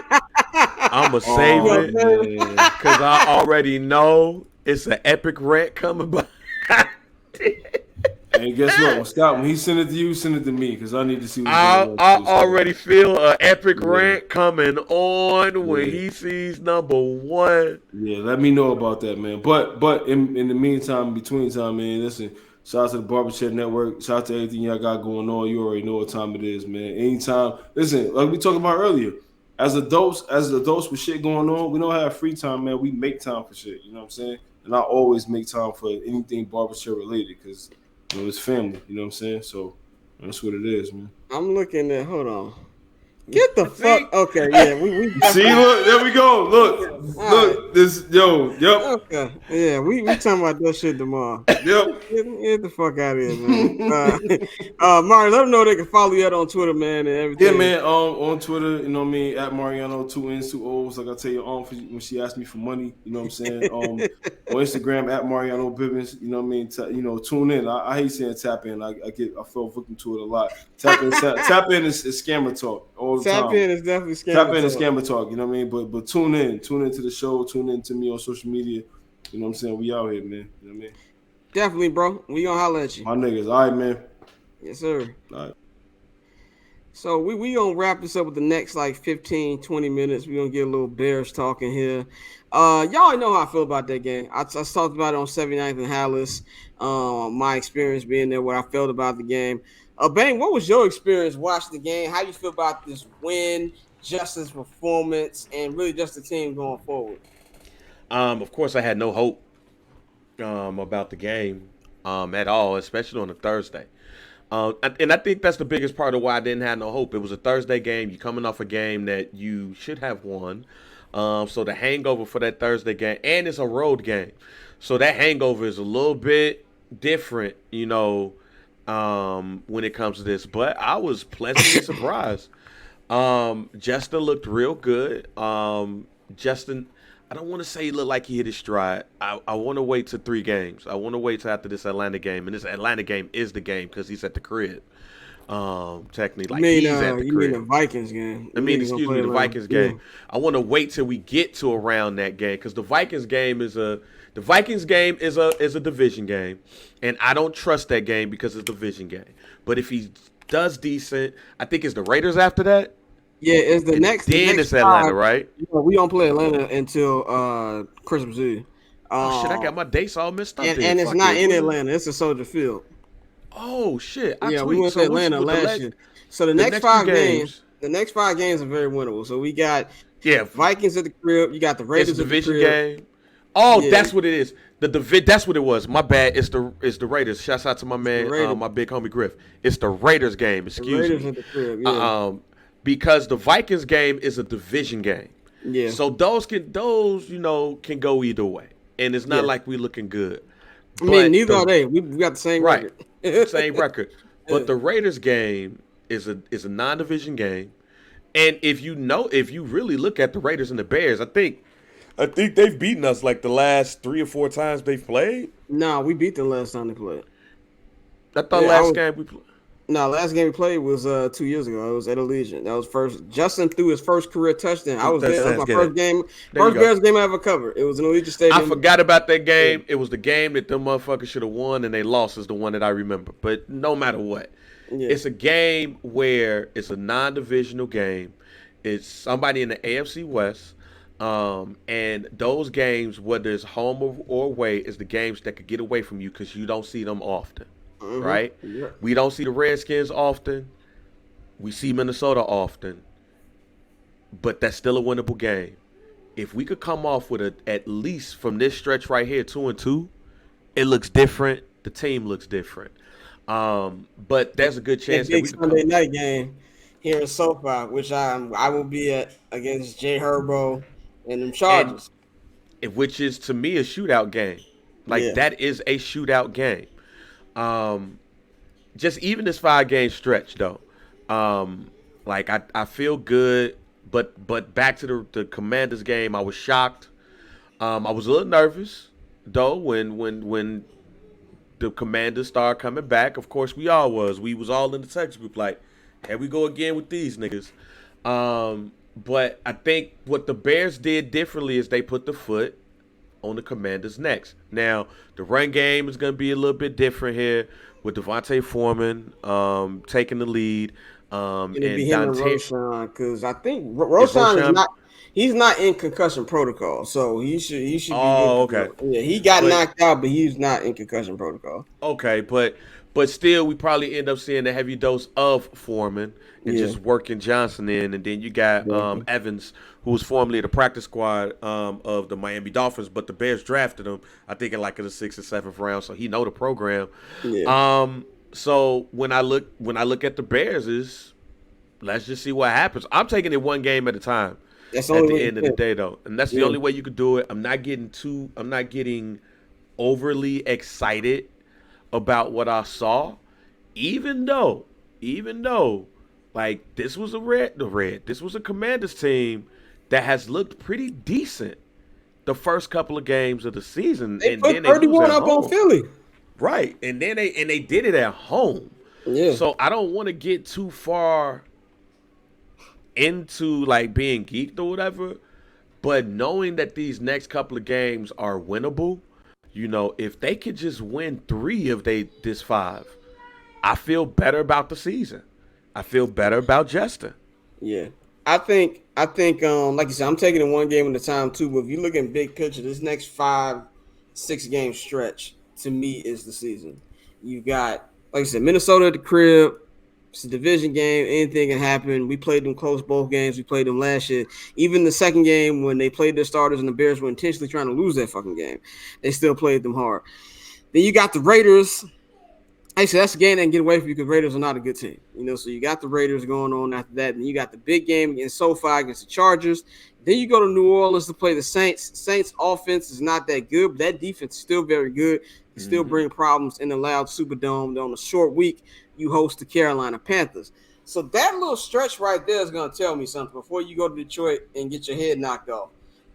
I'm gonna save it because I already know it's an epic rant coming by. And guess what? Scott, when he sent it to you, send it to me because I need to see what I already feel an epic rant coming on when he sees number one. Yeah, let me know about that, man. But in the meantime, between time, man, listen, shout out to the Barbershop Network. Shout out to everything y'all got going on. You already know what time it is, man. Anytime. Listen, like we talked about earlier, as adults with shit going on, we don't have free time, man. We make time for shit. You know what I'm saying? And I always make time for anything barbershop related because it's family, you know what I'm saying? So that's what it is, man. I'm looking at. Hold on. Get the fuck. Okay, yeah. We see. Look, there we go. Look. This. Yep. Okay. Yeah, we talking about that shit tomorrow. Yep. Get the fuck out of here, man. Mario, let them know they can follow you out on Twitter, man, and everything. Yeah, man. On Twitter, you know what I mean, at Mariano, 2 N's, 2 O's. Like I tell you, when she asked me for money, you know what I'm saying. On Instagram at Mariano Bivens, you know what I mean. Tune in. I hate saying tap in. I fell victim to it a lot. Tap in is scammer talk. Tap in is definitely scammer talk. Tap in is scammer talk, you know what I mean? But tune in to the show, tune in to me on social media. You know what I'm saying? We out here, man. You know what I mean? Definitely, bro. We gonna holler at you. My niggas. All right, man. Yes, sir. All right. So we gonna wrap this up with the next like 15, 20 minutes. We gonna get a little Bears talking here. Y'all know how I feel about that game. I talked about it on 79th and Hallis. My experience being there, what I felt about the game. Bang, what was your experience watching the game? How you feel about this win, Justin's performance, and really just the team going forward? Of course, I had no hope about the game at all, especially on a Thursday. And I think that's the biggest part of why I didn't have no hope. It was a Thursday game. You're coming off a game that you should have won. So the hangover for that Thursday game, and it's a road game. So that hangover is a little bit different, when it comes to this. But I was pleasantly surprised. Justin looked real good. Justin, I don't want to say he looked like he hit his stride. I want to wait to 3 games. I want to wait till after this Atlanta game, and this Atlanta game is the game because he's at the crib. Technically, like he's at the you crib. mean the Vikings game? Excuse me, the Vikings game. I want to wait till we get to around that game because the Vikings game is a division game, and I don't trust that game because it's a division game. But if he does decent, I think it's the Raiders after that. Yeah, it's the next. Then it's Atlanta, right? Yeah, we don't play Atlanta until Christmas Eve. Oh shit, I got my dates all messed up. And it's not in Atlanta; it's at Soldier Field. Oh shit! We went to Atlanta last year. So the next 5 games, the next 5 games are very winnable. So we got Vikings at the crib. You got the Raiders at the crib. Game. Oh, yeah. That's what it is. That's what it was. My bad. It's the Raiders. Shouts out to my man, my big homie Griff. It's the Raiders game. Excuse me. At the crib, yeah. Because the Vikings game is a division game. Yeah. So those can go either way, and it's not like we looking good. I mean, neither are they. We got the same record. Same record. But the Raiders game is a non-division game, and if you really look at the Raiders and the Bears, I think they've beaten us like the last 3 or 4 times they've played. No, we beat them last time they played. I thought last game we played. No, last game we played was 2 years ago. It was at Allegiant. That was first. Justin threw his first career touchdown. I was there. That was my first game. First Bears game I ever covered. It was in Allegiant Stadium. I forgot about that game. Yeah. It was the game that them motherfuckers should have won, and they lost is the one that I remember. But no matter what, it's a game where it's a non-divisional game. It's somebody in the AFC West. And those games, whether it's home or away, is the games that could get away from you because you don't see them often. Right? Yeah. We don't see the Redskins often. We see Minnesota often. But that's still a winnable game. If we could come off with at least from this stretch right here, 2-2, it looks different. The team looks different. But there's a good chance that we could Sunday night game here in SoFi, which I will be at against Jay Herbo and them Chargers. Which is to me a shootout game. That is a shootout game. Just even this 5-game stretch though, I feel good, but back to the Commanders game, I was shocked. I was a little nervous though when the Commanders started coming back. Of course, we all was. We was all in the text group like, here we go again with these niggas. But I think what the Bears did differently is they put the foot on the Commanders' necks. Now, the run game is going to be a little bit different here with Devontae Foreman taking the lead. And be him and Roshan, because I think Roshan is not. He's not in concussion protocol, so he should be. Oh, okay. Yeah, he got knocked out, but he's not in concussion protocol. Okay, but still, we probably end up seeing a heavy dose of Foreman and just working Johnson in, and then you got Evans, who was formerly the practice squad of the Miami Dolphins, but the Bears drafted him, I think, in the 6th or 7th round, so he know the program. Yeah. So when I look at the Bears, let's just see what happens. I'm taking it one game at a time. That's at the end of the day, though, and that's the only way you could do it. I'm not getting overly excited about what I saw, even though this was this was a Commanders team that has looked pretty decent the first couple of games of the season. They put 31 up on Philly. Right. And then they did it at home. Yeah. So I don't want to get too far into being geeked or whatever, but knowing that these next couple of games are winnable, if they could just win 3 of this 5, I feel better about the season. I feel better about Justin. Yeah. I think like you said, I'm taking it one game at a time too, but if you look at big picture, this next 5-6 game stretch to me is the season. You got, like I said, Minnesota at the crib. It's a division game. Anything can happen. We played them close both games. We played them last year. Even the second game when they played their starters and the Bears were intentionally trying to lose that fucking game, they still played them hard. Then you got the Raiders. Like I said, that's a game that can get away from you because Raiders are not a good team. So you got the Raiders going on after that. And you got the big game against SoFi against the Chargers. Then you go to New Orleans to play the Saints. Saints offense is not that good, but that defense is still very good. They still bring problems in the loud Superdome. On a short week, you host the Carolina Panthers. So that little stretch right there is going to tell me something before you go to Detroit and get your head knocked off.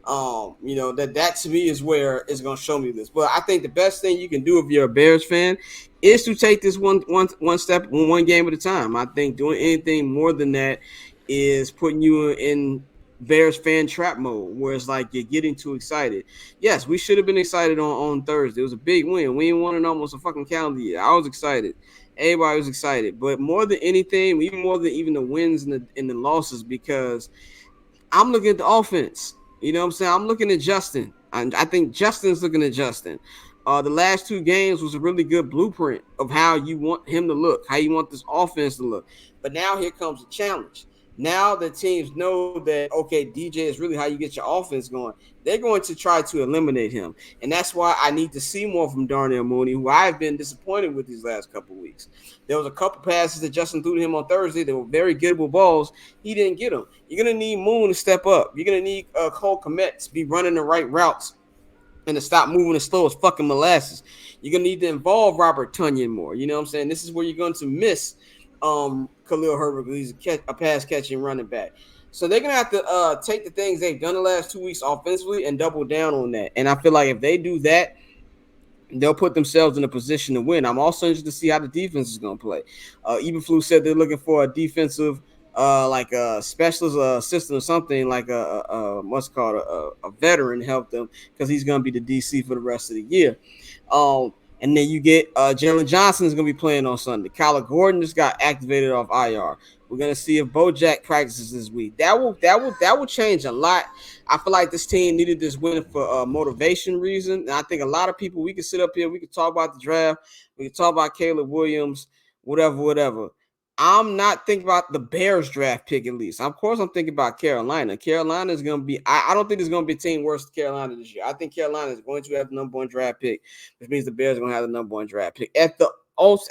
That to me is where it's gonna show me this. But I think the best thing you can do if you're a Bears fan is to take this one step, one game at a time. I think doing anything more than that is putting you in Bears fan trap mode, where it's like you're getting too excited. Yes, we should have been excited on Thursday. It was a big win. We ain't won in almost a fucking calendar year. I was excited. Everybody was excited, but more than anything, even more than even the wins and the losses, because I'm looking at the offense. You know what I'm saying? I'm looking at Justin. I think Justin's looking at Justin. The last two games was a really good blueprint of how you want him to look, how you want this offense to look. But now here comes the challenge. Now the teams know that, okay, DJ is really how you get your offense going. They're going to try to eliminate him. And that's why I need to see more from Darnell Mooney, who I've been disappointed with these last couple of weeks. There was a couple passes that Justin threw to him on Thursday that were very gettable balls. He didn't get them. You're going to need Moon to step up. You're going to need Cole Kmet to be running the right routes and to stop moving as slow as fucking molasses. You're going to need to involve Robert Tonyan more. You know what I'm saying? This is where you're going to miss Khalil Herbert, because he's a pass catching running back. So they're gonna have to take the things they've done the last 2 weeks offensively and double down on that. And I feel like if they do that, they'll put themselves in a position to win. I'm also interested to see how the defense is gonna play. Eberflus said they're looking for a defensive, like a specialist assistant or something, like what's called a veteran to help them, because he's gonna be the DC for the rest of the year. And then you get Jalen Johnson is going to be playing on Sunday. Kyler Gordon just got activated off IR. We're going to see if Bojack practices this week. That will change a lot. I feel like this team needed this win for motivation reason. And I think a lot of people, we could sit up here, we could talk about the draft, we could talk about Caleb Williams, whatever. I'm not thinking about the Bears draft pick, at least. Of course, I'm thinking about Carolina. Carolina is going to be – I don't think there's going to be a team worse than Carolina this year. I think Carolina is going to have the number one draft pick, which means the Bears are going to have the number one draft pick. At the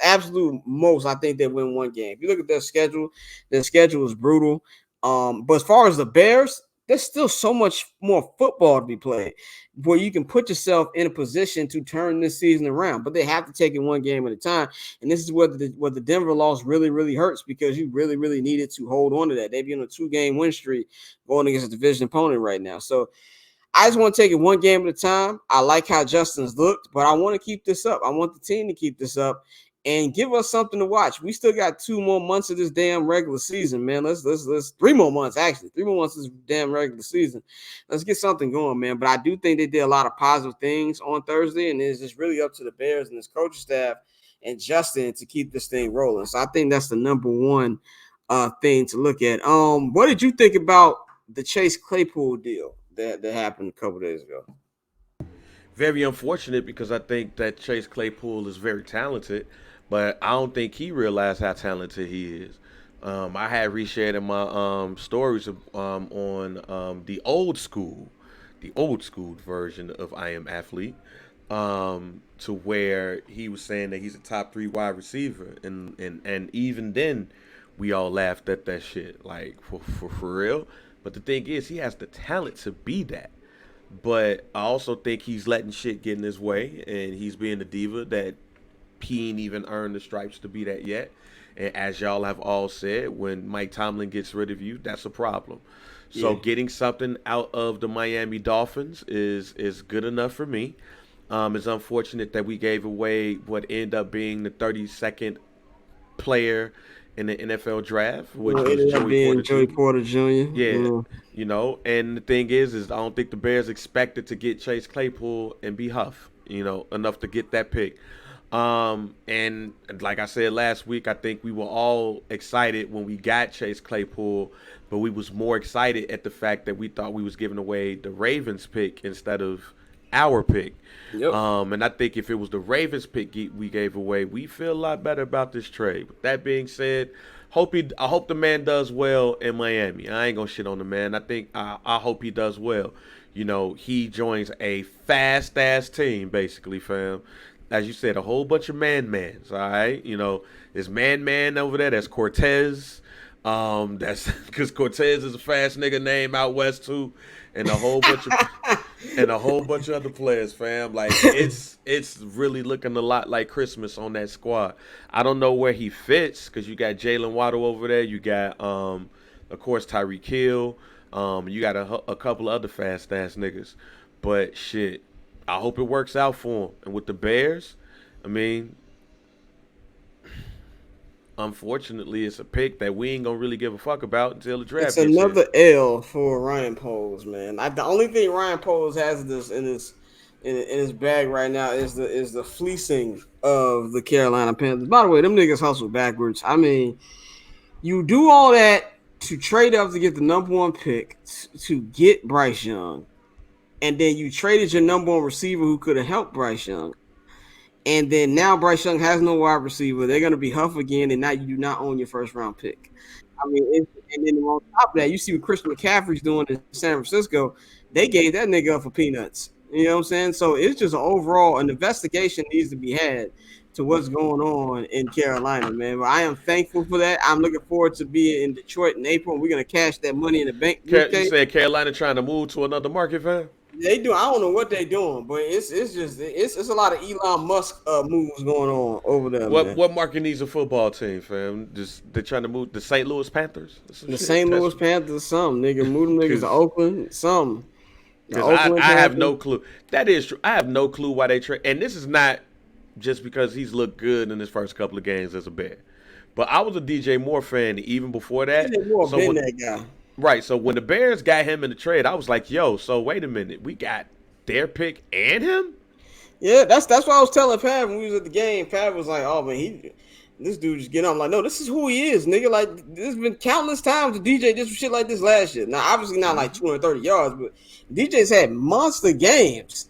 absolute most, I think they win one game. If you look at their schedule is brutal. But as far as the Bears, there's still so much more football to be played where you can put yourself in a position to turn this season around. But they have to take it one game at a time. And this is where the Denver loss really, really hurts, because you really, really needed to hold on to that. They'd be on a 2-game win streak going against a division opponent right now. So I just want to take it one game at a time. I like how Justin's looked, but I want to keep this up. I want the team to keep this up and give us something to watch. We still got 2 more months of this damn regular season, man. Let's 3 more months, actually. 3 more months of this damn regular season. Let's get something going, man. But I do think they did a lot of positive things on Thursday, and it's just really up to the Bears and this coaching staff and Justin to keep this thing rolling. So I think that's the number one thing to look at. What did you think about the Chase Claypool deal that happened a couple days ago? Very unfortunate, because I think that Chase Claypool is very talented, but I don't think he realized how talented he is. I had reshared in my stories on the old school version of I Am Athlete, to where he was saying that he's a top 3 wide receiver, and even then we all laughed at that shit, like for real. But the thing is, he has the talent to be that. But I also think he's letting shit get in his way, and he's being a diva that he ain't even earned the stripes to be that yet. And as y'all have all said, when Mike Tomlin gets rid of you, that's a problem. So getting something out of the Miami Dolphins is good enough for me. It's unfortunate that we gave away what ended up being the 32nd player in the NFL draft, which was Joey Porter Jr. Yeah, and the thing is I don't think the Bears expected to get Chase Claypool and be Huff, enough to get that pick. And like I said last week, I think we were all excited when we got Chase Claypool, but we was more excited at the fact that we thought we was giving away the Ravens pick instead of our pick. Yep. And I think if it was the Ravens pick we gave away, we feel a lot better about this trade. With that being said, I hope the man does well in Miami. I ain't gonna shit on the man. I hope he does well. He joins a fast ass team, basically, fam. As you said, a whole bunch of man-mans, all right? There's man over there. That's Cortez. That's because Cortez is a fast nigga name out west too, and a whole bunch of other players, fam. Like it's really looking a lot like Christmas on that squad. I don't know where he fits, because you got Jalen Waddle over there. You got of course Tyreek Hill. You got a couple of other fast ass niggas, but shit, I hope it works out for him. And with the Bears, I mean, unfortunately, it's a pick that we ain't gonna really give a fuck about until the draft It's gets here. another L for Ryan Poles, man. The only thing Ryan Poles has this in his bag right now is the fleecing of the Carolina Panthers. By the way, them niggas hustle backwards. I mean, you do all that to trade up to get the number one pick to get Bryce Young, and then you traded your number one receiver who could have helped Bryce Young. And then now Bryce Young has no wide receiver. They're going to be Huff again, and now you do not own your first round pick. I mean, and then on top of that, you see what Christian McCaffrey's doing in San Francisco. They gave that nigga up for peanuts. You know what I'm saying? So it's just an investigation needs to be had to what's going on in Carolina, man. But I am thankful for that. I'm looking forward to being in Detroit in April. We're going to cash that money in the bank. You said Carolina trying to move to another market, fam? They do. I don't know what they're doing, but it's a lot of Elon Musk moves going on over there. What market needs a football team, fam? Just they're trying to move the St. Louis Panthers. The St. Louis Panthers, some nigga move them niggas to Oakland, some. Because I have no clue. That is true. I have no clue why they trade. And this is not just because he's looked good in his first couple of games as a Bear. But I was a DJ Moore fan even before that. DJ Moore been that guy. Right, so when the Bears got him in the trade, I was like, yo, so wait a minute. We got their pick and him? Yeah, that's what I was telling Pat when we was at the game. Pat was like, oh, man, this dude just getting on. I'm like, no, this is who he is, nigga. Like, there's been countless times the DJ did some shit like this last year. Now, obviously not like 230 yards, but DJ's had monster games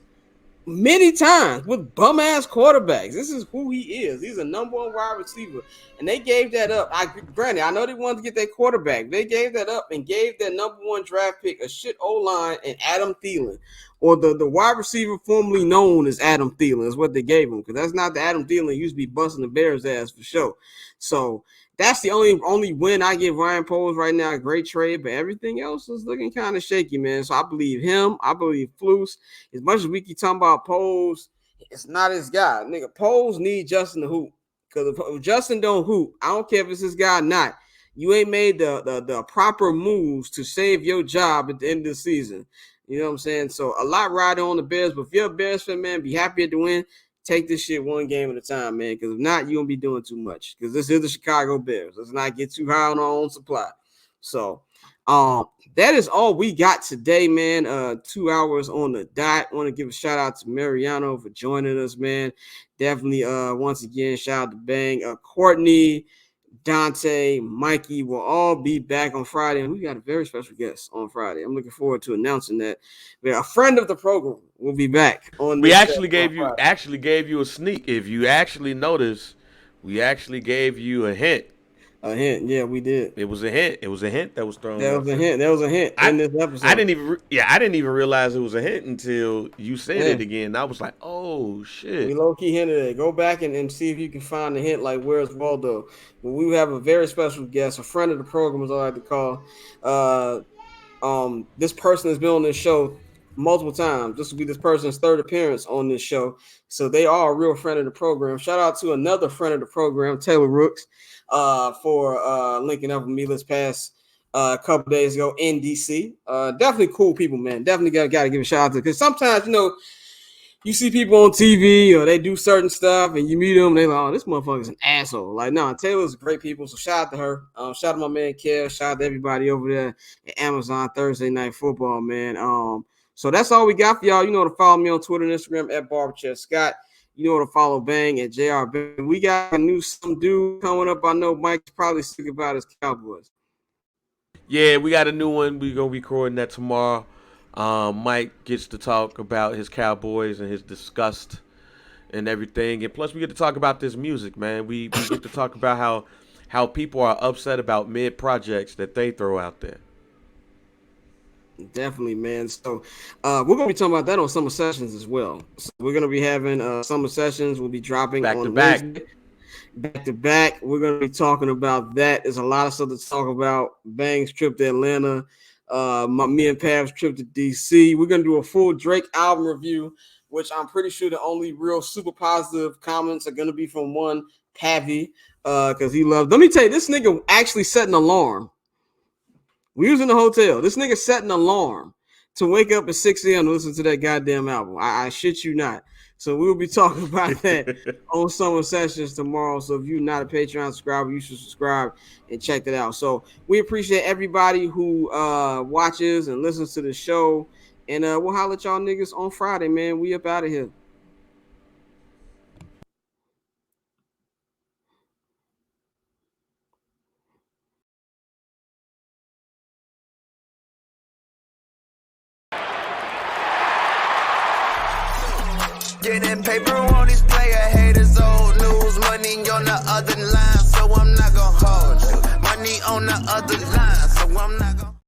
many times with bum-ass quarterbacks. This is who he is. He's a number one wide receiver. And they gave that up. Granted, I know they wanted to get their quarterback. They gave that up and gave their number one draft pick a shit O-line and Adam Thielen. Or the wide receiver formerly known as Adam Thielen is what they gave him. Because that's not the Adam Thielen used to be busting the Bears' ass for sure. So that's the only win I give Ryan Poles right now. Great trade, but everything else is looking kind of shaky, man. So I believe him. I believe Flus. As much as we keep talking about Poles, it's not his guy. Nigga, Poles need Justin to hoop. Because if Justin don't hoop, I don't care if it's his guy or not. You ain't made the proper moves to save your job at the end of the season. You know what I'm saying? So a lot riding on the Bears. But if you're a Bears fan, man, be happy to win. Take this shit one game at a time, man, because if not, you won't be doing too much. Because this is the Chicago Bears. Let's not get too high on our own supply. So that is all we got today, man. 2 hours on the dot. I want to give a shout out to Mariano for joining us, man. Definitely once again, shout out to Bang. Courtney, Dante, Mikey will all be back on Friday, and we got a very special guest on Friday. I'm looking forward to announcing that. A friend of the program will be back on. We actually gave you a sneak. If you actually notice, we actually gave you a hint. A hint, yeah, we did. It was a hint. It was a hint that was thrown. There was a hint in this episode. I didn't even realize it was a hint until you said it again. I was like, oh shit. We low key hinted it. Go back and see if you can find the hint. Like, where's Waldo? But we have a very special guest, a friend of the program, as I like to call. This person has been on this show multiple times. This will be this person's third appearance on this show. So they are a real friend of the program. Shout out to another friend of the program, Taylor Rooks, for linking up with me this past couple days ago in DC. Definitely cool people, man. Definitely got to give a shout out to, because sometimes, you see people on TV or they do certain stuff and you meet them and they're like, oh, this motherfucker's an asshole. Like, no, Taylor's great people. So shout out to her. Shout out to my man Kev. Shout out to everybody over there at Amazon Thursday Night Football, man. So that's all we got for y'all. You know to follow me on Twitter and Instagram at BarberChair Scott. You know to follow Bang at JR Bang. We got a new some dude coming up. I know Mike's probably sick about his Cowboys. Yeah, we got a new one. We're going to be recording that tomorrow. Mike gets to talk about his Cowboys and his disgust and everything. And plus we get to talk about this music, man. We get to talk about how people are upset about mid projects that they throw out there. Definitely, man. So we're going to be talking about that on Summer Sessions as well. So we're going to be having Summer Sessions. We'll be dropping back on to back. Wednesday. Back to back. We're going to be talking about that. There's a lot of stuff to talk about. Bang's trip to Atlanta. Me and Pav's trip to DC. We're gonna do a full Drake album review, which I'm pretty sure the only real super positive comments are gonna be from one Pavy, because he loves. Let me tell you, this nigga actually set an alarm We was in the hotel. This nigga set an alarm to wake up at 6 a.m. to listen to that goddamn album. I shit you not. So we will be talking about that on Summer Sessions tomorrow. So if you're not a Patreon subscriber, you should subscribe and check that out. So we appreciate everybody who watches and listens to the show. And we'll holler at y'all niggas on Friday, man. We up out of here. Getting paper on these player haters, old news, money on the other line, so I'm not gonna hold you. Money on the other line, so I'm not gonna